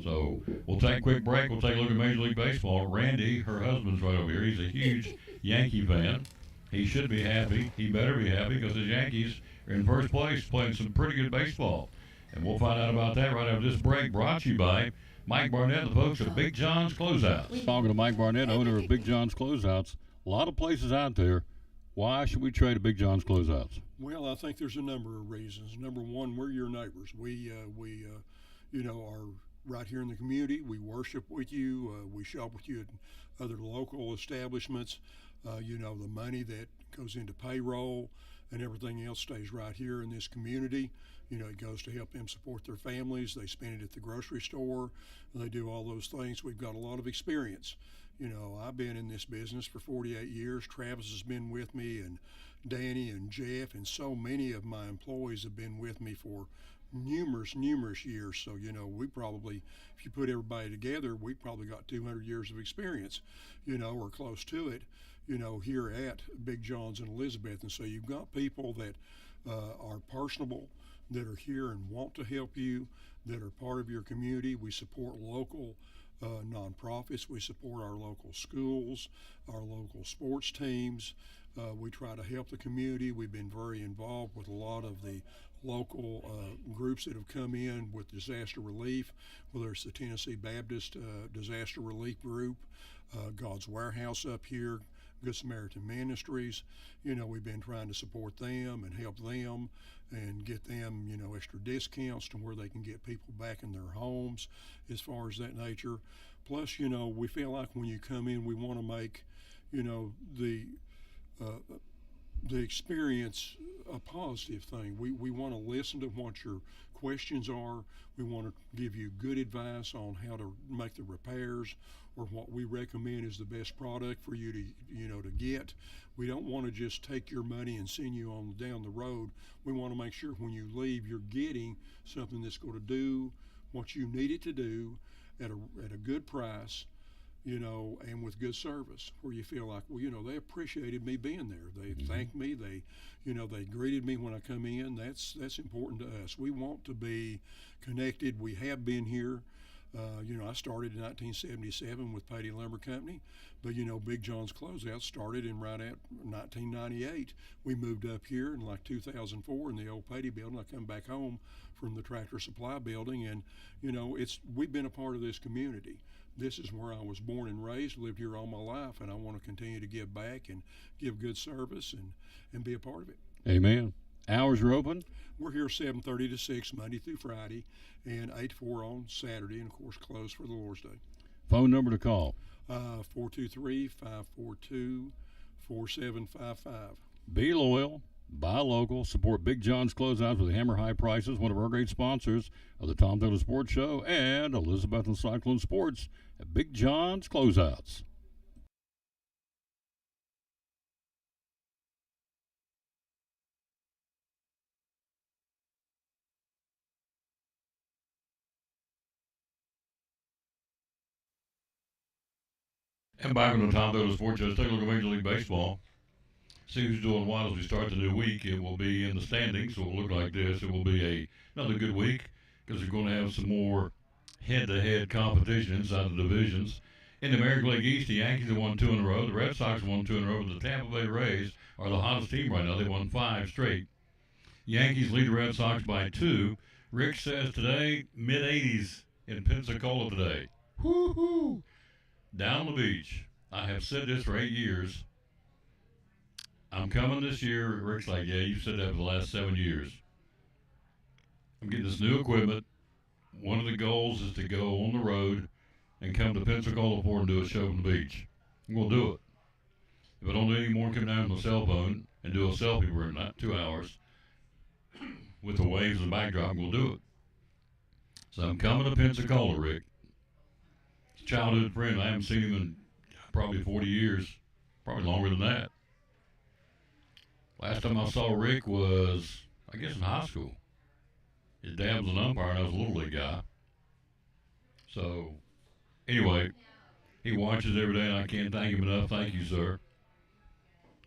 So we'll take a quick break. We'll take a look at Major League Baseball. Randy, her husband's right over here. He's a huge Yankee fan. He should be happy. He better be happy because the Yankees are in first place playing some pretty good baseball. And we'll find out about that right after this break, brought to you by Mike Barnett, the folks at Big John's Closeouts. Talking to Mike Barnett, owner of Big John's Closeouts. A lot of places out there. Why should we trade at Big John's Closeouts? Well, I think there's a number of reasons. Number one, we're your neighbors. We are right here in the community. We worship with you. We shop with you at other local establishments. The money that goes into payroll and everything else stays right here in this community. It goes to help them support their families. They spend it at the grocery store. They do all those things. We've got a lot of experience. I've been in this business for 48 years. Travis has been with me, and Danny and Jeff, and so many of my employees have been with me for numerous years. So, we probably, if you put everybody together, we probably got 200 years of experience, or close to it, here at Big John's and Elizabeth. And so you've got people that are personable, that are here and want to help you, that are part of your community. We support local nonprofits. We support our local schools, our local sports teams. We try to help the community. We've been very involved with a lot of the local groups that have come in with disaster relief, whether it's the Tennessee Baptist Disaster Relief Group, God's Warehouse up here, Good Samaritan Ministries. We've been trying to support them and help them and get them, extra discounts to where they can get people back in their homes as far as that nature. Plus, we feel like when you come in, we want to make, the experience a positive thing. We want to listen to what your questions are. We want to give you good advice on how to make the repairs or what we recommend is the best product for you to get. We don't want to just take your money and send you on down the road. We want to make sure when you leave you're getting something that's going to do what you need it to do at a good price, and with good service, where you feel like, they appreciated me being there. They thanked me. They greeted me when I come in. That's important to us. We want to be connected. We have been here. I started in 1977 with Patty Lumber Company, but Big John's Closeout started in right at 1998. We moved up here in like 2004 in the old Patty building. I come back home from the Tractor Supply building, and we've been a part of this community. This is where I was born and raised, lived here all my life, and I want to continue to give back and give good service and be a part of it. Amen. Hours are open? We're here 7:30 to 6 Monday through Friday, and 8 to 4 on Saturday, and of course closed for the Lord's Day. Phone number to call? 423-542-4755. Be loyal, buy local, support Big John's Closeouts with hammer high prices, one of our great sponsors of the Tom Taylor Sports Show, and Elizabeth and Cyclone Sports at Big John's Closeouts. And back on the Tom Taylor Sports Show, let's take a look at Major League Baseball. See who's doing what as we start the new week. It will be in the standings, so it will look like this. It will be another good week because we're going to have some more head-to-head competition inside the divisions. In the American League East, the Yankees have won 2 in a row. The Red Sox have won 2 in a row. But the Tampa Bay Rays are the hottest team right now. They won 5 straight. Yankees lead the Red Sox by 2. Rick says today, mid-80s in Pensacola today. Woo-hoo! Down the beach. I have said this for 8 years. I'm coming this year. Rick's like, yeah, you've said that for the last 7 years. I'm getting this new equipment. One of the goals is to go on the road and come to Pensacola for and do a show from the beach. I'm going to do it. If I don't do any more, come down on the cell phone and do a selfie for 2 hours with the waves and the backdrop. I'm going to do it. So I'm coming to Pensacola, Rick. Childhood friend. I haven't seen him in probably 40 years, probably longer than that. Last time I saw Rick was, I guess, in high school. His dad was an umpire, and I was a little league guy. So, anyway, he watches every day, and I can't thank him enough. Thank you, sir.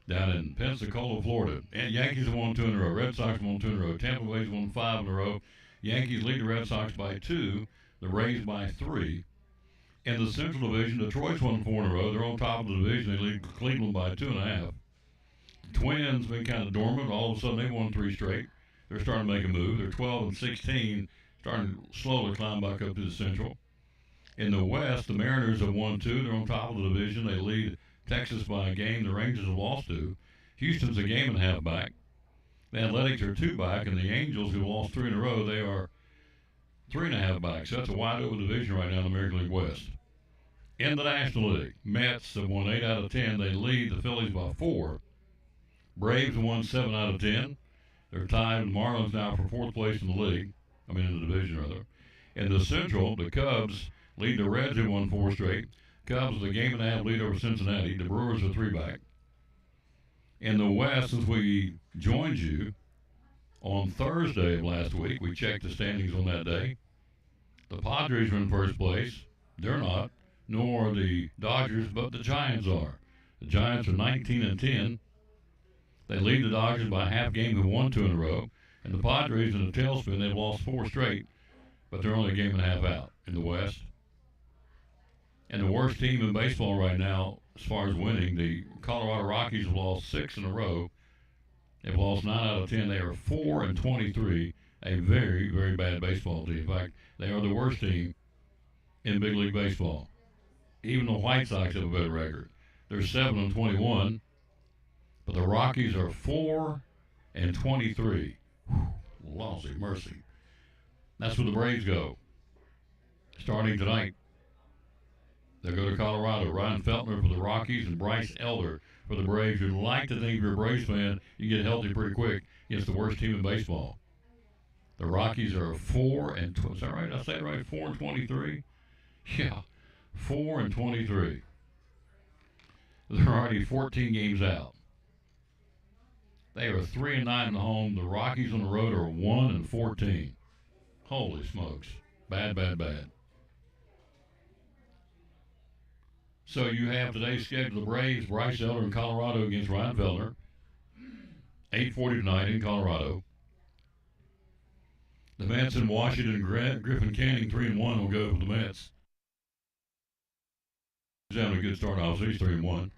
down in Pensacola, Florida. And Yankees have won 2 in a row. Red Sox have won 2 in a row. Tampa Bay's won 5 in a row. Yankees lead the Red Sox by 2. The Rays by 3. In the Central Division, Detroit's won 4 in a row. They're on top of the division. They lead Cleveland by 2.5. The Twins been kind of dormant. All of a sudden, they've won 3 straight. They're starting to make a move. They're 12 and 16, starting to slowly climb back up to the Central. In the West, the Mariners have won 2. They're on top of the division. They lead Texas by a game. The Rangers have lost 2. Houston's a game and a half back. The Athletics are 2 back, and the Angels, who lost 3 in a row, they are 3.5 back. So that's a wide open division right now in the American League West. In the National League, Mets have won 8 out of 10. They lead the Phillies by 4. Braves have won 7 out of 10. They're tied with the Marlins now for 4th place in the league. I mean, in the division, rather. In the Central, the Cubs lead the Reds, who won 4 straight. Cubs with a game and a half lead over Cincinnati. The Brewers are 3 back. In the West, since we joined you on Thursday of last week, we checked the standings on that day. The Padres are in first place. They're not, nor are the Dodgers, but the Giants are. The Giants are 19 and 10. They lead the Dodgers by a half game, who won 2 in a row. And the Padres in a tailspin, they've lost 4 straight, but they're only a game and a half out in the West. And the worst team in baseball right now, as far as winning, the Colorado Rockies have lost 6 in a row. They've lost 9 out of 10. They are 4 and 23, a very, very bad baseball team. In fact, they are the worst team in Big League Baseball. Even the White Sox have a better record. They're 7 and 21, but the Rockies are 4 and 23. Whew, lousy mercy. That's where the Braves go. Starting tonight, they'll go to Colorado. Ryan Feltner for the Rockies and Bryce Elder for the Braves. You'd like to think if you're a Braves fan, you get healthy pretty quick against the worst team in baseball. The Rockies are 4 and is that right? Did I say it right? 4 and 23. Yeah, 4 and 23. They're already 14 games out. They are 3 and 9 at home. The Rockies on the road are 1 and 14. Holy smokes! Bad, bad, bad. So you have today's schedule: the Braves, Bryce Elder in Colorado against Ryan Feltner. 8:40 tonight in Colorado. The Mets in Washington, Griffin Canning 3-1 will go for the Mets. He's having a good start. Obviously, he's 3-1.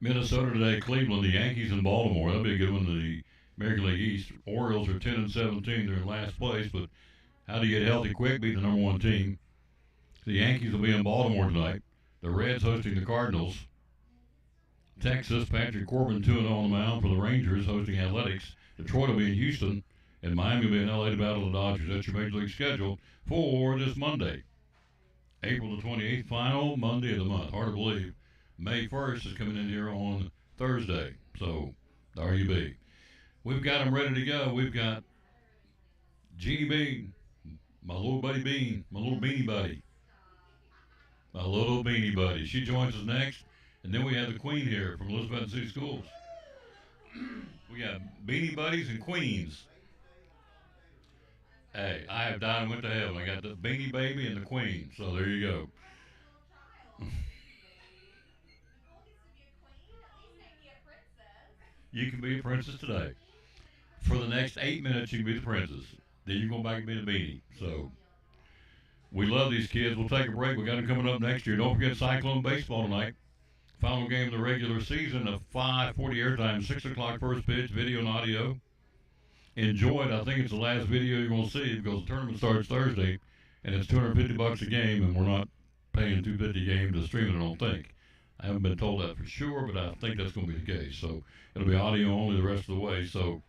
Minnesota today, Cleveland, the Yankees in Baltimore. That'll be a good one in the American League East. Orioles are 10 and 17. They're in last place, but how do you get healthy quick? Beat the number 1 team. The Yankees will be in Baltimore tonight. The Reds hosting the Cardinals. Texas, Patrick Corbin 2-0 on the mound for the Rangers, hosting Athletics. Detroit will be in Houston, and Miami will be in LA to battle the Dodgers. That's your Major League schedule for this Monday. April the 28th, final Monday of the month. Hard to believe. May 1st is coming in here on Thursday. So, there you be. We've got them ready to go. We've got Jeannie Bean, my little buddy Bean, my little beanie buddy. My little beanie buddy. She joins us next. And then we have the Queen here from Elizabeth City Schools. We got Beanie Buddies and Queens. Hey, I have died and went to heaven. I got the Beanie Baby and the Queen. So there you go. You can be a princess today. For the next 8 minutes, you can be the princess. Then you go back and be the beanie. So we love these kids. We'll take a break. We got them coming up next year. Don't forget Cyclone baseball tonight. Final game of the regular season, a 5:40 airtime, 6 o'clock first pitch, video and audio. Enjoy it. I think it's the last video you're going to see because the tournament starts Thursday, and it's $250 a game, and we're not paying $250 a game to stream it, I don't think. I haven't been told that for sure, but I think that's going to be the case. So it'll be audio only the rest of the way. So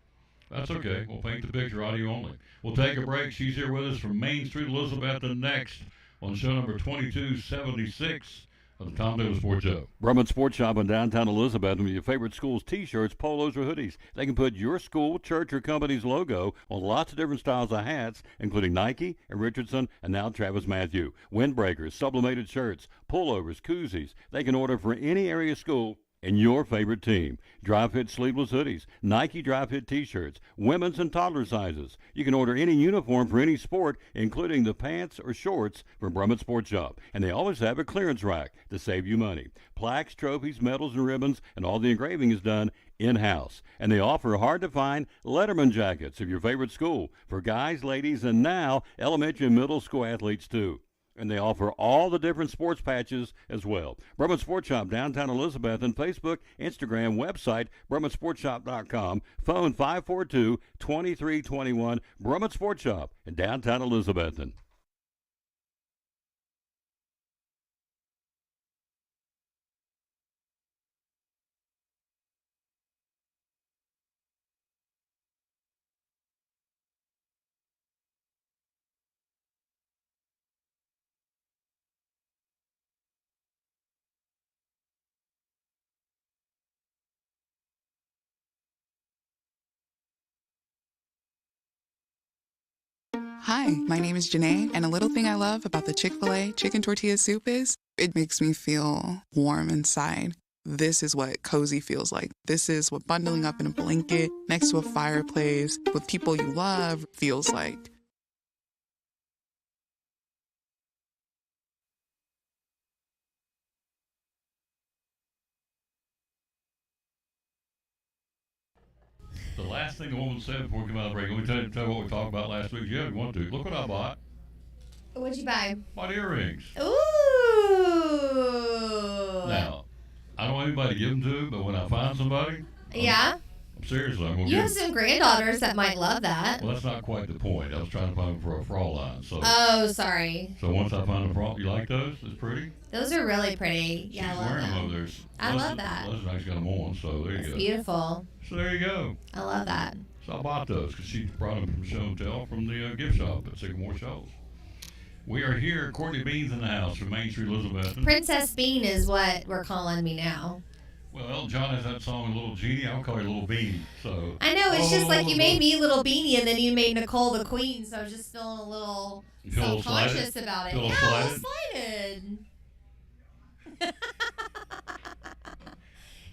that's okay. We'll paint the picture audio only. We'll take a break. She's here with us from Main Street, Elizabeth, next on show number 2276 of the Tom Davis Sports Show. Brumman Sports Shop in downtown Elizabeth with your favorite school's T-shirts, polos, or hoodies. They can put your school, church, or company's logo on lots of different styles of hats, including Nike and Richardson and now Travis Matthew. Windbreakers, sublimated shirts, pullovers, koozies. They can order for any area school and your favorite team. Dry Fit sleeveless hoodies, Nike Dry Fit t-shirts, women's and toddler sizes. You can order any uniform for any sport, including the pants or shorts from Brummett Sports Shop. And they always have a clearance rack to save you money. Plaques, trophies, medals, and ribbons, and all the engraving is done in-house. And they offer hard-to-find Letterman jackets of your favorite school for guys, ladies, and now elementary and middle school athletes too. And they offer all the different sports patches as well. Brummett Sports Shop, downtown Elizabeth, and Facebook, Instagram, website, BrummettSportsShop.com, phone 542-2321, Brummett Sports Shop in downtown Elizabethton. Hi, my name is Janae, and a little thing I love about the Chick-fil-A chicken tortilla soup is it makes me feel warm inside. This is what cozy feels like. This is what bundling up in a blanket next to a fireplace with people you love feels like. The last thing the woman said before we come out of the break, let me tell you what we talked about last week. Yeah, if you want to. Look what I bought. What'd you buy? Bought earrings. Ooh. Now, I don't want anybody to give them to, but when I find somebody, Yeah. seriously, I'm going to You give have some granddaughters that might love that. Well, that's not quite the point. I was trying to find them for a Fraulein. So. Oh, sorry. So once I find a Fraulein, you like those? It's pretty? Those are really pretty. Yeah, She's I love wearing them them. over there. I love that. Leslie actually got them on, so there you It's go. beautiful. So there you go. I love that. So I bought those because she brought them from Show and Tell from the gift shop at Sycamore Shoals. We are here. Courtney Bean's in the house from Main Street, Elizabeth. Princess Bean is what we're calling me now. Well, Elton John has that song, Little Genie. I'll call you Little Beanie. So I know, it's just like you made me Little Beanie and then you made Nicole the Queen, so I was just feeling a little You feel a little self-conscious slighted? about it. Feel a Yeah, little a little slighted.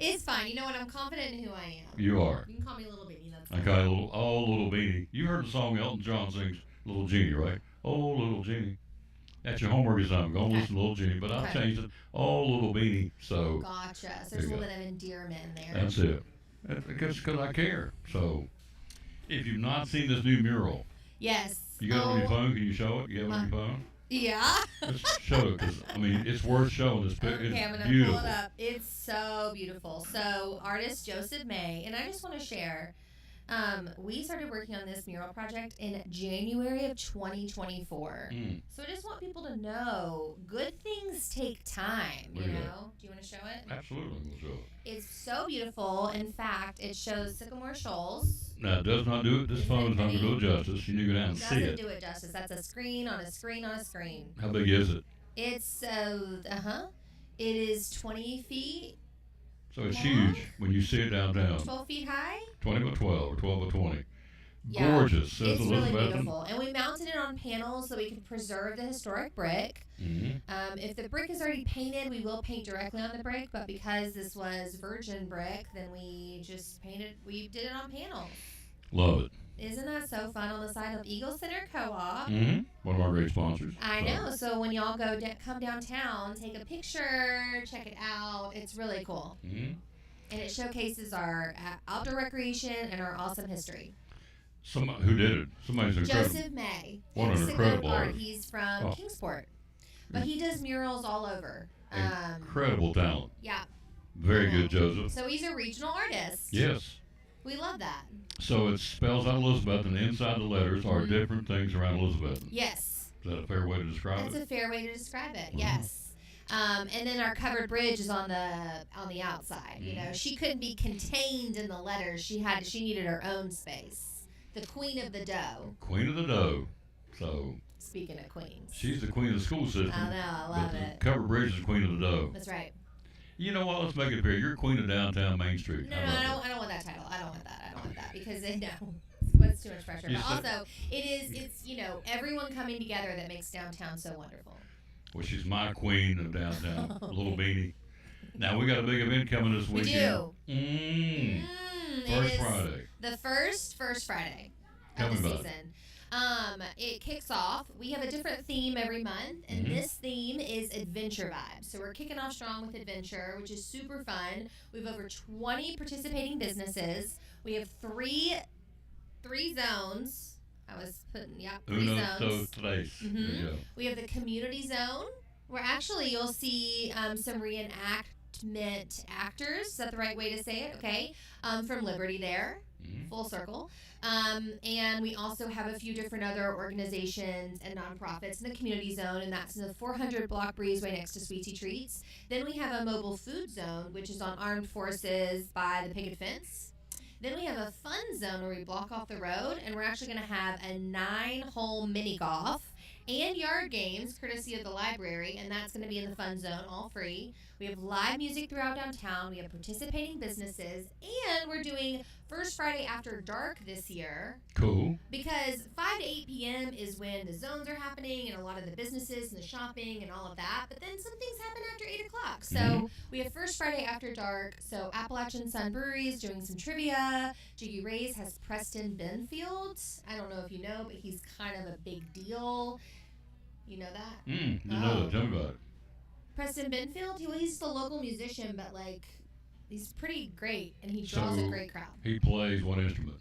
It's fine. You know what? I'm confident in who I am. You are. You can call me Little Beanie. That's I call you Little Beanie. You heard the song Elton John sings, Little Genie, right? Oh, Little Genie. That's your homework assignment. Go and listen to Little Genie. But I've changed it. Oh, Little Beanie. So Gotcha. So there there's a you little go. bit of endearment there. That's it. Because I care. So if you've not seen this new mural, Yes. you got it on your phone. Can you show it? You have it on your phone? Yeah. Just show it, because I mean it's worth showing. This Okay, it's I'm gonna beautiful. pull it up. It's so beautiful. So artist Joseph May, and I just want to share. We started working on this mural project in January of 2024. So I just want people to know good things take time. Look You at know? that. Do you want to show it? Absolutely, we'll show it. It's so beautiful. In fact, it shows Sycamore Shoals. Now it does not do it. This phone's not going to do it justice. You need to go down and see Doesn't it. do it justice. That's a screen on a screen on a screen. How big is it? It's it is 20 feet, So it's huge when you see it downtown. 12 feet high. 20 by 12 or 12 by 20. Yeah, Gorgeous, says it's really Elizabeth. beautiful. And we mounted it on panels so we can preserve the historic brick. If the brick is already painted, we will paint directly on the brick. But because this was virgin brick, then we just painted. We did it on panels. Love it. Isn't that so fun on the side of Eagle Center Co-op? One of our great sponsors. I know. So when y'all come downtown, take a picture, check it out. It's really cool. And it showcases our outdoor recreation and our awesome history. Who did it? Somebody's incredible. Joseph May. What an Mexico incredible art. artist. He's from Oh. Kingsport. But he does murals all over. Incredible talent. Yeah. Very good, Joseph. So he's a regional artist. Yes. We love that. So it spells out Elizabeth, and inside the letters are different things around Elizabeth. Yes. Is that a fair way to describe That's it? a fair way to describe it. Yes. And then our covered bridge is on the outside. You know, she couldn't be contained in the letters. She needed her own space. The Queen of the Dough. Queen of the Dough. So Speaking of queens. she's the queen of the school system. I know, I love but it. the Covered Bridge is the queen of the dough. That's right. You know what? Let's make it fair. You're queen of downtown Main Street. No, How about that? I don't want that title. I don't want that because it's too much pressure. You But said- also, it's everyone coming together that makes downtown so wonderful. Well, she's my queen of downtown. Little Beanie. Now we got a big event coming this We weekend. do. It First is Friday. The first Friday Tell of me the about it. season. It kicks off. We have a different theme every month, and this theme is adventure vibes. So we're kicking off strong with adventure, which is super fun. We have over 20 participating businesses. We have three zones. I was putting three Uno, zones. dos, tres. There you go. We have the community zone, where actually you'll see some reenactment actors. Is that the right way to say it? Okay. From Liberty there. Full circle. And we also have a few different other organizations and nonprofits in the community zone, and that's in the 400 block breezeway next to Sweetie Treats. Then we have a mobile food zone, which is on Armed Forces by the picket fence. Then we have a fun zone where we block off the road, and we're actually going to have a 9-hole mini golf and yard games courtesy of the library, and that's going to be in the fun zone, all free. We have live music throughout downtown. We have participating businesses, and we're doing First Friday After Dark this year. Cool. Because 5 to 8 p.m. is when the zones are happening and a lot of the businesses and the shopping and all of that. But then some things happen after 8 o'clock. So we have First Friday After Dark. So Appalachian Sun Brewery is doing some trivia. Jiggy Ray's has Preston Benfield. I don't know if you know, but he's kind of a big deal. You know that? Didn't know that. Tell me about it. Preston Benfield, he's the local musician, but like he's pretty great and he draws a great crowd. He plays what instrument?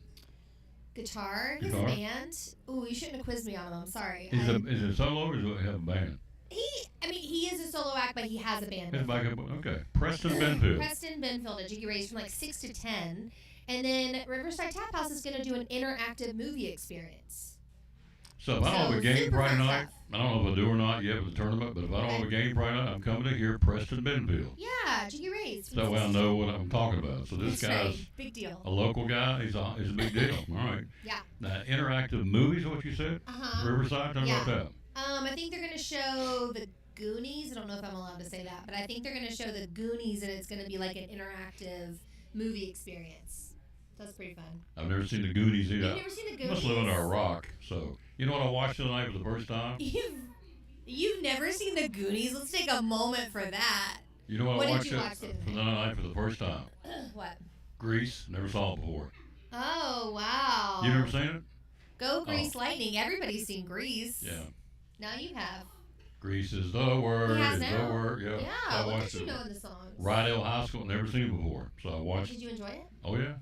Guitar. His Guitar? band. Ooh, you shouldn't have quizzed me on him. I'm sorry. Is it solo or does he have a band? He is a solo act, but he has a band. His backup. Okay. Preston Benfield. Preston Benfield at Jiggy Ray's from like 6 to 10. And then Riverside Tap House is going to do an interactive movie experience. So if I don't have a game super Friday fun night, stuff. I don't know if I do or not yet with the tournament, but if I don't have a game Friday night, I'm coming to hear Preston Benfield. Yeah, Jiggy Ray's. So that way I know what I'm talking about. So this That's guy's right. Big deal. a local guy. He's a big deal. All right. Yeah. Now, interactive movies, what you said? Riverside? Tell me about that. I think they're going to show the Goonies. I don't know if I'm allowed to say that, but I think they're going to show the Goonies, and it's going to be like an interactive movie experience. So that's pretty fun. I've never seen the Goonies either. You've never seen the Must live under a Goonies? rock. So, you know what I watched the other night for the first time? You've never seen the Goonies? Let's take a moment for that. You know what I What watched did you watch the other for the other night for the first time? What? Grease. Never saw it before. Oh, wow. You never seen it? Go Grease Lightning. Everybody's seen Grease. Yeah. Now you have. Grease is the word. He has is now? the word. Yeah. Yeah, I look watched at you it. knowing the songs. Rydell High School. Never seen it before. So I watched. Did you enjoy it? Oh yeah.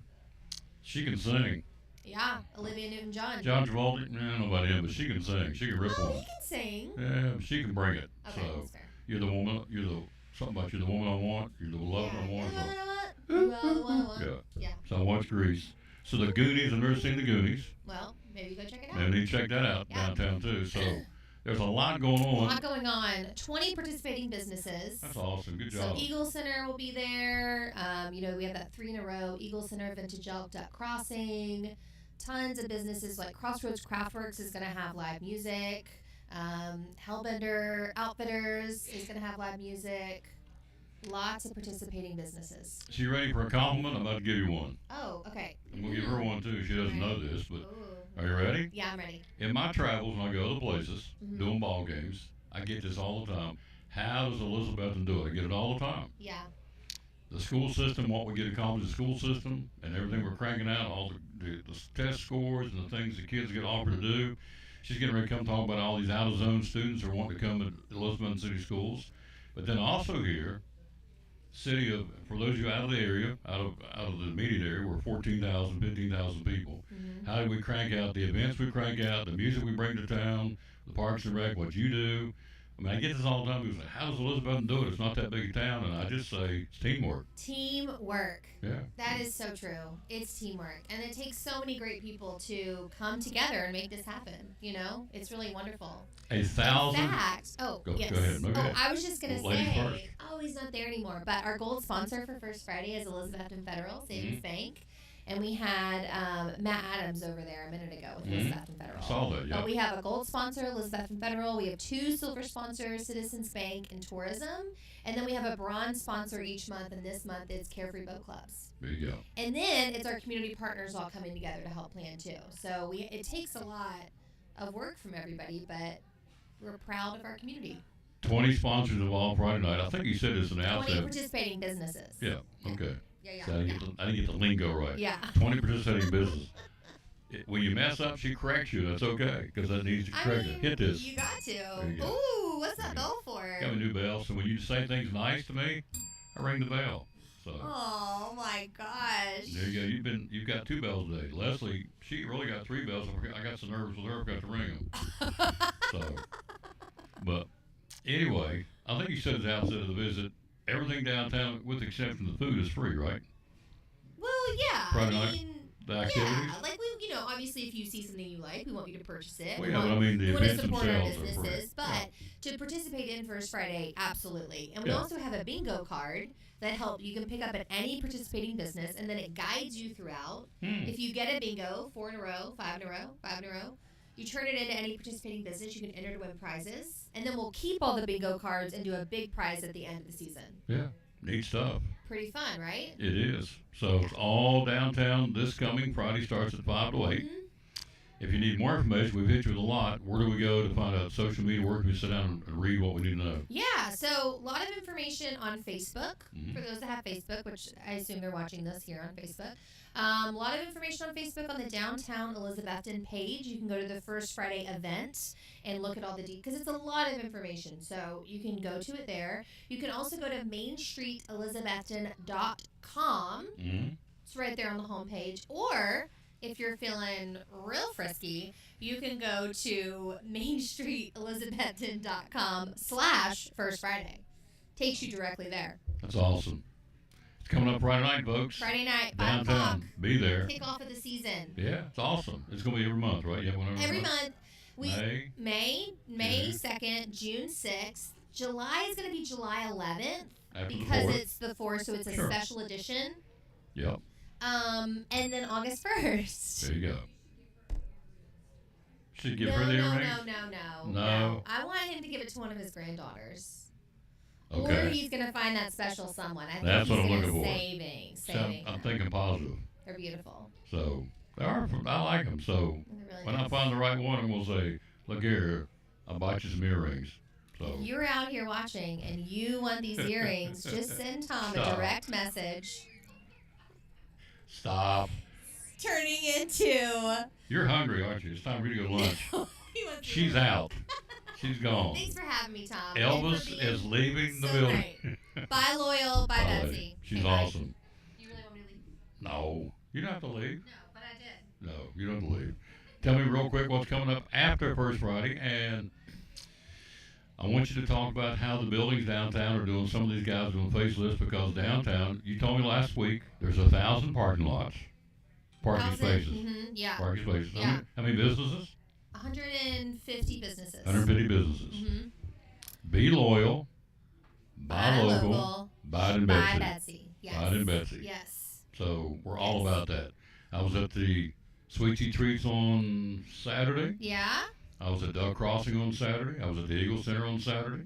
She can sing. Yeah, Olivia Newton-John. John Travolta. I don't know about him, but she can sing. She can rip Oh, one. he can sing. Yeah, she can bring it. Okay, So that's fair. you're the woman. You're the something about you're the woman I want. You're the love I want. So, yeah. Yeah. So I watched Grease. So the Goonies. I've never seen the Goonies. Well, maybe go check it out. Maybe I need to check that out downtown too. So there's a lot going A on. lot going on. 20 participating businesses. That's awesome. Good So job. Eagle Center will be there. We have that 3 in a row. Eagle Center, Vintage Elk, Duck Crossing. Tons of businesses like Crossroads Craftworks is going to have live music. Hellbender Outfitters is going to have live music. Lots of participating businesses. She ready for a compliment? I'm about to give you one. Oh, okay. I'm gonna give her one too. She doesn't know this, but are you ready? Yeah, I'm ready. In my travels, when I go to places Mhm. doing ball games, I get this all the time. How does Elizabethan do it? I get it all the time. Yeah. The school system, what we get accomplished, the school system, and everything we're cranking out, all the test scores and the things the kids get offered to do. She's getting ready to come talk about all these out-of-zone students who are wanting to come to Elizabethan City Schools. But then also here, city of, for those of you out of the area, out of the immediate area, we're 14,000, 15,000 people. How do we crank out the events we crank out, the music we bring to town, the Parks and Rec, what you do? I mean, I get this all the time. People say, how does Elizabeth do it? It's not that big a town. And I just say, it's teamwork. Teamwork. Yeah. That is so true. It's teamwork. And it takes so many great people to come together and make this happen. You know? It's really wonderful. 1,000. In fact, Go yes. ahead. No, go Oh, ahead. I was just going to Ladies say, first. he's not there anymore. But our gold sponsor for First Friday is Elizabethton Federal Savings Mhm. Bank. And we had Matt Adams over there a minute ago with Mhm. Elizabethton Federal. I saw that, yeah. But we have a gold sponsor, Elizabethton Federal. We have 2 silver sponsors, Citizens Bank and Tourism. And then we have a bronze sponsor each month. And this month it's Carefree Boat Clubs. There you go. And then it's our community partners all coming together to help plan too. So it takes a lot of work from everybody, but we're proud of our community. 20 sponsors involved Friday night. I think you said it's an 20 outset. participating businesses. Yeah. Okay. Yeah. So I didn't get the lingo right. Yeah. 20 participating businesses. When you mess up, she corrects you. That's okay, because that needs to I correct mean, it. Hit this. You got to. There you go. Ooh, what's that bell for? Got a new bell, so when you say things nice to me, I ring the bell. So Oh my gosh. there you go. You've got 2 bells today. Leslie, she really got 3 bells. I got so nervous with her, I forgot to ring them. So, but anyway, I think you said at the outset of the visit, everything downtown, with the exception of the food, is free, right? Well, yeah. Friday I night, mean, the activities. yeah, like obviously, if you see something you like, we want you to purchase it. Well, We yeah, but I want- mean, the we want to events support our themselves are free. businesses, but to participate in First Friday, absolutely. And we Yeah. also have a bingo card that you can pick up at any participating business, and then it guides you throughout. If you get a bingo, 4 in a row, 5 in a row, 5 in a row, you turn it into any participating business. You can enter to win prizes, and then we'll keep all the bingo cards and do a big prize at the end of the season. Yeah, neat stuff. Pretty fun, right? It is. So it's all downtown this coming Friday. Starts at 5 to 8. If you need more information, we've hit you with a lot. Where do we go to find out social media? Where can we sit down and read what we need to know? Yeah, so a lot of information on Facebook for those that have Facebook, which I assume they're watching this here on Facebook. A lot of information on Facebook on the Downtown Elizabethton page. You can go to the First Friday event and look at all the details because it's a lot of information. So you can go to it there. You can also go to mainstreetelizabethton.com. It's right there on the homepage. Or if you're feeling real frisky, you can go to mainstreetelizabethton.com/First Friday. Takes you directly there. That's awesome. It's coming up Friday night, folks. Friday night, 5 o'clock. Downtown. Be there. Kickoff of the season. Yeah, it's awesome. It's going to be every month, right? You have one Every month. May. May 2nd, June 6th. July is going to be July 11th After the because 4th. it's the 4th, so it's a Sure. special edition. Yep. And then August 1st. There you go. Should give no, her the no, earrings? no. I want him to give it to one of his granddaughters. Or Okay. he's going to find that special someone. I think That's he's what I'm gonna looking for. Saving. So I'm thinking positive. They're beautiful. So they are. I like them. So They're really when nice. I find the right one, I'm gonna say, "Look here, I'll buy you some earrings." So If you're out here watching and you want these earrings, just send Tom a Stop. direct message. stop. Turning into. You're hungry, aren't you? It's time for you to go to lunch. He wants to She's go. out. She's gone. Thanks for having me, Tom. and for Elvis being is leaving the so building. great. Bye, Loyal. Bye, Bye, Betsy. lady. She's Okay, bye. awesome. You really want me to leave? No, you don't have to leave. No, but I did. No, you don't have to leave. Tell me real quick what's coming up after First Friday, and I want you to talk about how the buildings downtown are doing. Some of these guys are doing facelifts because downtown, you told me last week, there's 1,000 parking lots, parking spaces. Yeah. Parking spaces. Yeah. How many businesses? 150 businesses. 150 businesses. Mm-hmm. Be loyal, buy local, local, buy it in Bye, Betsy. Betsy. Yes. Buy it in Betsy. Yes. So we're all about that. I was at the Sweet Tea Treats on Saturday. Yeah. I was at Duck Crossing on Saturday. I was at the Eagle Center on Saturday.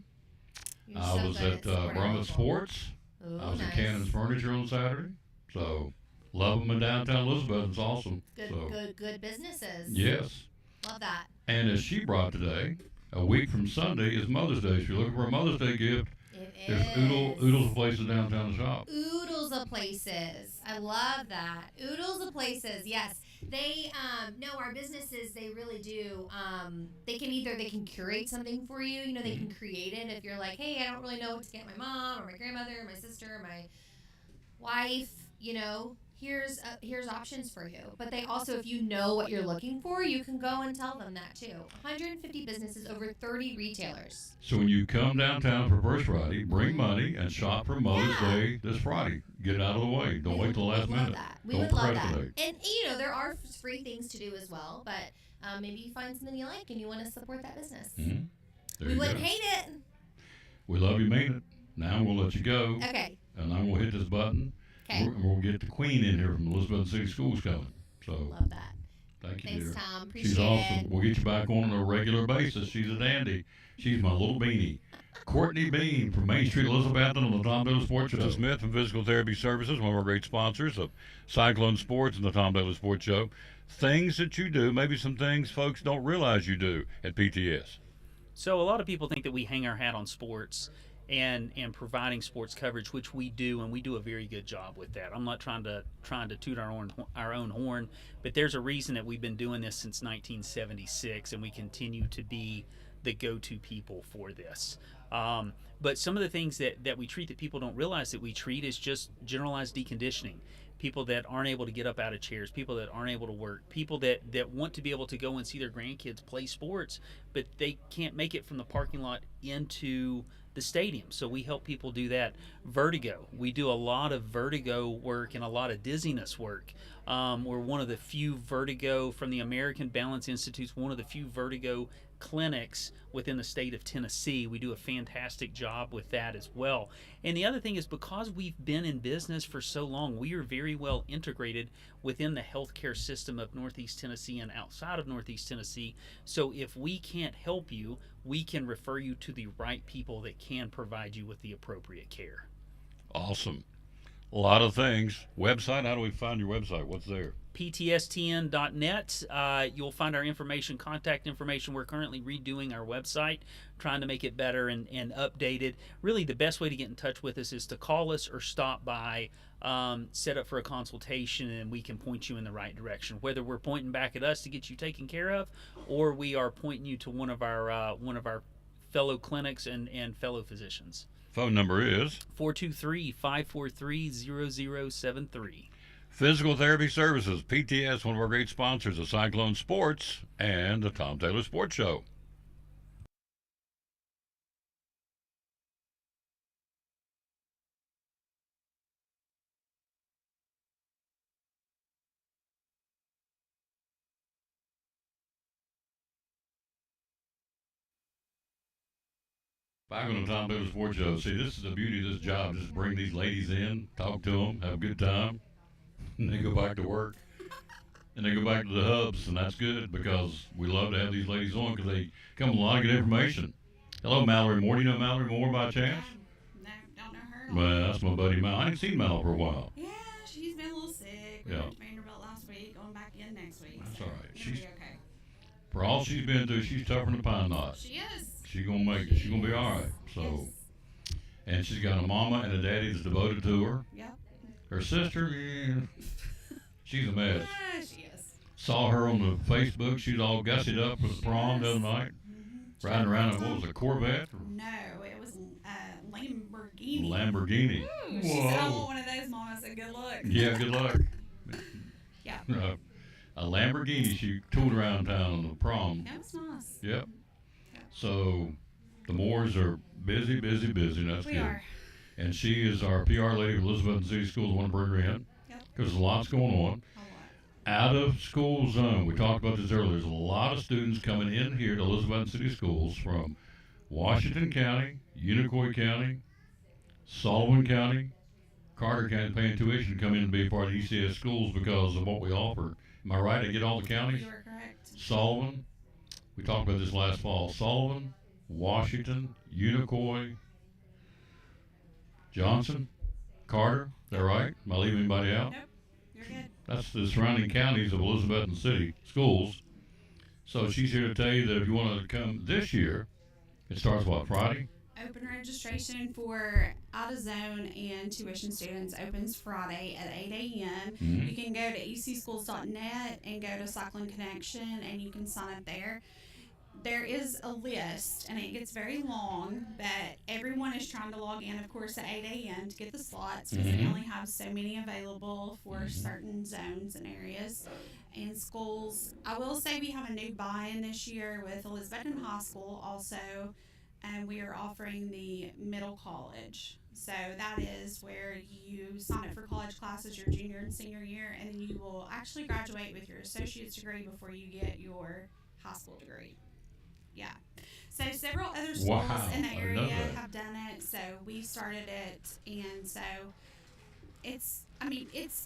You're I so was good at supporting Brummett local. Sports. Ooh, I was nice. at Cannon's Furniture on Saturday. So love them in downtown Elizabeth. It's awesome. Good, So good businesses. yes. Love that. And as she brought today, a week from Sunday is Mother's Day. If you're looking for a Mother's Day gift, there's oodles of places downtown to shop. Oodles of places. I love that. Oodles of places. Yes. They no, our businesses, they really do. They can curate something for you. You know, they can create it if you're like, hey, I don't really know what to get my mom or my grandmother or my sister or my wife, you know, here's options for you. But they also, if you know what you're looking for, you can go and tell them that too. 150 businesses, over 30 retailers. So when you come downtown for First Friday, bring money and shop for Mother's Day this Friday. Get it out of the way. Don't wait till the last minute. We Don't would love that. procrastinate. And you know, there are free things to do as well, but maybe you find something you like and you want to support that business. Mhm. There We you wouldn't go. hate it. We love you, mean it. Now we'll let you go. Okay. And I'm going to hit this button. Okay. We'll get the Queen in here from the Elizabeth City Schools coming. So Love that. thank you, Thanks, dear. Tom. She's Appreciate awesome. it. We'll get you back on a regular basis. She's a dandy. She's my little beanie. Courtney Bean from Main Street, Elizabethton on the Tom Daly Sports Show. Smith from Physical Therapy Services, one of our great sponsors of Cyclone Sports and the Tom Daly Sports Show. Things that you do, maybe some things folks don't realize you do at PTS. So a lot of people think that we hang our hat on sports and providing sports coverage, which we do, and we do a very good job with that. I'm not trying to toot our own horn, but there's a reason that we've been doing this since 1976, and we continue to be the go-to people for this. But some of the things that we treat that people don't realize that we treat is just generalized deconditioning. People that aren't able to get up out of chairs, people that aren't able to work, people that want to be able to go and see their grandkids play sports, but they can't make it from the parking lot into the stadium. So we help people do that. Vertigo. We do a lot of vertigo work and a lot of dizziness work. We're one of the few vertigo, from the American Balance Institute, one of the few vertigo clinics within the state of Tennessee. We do a fantastic job with that as well. And the other thing is, because we've been in business for so long, we are very well integrated within the healthcare system of Northeast Tennessee and outside of Northeast Tennessee. So if we can't help you, we can refer you to the right people that can provide you with the appropriate care. Awesome. A lot of things. Website, how do we find your website? What's there? PTSTN.net. You'll find our information, contact information. We're currently redoing our website, trying to make it better and updated. Really, the best way to get in touch with us is to call us or stop by, set up for a consultation, and we can point you in the right direction. Whether we're pointing back at us to get you taken care of, or we are pointing you to one of our fellow clinics and fellow physicians. Phone number is 423-543-0073. Physical Therapy Services, PTS, one of our great sponsors of Cyclone Sports and the Tom Taylor Sports Show. Back on the Tom Taylor Sports Show. See, this is the beauty of this job. Just bring these ladies in, talk to them, have a good time, and they go back to work. And they go back to the hubs, and that's good because we love to have these ladies on because they come with a lot of good information. Hello, Mallory Moore. Do you know Mallory Moore by chance? No, don't know her. Well, that's my buddy Mal. I ain't seen Mal for a while. Yeah, she's been a little sick. We Yeah. went to Vanderbilt last week, going back in next week. That's so all right. it'll She's be okay. For all she's been through, she's tougher than a pine knot. She is. She's gonna make it. She's gonna be all right. So, and she's got a mama and a daddy that's devoted to her. Yep. Her sister, she's a mess. Yeah, she is. Saw her on the Facebook. She's all gussied up for the prom the other night, riding around in what was it, a Corvette? No, it was Lamborghini. Lamborghini. She said, I want one of those, Mom. I said, good luck. Yeah, good luck. Yeah. A Lamborghini. She toured around town on the prom. That was nice. Yep. So the Moores are busy, busy, busy. And that's We good. are. And she is our PR lady for Elizabeth City Schools. Want to bring her in because there's lots going on. Out of school zone. We talked about this earlier. There's a lot of students coming in here to Elizabeth City Schools from Washington County, Unicoi County, Sullivan County, Carter County, paying tuition to come in and be part of ECS schools because of what we offer. Am I right? I get all the counties? You are correct. Sullivan. We talked about this last fall. Sullivan, Washington, Unicoi, Johnson, Carter. Is that right? Am I leaving anybody out? Nope. You're good. That's the surrounding counties of Elizabeth City schools. So she's here to tell you that if you want to come this year, it starts what, Friday? Open registration for out of zone and tuition students opens Friday at 8 a.m. Mhm. You can go to ecschools.net and go to Cycling Connection and you can sign up there. There is a list and it gets very long, but everyone is trying to log in, of course, at 8 a.m. to get the slots because they Mhm. only have so many available for certain zones and areas. And schools, I will say we have a new buy-in this year with Elizabethton High School also. And we are offering the middle college. So that is where you sign up for college classes your junior and senior year, and then you will actually graduate with your associate's degree before you get your high school degree. Yeah. So several other schools Wow, in the I didn't know area that. have done it. So we started it, and so it's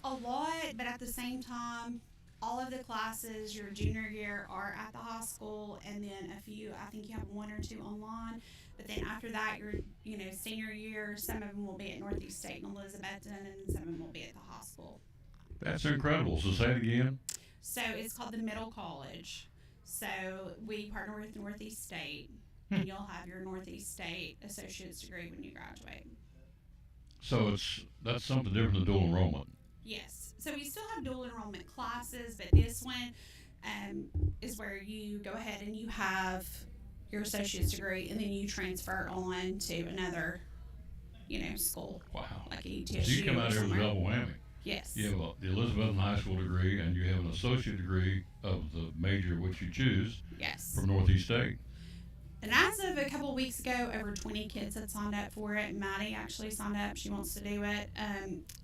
a lot, but at the same time, all of the classes your junior year are at the high school, and then a few, I think you have one or two online. But then after that, your senior year, some of them will be at Northeast State and Elizabethton, and some of them will be at the high school. That's incredible. So say it again. So it's called the Middle College. So we partner with Northeast State, and you'll have your Northeast State associate's degree when you graduate. So that's something different than dual enrollment. Yes. So we still have dual enrollment classes, but this one is where you go ahead and you have your associate's degree, and then you transfer on to another, school. Wow. Like ETSU. So you come out here with a double whammy. Yes. You have the Elizabethton High School degree, and you have an associate degree of the major which you choose. Yes. From Northeast State. And as of a couple of weeks ago, over 20 kids had signed up for it. Maddie actually signed up. She wants to do it.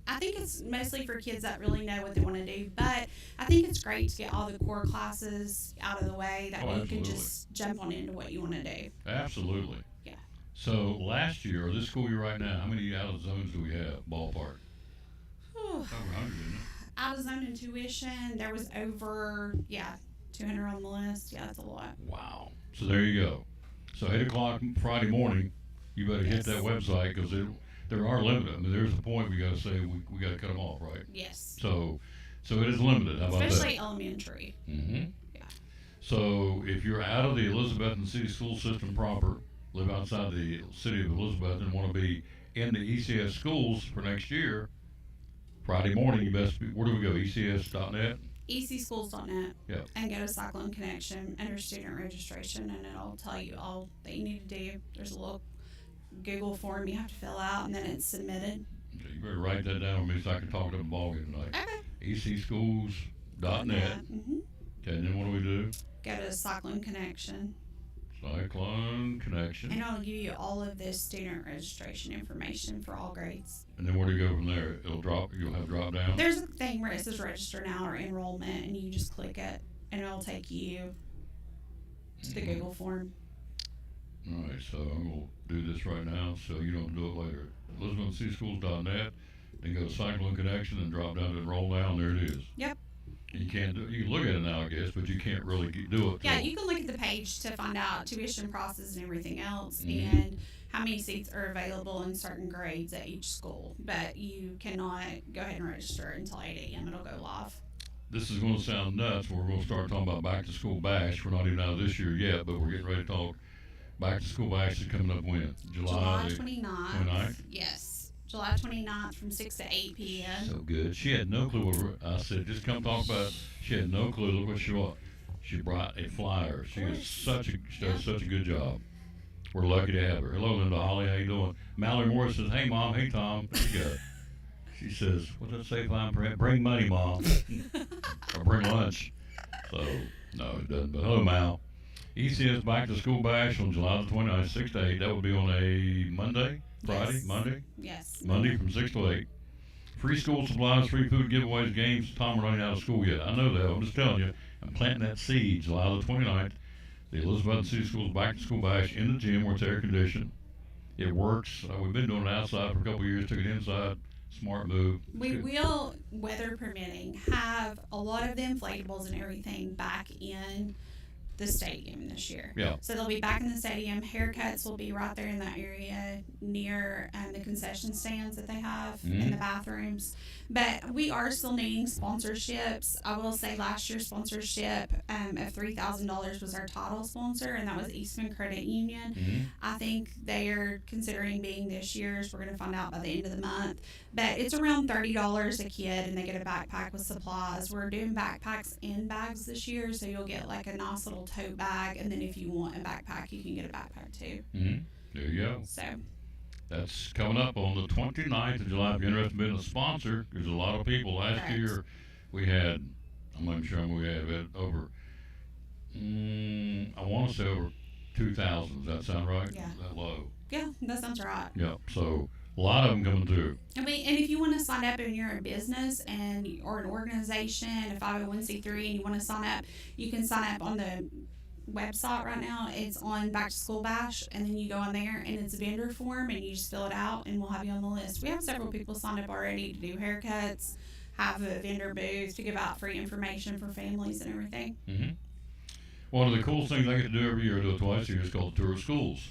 I think it's mostly for kids that really know what they want to do. But I think it's great to get all the core classes out of the way. That way you can just jump on into what you want to do. Absolutely. Yeah. So last year, or this school year right now, how many out of zones do we have, ballpark? Over 100, isn't it? Out of zone and tuition, there was over, 200 on the list. Yeah, that's a lot. Wow. So there you go. So 8 o'clock Friday morning, you better hit that website because there are limited. I mean, there's a point we got to say we got to cut them off, right? Yes. So it is limited. How about that? Especially elementary. Mm-hmm. Yeah. So if you're out of the Elizabethton City School System proper, live outside the city of Elizabeth, and want to be in the ECS schools for next year, Friday morning, you best be, where do we go? ECS.net? ECschools.net. Yeah. And go to Cyclone Connection under student registration, and it'll tell you all that you need to do. There's a little Google form you have to fill out, and then it's submitted. Okay, you better write that down with me so I can talk to the ballgame tonight. Okay. ECschools.net. Mm-hmm. Okay, and then what do we do? Go to Cyclone Connection. Cyclone Connection. And it'll give you all of this student registration information for all grades. And then where do you go from there? You'll have drop down? There's a thing where it says register now or enrollment, and you just click it, and it'll take you to the Google form. All right, so I'm going to do this right now so you don't do it later. ElizabethCCschools.net, then go to Cyclone Connection and drop down to enroll now, and there it is. Yep. You can't do it. You can look at it now, I guess, but you can't really do it. Yeah, you can look at the page to find out tuition process and everything else, Mm-hmm. and how many seats are available in certain grades at each school. But you cannot go ahead and register until 8 a.m. It'll go live. This is going to sound nuts. We're going to start talking about back to school bash. We're not even out of this year yet, but we're getting ready to talk. Back to school bash is coming up when? July 29th. 29th? Yes. July 29th from 6 to 8 p.m. So good. She had no clue what I said. Just come talk about it. She had no clue. Look what she brought. She brought a flyer. She does such a good job. We're lucky to have her. Hello, Linda Holly. How you doing? Mallory Morris says, "Hey, Mom. Hey, Tom." There you go. She says, "What does it say? Fine, bring money, Mom, or bring lunch." So no, it doesn't. But hello, Mal. ECS Back to School Bash on July the 29th, 6 to 8. That would be on a Monday, Friday, Yes. Monday. Yes. Monday from 6 to 8. Free school supplies, free food giveaways, games. Tom, we're not out of school yet. I know that. I'm just telling you. I'm planting that seed. July the 29th. The Elizabethton City Schools Back to School Bash in the gym where it's air conditioned. It works. We've been doing it outside for a couple of years. Took it inside. Smart move. We will, weather permitting, have a lot of the inflatables and everything back in the stadium this year. Yeah. So they'll be back in the stadium. Haircuts will be right there in that area near the concession stands that they have in the bathrooms. But we are still needing sponsorships. I will say last year's sponsorship of $3,000 was our title sponsor, and that was Eastman Credit Union. I think they are considering being this year's. We're going to find out by the end of the month. But it's around $30 a kid, and they get a backpack with supplies. We're doing backpacks in bags this year, so you'll get like a nice little tote bag, and then if you want a backpack, you can get a backpack too. There you go. So that's coming up on the 29th of July. If you're interested in being a sponsor, there's a lot of people. Last year we had, I'm not sure we had over, I want to say over 2,000. Does that sound right? Yeah. Is that low? Yeah, that sounds right. Yeah. So a lot of them coming through. And if you want to sign up and you're a business or an organization, a 501c3, and you want to sign up, you can sign up on the website right now. It's on Back to School Bash, and then you go on there, and it's a vendor form, and you just fill it out, and we'll have you on the list. We have several people signed up already to do haircuts, have a vendor booth to give out free information for families and everything. One of the coolest things I get to do every year, I do it twice a year, is called Tour of Schools.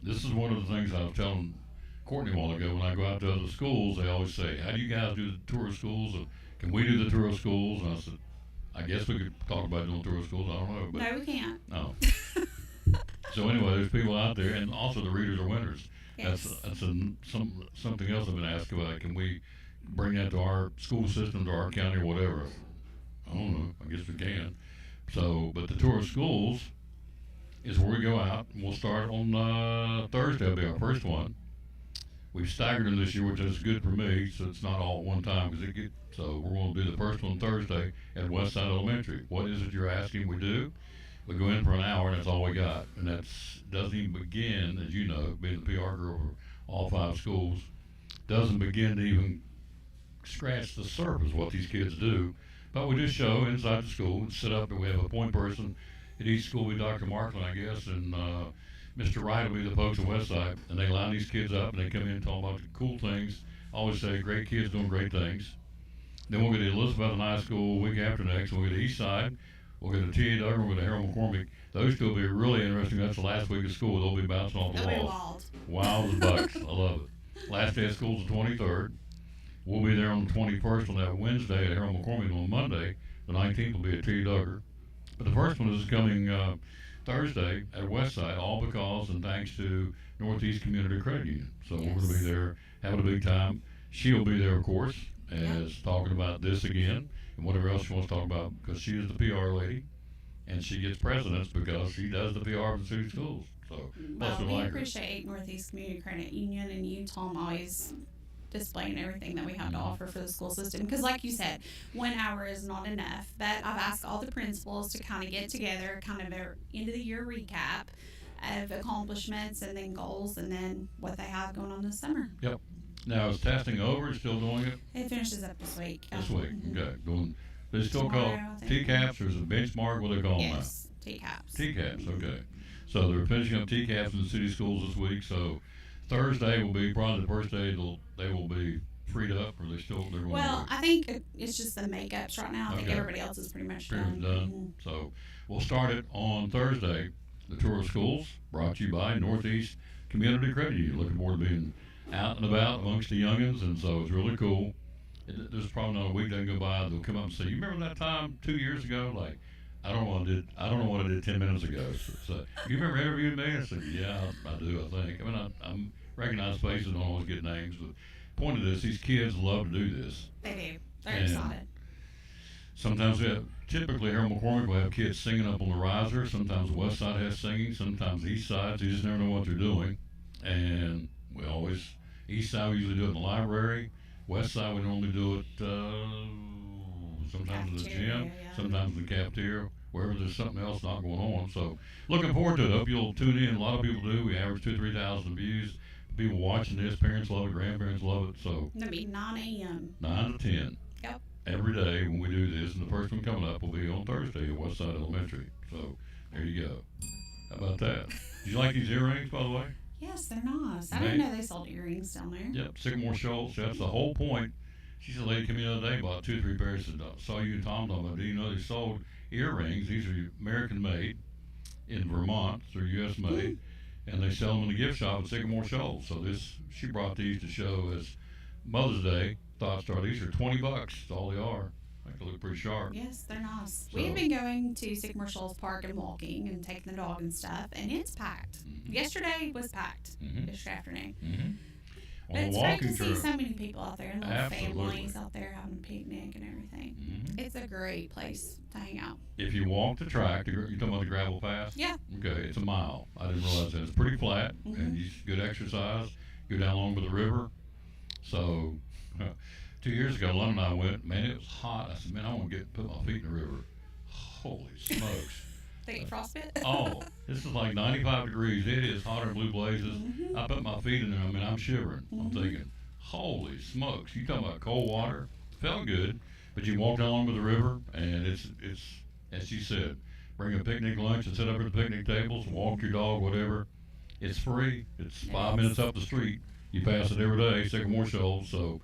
This is one of the things I was telling Courtney a while ago. When I go out to other schools, they always say, "How do you guys do the tour of schools? And can we do the tour of schools?" And I said, "I guess we could talk about doing tour of schools. I don't know." But No, we can't. No. So anyway, there's people out there, and also the readers are winners. Yes. That's something else I've been asked about. Can we bring that to our school system, to our county, or whatever? I don't know. I guess we can. So, but the tour of schools is where we go out. We'll start on Thursday. Will be our first one. We've staggered them this year, which is good for me, so it's not all at one time. So we're going to do the first one Thursday at Westside Elementary. What is it you're asking we do? We go in for an hour, and that's all we got. And that doesn't even begin, as you know, being the PR girl for all 5 schools, doesn't begin to even scratch the surface of what these kids do. But we just show inside the school and sit up, and we have a point person at each school. With Dr. Markland, I guess, and Mr. Wright will be the folks at Westside, and they line these kids up, and they come in and talk about the cool things. I always say, great kids doing great things. Then we'll go to Elizabethton High School week after next, and we'll go to Eastside. We'll go to T.A. Duggar, we'll go to Harold McCormick. Those two will be really interesting. That's the last week of school. They'll be bouncing off the They'll be walls. Wild as bucks. I love it. Last day of school is the 23rd. We'll be there on the 21st on that Wednesday at Harold McCormick. On Monday, the 19th, will be at T.A. Duggar. But the first one is coming Thursday at Westside, all because and thanks to Northeast Community Credit Union. So we're going to be there having a big time. She'll be there, of course, as talking about this again and whatever else she wants to talk about, because she is the PR lady, and she gets precedence because she does the PR for the city schools. So Well, we appreciate Northeast Community Credit Union and you, Tom, always displaying everything that we have to offer for the school system. Because like you said, 1 hour is not enough. But I've asked all the principals to kind of get together, kind of their end of the year recap of accomplishments and then goals and then what they have going on this summer. Yep. Now, is testing over? Still doing it? It finishes up this week. This week, okay. Doing. They still Tomorrow, call I think. TCAPs, or is it benchmark? What do they call them now? Yes, TCAPs. TCAPs, okay. So they're finishing up TCAPs in the city schools this week. So Thursday will be probably the first day they will be freed up, or they're going Well, I think it's just the makeups right now. I think Okay. everybody else is pretty much Pretty much done. done. So we'll start it on Thursday. The tour of schools brought to you by Northeast Community Credit Union. Looking forward to being out and about amongst the youngins, and so it's really cool. There's probably not a week that can go by they'll come up and say, "You remember that time 2 years ago? Like, I don't know what I did 10 minutes ago." So you remember interviewing me? I said, "Yeah, I do. I think. I mean, I'm recognize faces, don't always get names, but point of this, these kids love to do this. They do. They're And excited. Sometimes typically Harold McCormick will have kids singing up on the riser. Sometimes the West Side has singing. Sometimes the East Side. So you just never know what they're doing. And we always, East Side we usually do it in the library. West Side we normally do it sometimes in the gym, sometimes in the cafeteria, wherever there's something else not going on. So looking forward to it. Hope you'll tune in. A lot of people do. We average 2,000 to 3,000 views. People watching this, parents love it, grandparents love it. So It'll be 9 a.m. 9 to 10. Yep. Every day when we do this, and the first one coming up will be on Thursday at Westside Elementary. So there you go. How about that? Did you like these earrings, by the way? Yes, they're nice. I didn't know they sold earrings down there. Yep, Sycamore Shoals. That's the whole point. She said, a lady came in the other day, bought 2 or 3 pairs. Said, saw you and Tom talking about, do you know they sold earrings? These are American made in Vermont. They're U.S. made. And they sell them in the gift shop at Sycamore Shoals. So she brought these to show as Mother's Day. Thought Star. These are $20. That's all they are. I think they look pretty sharp. Yes, they're nice. So- We've been going to Sycamore Shoals Park and walking and taking the dog and stuff, and it's packed. Yesterday was packed. Yesterday afternoon. But On it's the great walking to see trail. so many people out there and little Absolutely. families out there having a picnic and everything. It's a great place to hang out. If you walk the track, you're talking about the gravel path? Yeah. Okay, it's a mile. I didn't realize that. It's pretty flat, and you good exercise. Go down along with the river. So, 2 years ago, London and I went. Man, it was hot. I said, man, I want to put my feet in the river. Holy smokes. They get frostbite? Oh, this is like 95 degrees. It is hotter than blue blazes. I put my feet in there. I mean, I'm shivering. I'm thinking, holy smokes. You talking about cold water? Felt good, but you walk along with the river, and it's as she said, bring a picnic lunch and sit up at the picnic tables, walk your dog, whatever. It's free. It's 5 minutes up the street. You pass it every day, Sycamore Shoals. So,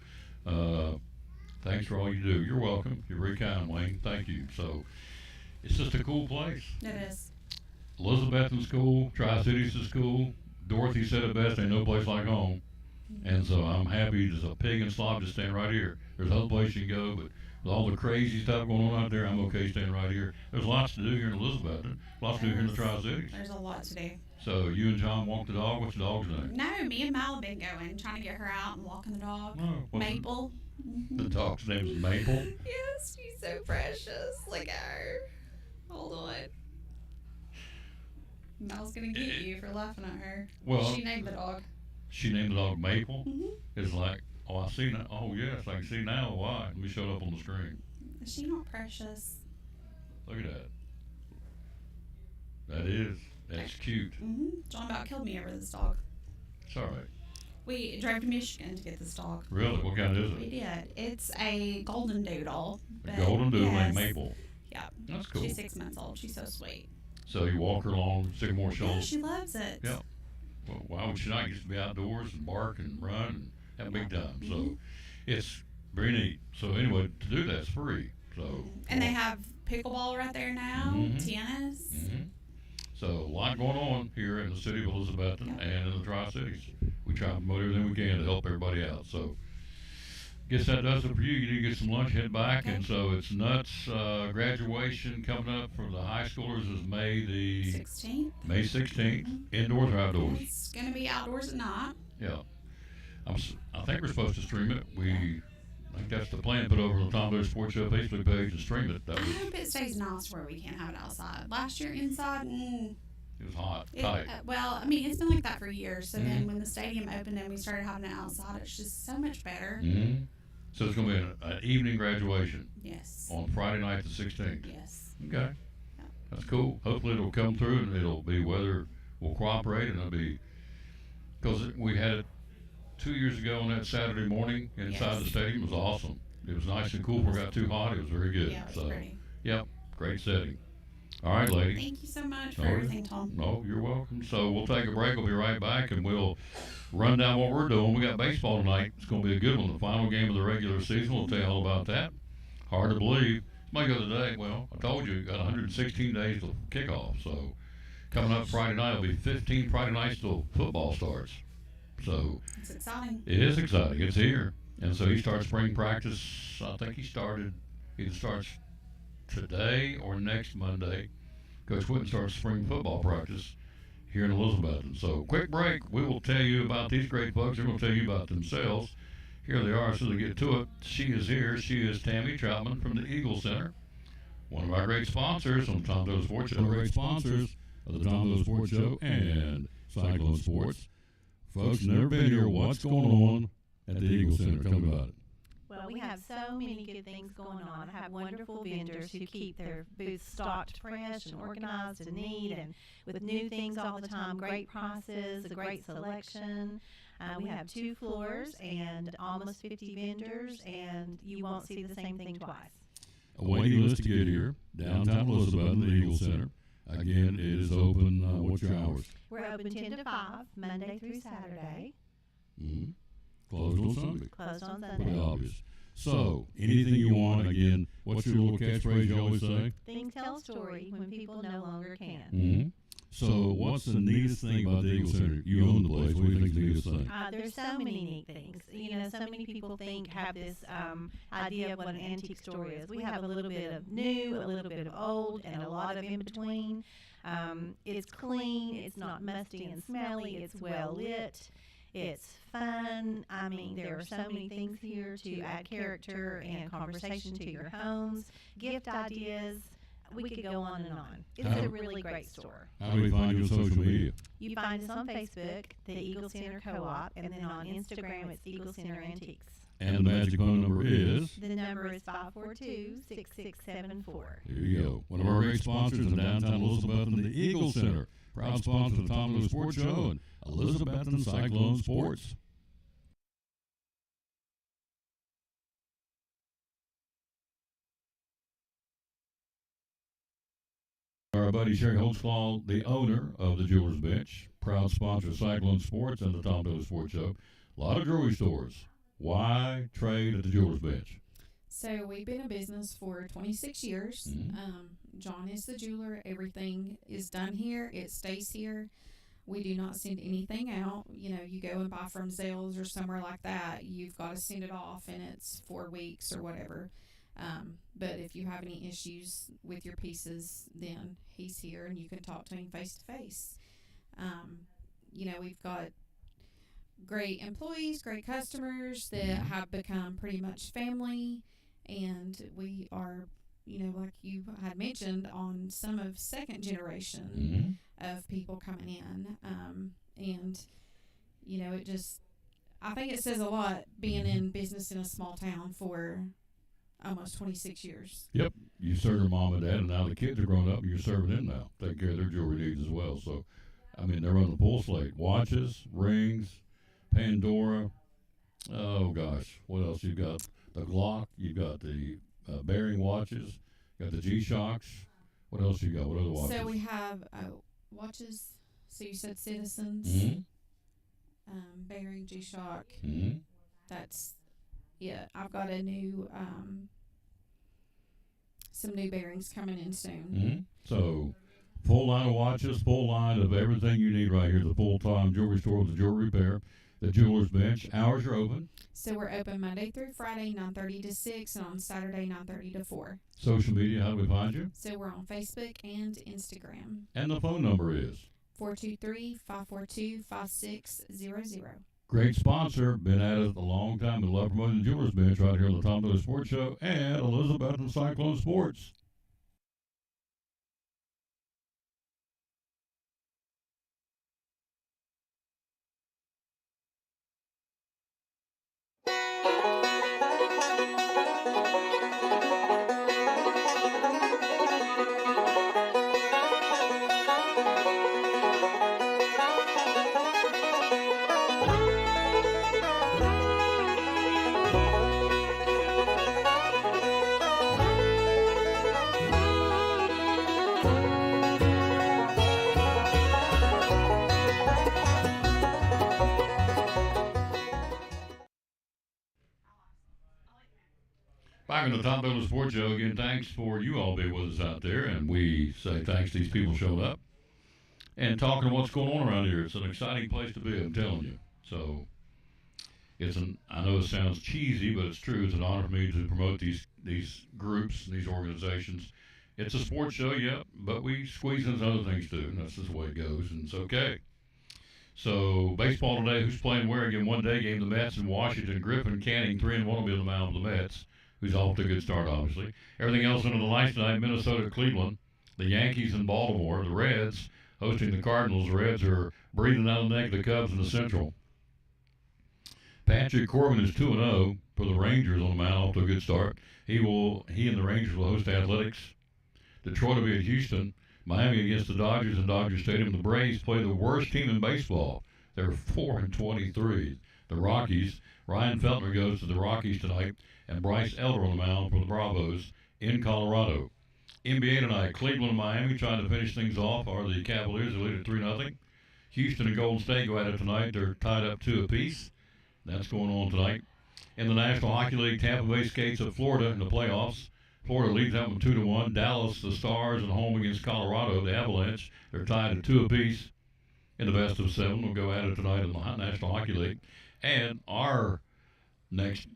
thanks for all you do. You're welcome. You're very kind, Wayne. Thank you. So, it's just a cool place. It is. Elizabethton School, Tri-Cities School. Dorothy said it best, ain't no place like home. And so I'm happy. There's a pig and slop just stand right here. There's other places you can go, but with all the crazy stuff going on out there, I'm okay staying right here. There's lots to do here in Elizabeth, lots to do here in the Tri-Cities. There's a lot to do. So you and John walk the dog. What's the dog's name? No, me and Mal have been going, trying to get her out and walking the dog. Oh, what's Maple. The dog's name is Maple. Yes, she's so precious. Look at her. Hold on. Mal's gonna get you for laughing at her. Well, she named the dog. She named the dog Maple. Mm-hmm. It's like, oh, I see now. Oh, yes, I can see now why. Let me show it up on the screen. Is she not precious? Look at that. That is. That's cute. Mm-hmm. John about killed me over this dog. It's all right. We drove to Michigan to get this dog. Really? What kind is it? We did. It's a golden doodle. A golden doodle yes. named Maple. Yeah. That's cool. She's 6 months old. She's so sweet. So you walk her along Sycamore Yeah, Shoals. she loves it. Yeah. Well, why would she not? Get to be outdoors and bark and run and have a big time. So Mm-hmm. it's very neat. So anyway, to do that's free. So And they have pickleball right there now, tennis. Mm-hmm. So a lot going on here in the city of Elizabethton and in the Tri-Cities. We try to promote everything we can to help everybody out. So guess that does it for you. You need to get some lunch, head back. And so it's nuts. Graduation coming up for the high schoolers is May the 16th. May 16th. Indoors or outdoors? It's going to be outdoors at night. Yeah. I think we're supposed to stream it. I think that's the plan. Put over on the Tom Lewis Sports Show Facebook page and stream it. That I was, hope it stays nice where we can't have it outside. Last year inside, it was hot, tight. well, I mean, it's been like that for years. So then when the stadium opened and we started having it outside, it's just so much better. Mm-hmm. So it's going to be an evening graduation. Yes. On Friday night the 16th. Yes. Okay. That's cool. Hopefully it'll come through and it'll be weather will cooperate and it'll be because we had it 2 years ago on that Saturday morning inside the stadium. It was awesome. It was nice and cool. Before it got too hot. It was very good. Yeah, it was so, pretty. Yep, great setting. All right, lady. Thank you so much for everything, Tom. No, you're welcome. So we'll take a break. We'll be right back, and we'll run down what we're doing. We got baseball tonight. It's going to be a good one. The final game of the regular season. We'll tell you all about that. Hard to believe. Might go today. Well, I told you, got 116 days till kickoff. So coming up Friday night, it'll be 15 Friday nights till football starts. So it's exciting. It is exciting. It's here. And so he starts spring practice. I think he either starts today or next Monday. Coach Whitten starts spring football practice here in Elizabethton. So quick break. We will tell you about these great folks. They're going to tell you about themselves. Here they are. So to get to it, she is here. She is Tammy Troutman from the Eagle Center. One of our great sponsors on the Tom Doe Sports Show. One of our great sponsors of the Tom Doe Sports Show and Cyclone Sports. Folks, never been here. What's going on at the Eagle Center? Tell me about it. Well, we have so many good things going on. I have wonderful vendors who keep their booths stocked fresh and organized and neat and with new things all the time, great prices, a great selection. We have 2 floors and almost 50 vendors, and you won't see the same thing twice. A waiting list to get here, downtown Elizabeth, in the Eagle Center. Again, it is open, what's your hours? We're open 10 to 5, Monday through Saturday. Mm-hmm. Closed on Sunday. Closed on Sunday. Pretty obvious. So, anything you want, again, what's your little catchphrase you always say? Things tell a story when people no longer can. Mm-hmm. So, what's the neatest thing about the Eagle Center? You own the place. What do you think is the neatest thing? There's so many neat things. You know, so many people have this idea of what an antique store is. We have a little bit of new, a little bit of old, and a lot of in between. It's clean. It's not musty and smelly. It's well lit. It's fun. I mean, there are so many things here to add character and conversation to your homes, gift ideas. We could go on and on. It's a really great store. How do we find you on social media? You find us on Facebook, the Eagle Center Co-op, and then on Instagram, it's Eagle Center Antiques. And the magic phone number is? The number is 542-6674. There you go. One of our great sponsors in downtown Elizabethton, the Eagle Center. Proud sponsor of the Tom Lewis Sports Show and Elizabethton Cyclone Sports. Our buddy Sherry Holtzclaw, the owner of the Jewelers Bench, proud sponsor of Cyclone Sports and the Tom Doe Sports Show. A lot of jewelry stores. Why trade at the Jewelers Bench? So we've been in business for 26 years. John is the jeweler. Everything is done here. It stays here. We do not send anything out. You know, you go and buy from Zales or somewhere like that, you've got to send it off, and it's 4 weeks or whatever. But if you have any issues with your pieces, then he's here and you can talk to him face to face. You know, we've got great employees, great customers that have become pretty much family, and we are, you know, like you had mentioned, on some of second generation of people coming in. And, you know, it just, I think it says a lot being in business in a small town for almost 26 years. Yep. You served your mom and dad, and now the kids are growing up, and you're serving them now. Take care of their jewelry needs as well. So, I mean, they're running the full slate. Watches, rings, Pandora. Oh, gosh. What else? You've got the Glock. You've got the Bearing watches. You got the G-Shocks. What else you got? What other watches? So we have watches. So you said Citizens. Bearing, G-Shock. That's, yeah, I've got a new, some new bearings coming in soon. So, full line of watches, full line of everything you need right here. The full-time jewelry store with the jewelry repair, the jeweler's bench. Hours are open. So we're open Monday through Friday, 9:30 to 6, and on Saturday, 9:30 to 4. Social media, how do we find you? So we're on Facebook and Instagram. And the phone number is? 423-542-5600. Great sponsor. Been at it a long time. We love promoting the jeweler's bench right here on the Tom Miller Sports Show and Elizabeth and Cyclone Sports. Back in the Tom Miller Sports Show again. Thanks for you all being with us out there, and we say thanks to these people showing up and talking what's going on around here. It's an exciting place to be, I'm telling you. So I know it sounds cheesy, but it's true. It's an honor for me to promote these groups, these organizations. It's a sports show, yeah, but we squeeze in other things too, and that's just the way it goes, and it's okay. So baseball today, who's playing where again? One day game, the Mets in Washington. Griffin Canning 3-1 will be on the mound for the Mets, who's off to a good start, obviously. Everything else under the lights tonight: Minnesota, Cleveland, the Yankees in Baltimore, the Reds hosting the Cardinals. The Reds are breathing down the neck of the Cubs in the Central. Patrick Corbin is 2-0 for the Rangers on the mound, off to a good start. He and the Rangers will host Athletics. Detroit will be at Houston. Miami against the Dodgers in Dodger Stadium. The Braves play the worst team in baseball. They're 4-23. The Rockies. Ryan Feltner goes to the Rockies tonight, and Bryce Elder on the mound for the Bravos in Colorado. NBA tonight: Cleveland and Miami trying to finish things off are the Cavaliers. They lead at 3-0. Houston and Golden State go at it tonight. They're tied up 2 apiece. That's going on tonight. In the National Hockey League, Tampa Bay skates at Florida in the playoffs. Florida leads that one 2-1. Dallas, the Stars, at home against Colorado, the Avalanche. They're tied at 2 apiece in the best of 7. We'll go at it tonight in the National Hockey League. And our next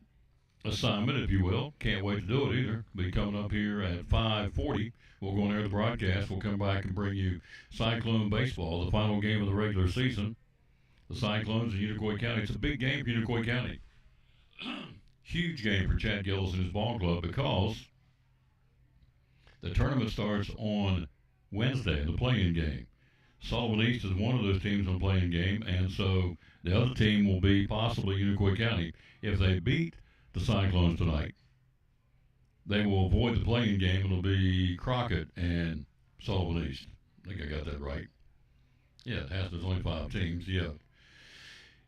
assignment, if you will, can't wait to do it either, will be coming up here at 5:40. We'll go on air the broadcast. We'll come back and bring you Cyclone baseball, the final game of the regular season. The Cyclones in Unicoi County. It's a big game for Unicoi County. Huge game for Chad Gillis and his ball club, because the tournament starts on Wednesday, the play-in game. Sullivan East is one of those teams on the play-in game, and so the other team will be possibly Unicoi County. If they beat the Cyclones tonight, they will avoid the play-in game. It'll be Crockett and Sullivan East. I think I got that right. Yeah, it has. There's only 5 teams. Yeah.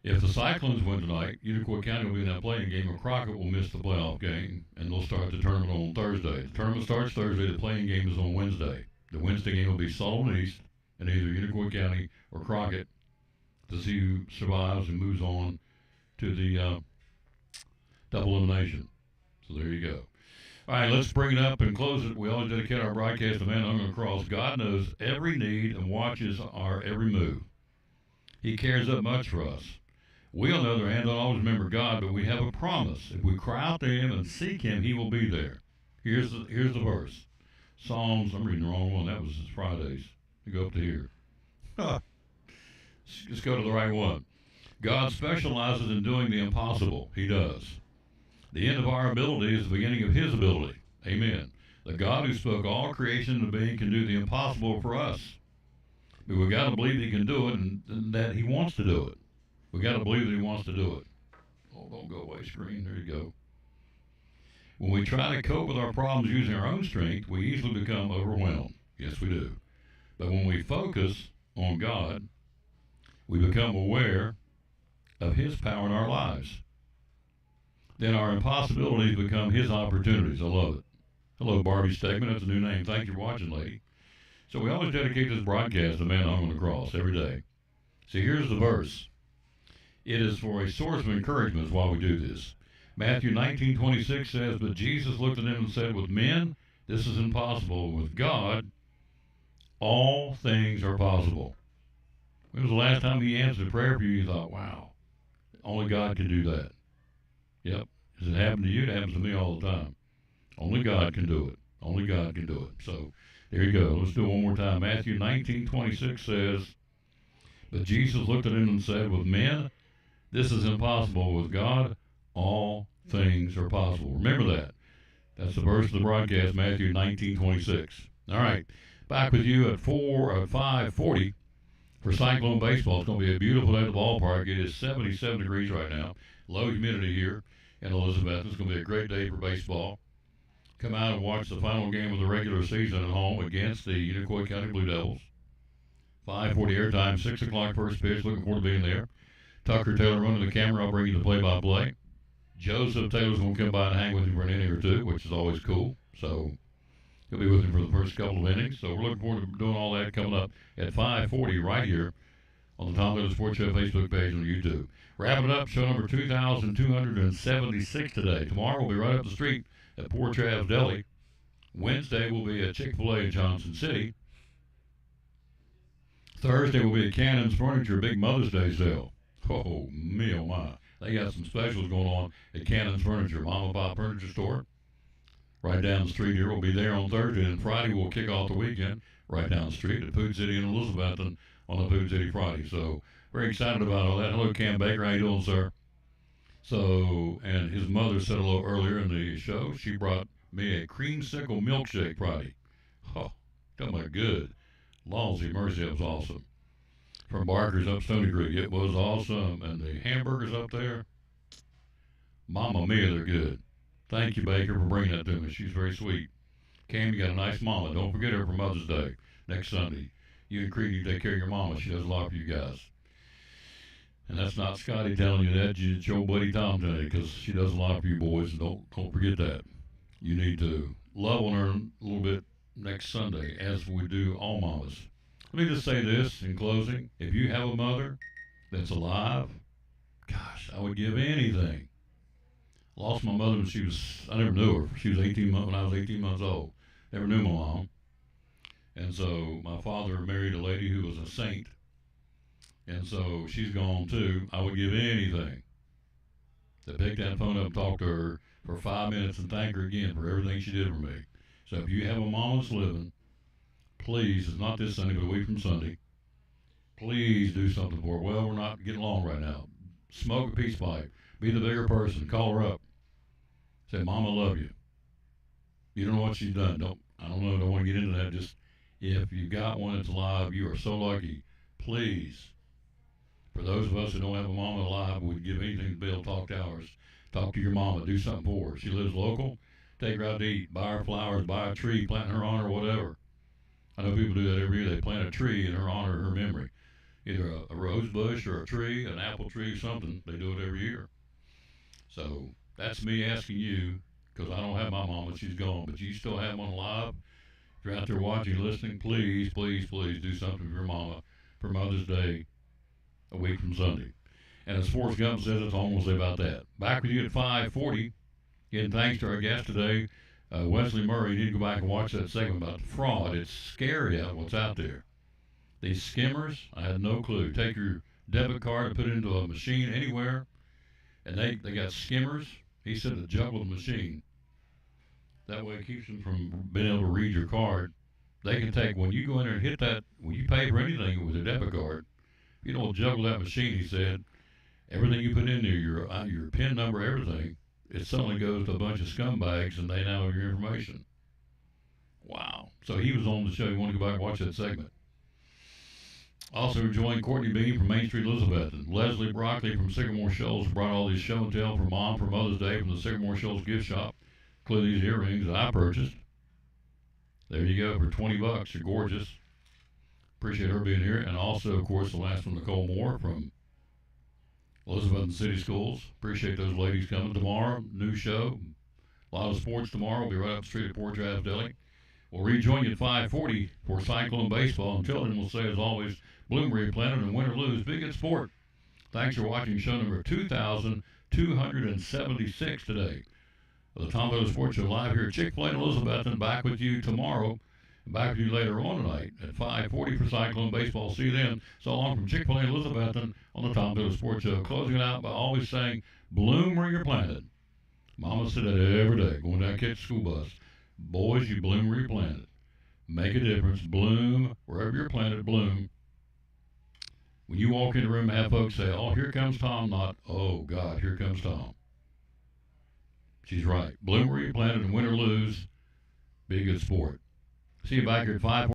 If the Cyclones win tonight, Unicoi County will be in that playing game, or Crockett will miss the playoff game, and they'll start the tournament on Thursday. The tournament starts Thursday. The playing game is on Wednesday. The Wednesday game will be Sullivan East and either Unicoi County or Crockett to see who survives and moves on to the double elimination. So there you go. All right, let's bring it up and close it. We always dedicate our broadcast to Man Hung on the Cross. God knows every need and watches our every move. He cares that much for us. We, on the other hand, don't always remember God, but we have a promise. If we cry out to Him and seek Him, He will be there. Here's the verse. Psalms, I'm reading the wrong one. That was Fridays. You go up to here. Let's go to the right one. God specializes in doing the impossible. He does. The end of our ability is the beginning of his ability. Amen. The God who spoke all creation into being can do the impossible for us. But we've got to believe he can do it and that he wants to do it. We've got to believe that he wants to do it. Oh, don't go away, screen. There you go. When we try to cope with our problems using our own strength, we easily become overwhelmed. Yes, we do. But when we focus on God, we become aware of his power in our lives. Then our impossibilities become his opportunities. I love it. Hello, Barbie Stegman. That's a new name. Thank you for watching, lady. So we always dedicate this broadcast to the man hung on the cross every day. See, here's the verse. It is for a source of encouragement is why we do this. Matthew 19:26 says, but Jesus looked at him and said, with men, this is impossible. With God, all things are possible. When was the last time he answered a prayer for you? You thought, wow, only God can do that. Yep. Does it happen to you? It happens to me all the time. Only God can do it. Only God can do it. So there you go. Let's do it one more time. Matthew 19:26 says, but Jesus looked at him and said, with men, this is impossible. With God, all things are possible. Remember that. That's the verse of the broadcast, Matthew 19:26. All right. Back with you at 5:40 for Cyclone Baseball. It's going to be a beautiful day at the ballpark. It is 77 degrees right now. Low humidity here in Elizabeth. It's going to be a great day for baseball. Come out and watch the final game of the regular season at home against the Unicoi County Blue Devils. 5:40 airtime, 6 o'clock first pitch. Looking forward to being there. Tucker Taylor running the camera. I'll bring you the play-by-play. Joseph Taylor's going to come by and hang with him for an inning or two, which is always cool. So he'll be with him for the first couple of innings. So we're looking forward to doing all that coming up at 5:40 right here on the Tom Little Sports Show Facebook page on YouTube. Wrapping up, show number 2,276 today. Tomorrow we'll be right up the street at Poor Trav's Deli. Wednesday we'll be at Chick-fil-A in Johnson City. Thursday we'll be at Cannon's Furniture, big Mother's Day sale. Oh, me, oh, my. They got some specials going on at Cannon's Furniture, Mom and Pop Furniture Store. Right down the street here. We'll be there on Thursday, and Friday we'll kick off the weekend right down the street at Food City in Elizabethton on the Food City Friday. So very excited about all that. Hello, Cam Baker. How you doing, sir? So, and his mother said hello earlier in the show. She brought me a creamsicle milkshake Friday. Oh, talking about good. Lawsy mercy, it was awesome. From Barker's up Stony Creek. It was awesome. And the hamburgers up there, Mama Mia, they're good. Thank you, Baker, for bringing that to me. She's very sweet. Cam, you got a nice mama. Don't forget her for Mother's Day next Sunday. You and Creed, you take care of your mama. She does a lot for you guys. And that's not Scotty telling you that. It's your buddy Tom today, because she does a lot for you boys. And don't forget that. You need to love on her a little bit next Sunday, as we do all mamas. Let me just say this in closing. If you have a mother that's alive, gosh, I would give anything. Lost my mother when I never knew her. She was 18 months when I was 18 months old. Never knew my mom. And so my father married a lady who was a saint. And so she's gone too. I would give anything to pick that phone up and talk to her for 5 minutes and thank her again for everything she did for me. So if you have a mom that's living, please, it's not this Sunday, but a week from Sunday, please do something for her. Well, we're not getting along right now. Smoke a peace pipe. Be the bigger person. Call her up. Say, Mom, I love you. You don't know what she's done. I don't know. Don't want to get into that. Just, if you got one that's alive, you are so lucky. Please, for those of us who don't have a mama alive, we'd give anything to be able to talk to ours. Talk to your mama. Do something for her. She lives local. Take her out to eat. Buy her flowers. Buy a tree. Plant in her honor, whatever. I know people do that every year. They plant a tree in her honor, her memory. Either a rose bush or a tree, an apple tree, something. They do it every year. So that's me asking you, because I don't have my mama, she's gone, but you still have one alive. If you're out there watching, listening, please, please, please do something for your mama for Mother's Day a week from Sunday. And as Forrest Gump says, it's almost about that. Back with you at 5:40. Again, thanks to our guest today, Wesley Murray. You need to go back and watch that segment about the fraud. It's scary what's out there. These skimmers, I had no clue. Take your debit card and put it into a machine anywhere, and they got skimmers. He said to juggle the machine. That way it keeps them from being able to read your card. They can take, when you go in there and hit that, when you pay for anything with a debit card, you don't juggle that machine, he said. Everything you put in there, your PIN number, everything, it suddenly goes to a bunch of scumbags and they now have your information. Wow. So he was on the show. You want to go back and watch that segment. Also joined Courtney Bean from Main Street, Elizabeth, and Leslie Broccoli from Sycamore Shoals brought all these show and tell for Mom for Mother's Day from the Sycamore Shoals gift shop, including these earrings that I purchased. There you go for $20. You're gorgeous. Appreciate her being here. And also, of course, the last one, Nicole Moore from Elizabeth City Schools. Appreciate those ladies coming tomorrow. New show. A lot of sports tomorrow. We'll be right up the street at Port Travis Deli. We'll rejoin you at 5:40 for Cyclone Baseball. Until then, we'll say, as always, bloom where you planted and win or lose. Be good sport. Thanks for watching show number 2,276 today. The Tom Villa Sports Show live here at Chick-fil-A in Elizabethton. Back with you tomorrow. Back with you later on tonight at 5:40 for Cyclone Baseball. See you then. So long from Chick-fil-A in Elizabethton on the Tom Villa Sports Show. Closing it out by always saying, bloom where you're planted. Mama said that every day, going down to catch the school bus. Boys, you bloom where you're planted. Make a difference. Bloom wherever you're planted. Bloom. When you walk in the room, have folks say, oh, here comes Tom, not, oh, God, here comes Tom. She's right. Bloom where you're planted and win or lose. Be a good sport. See you back here at 5.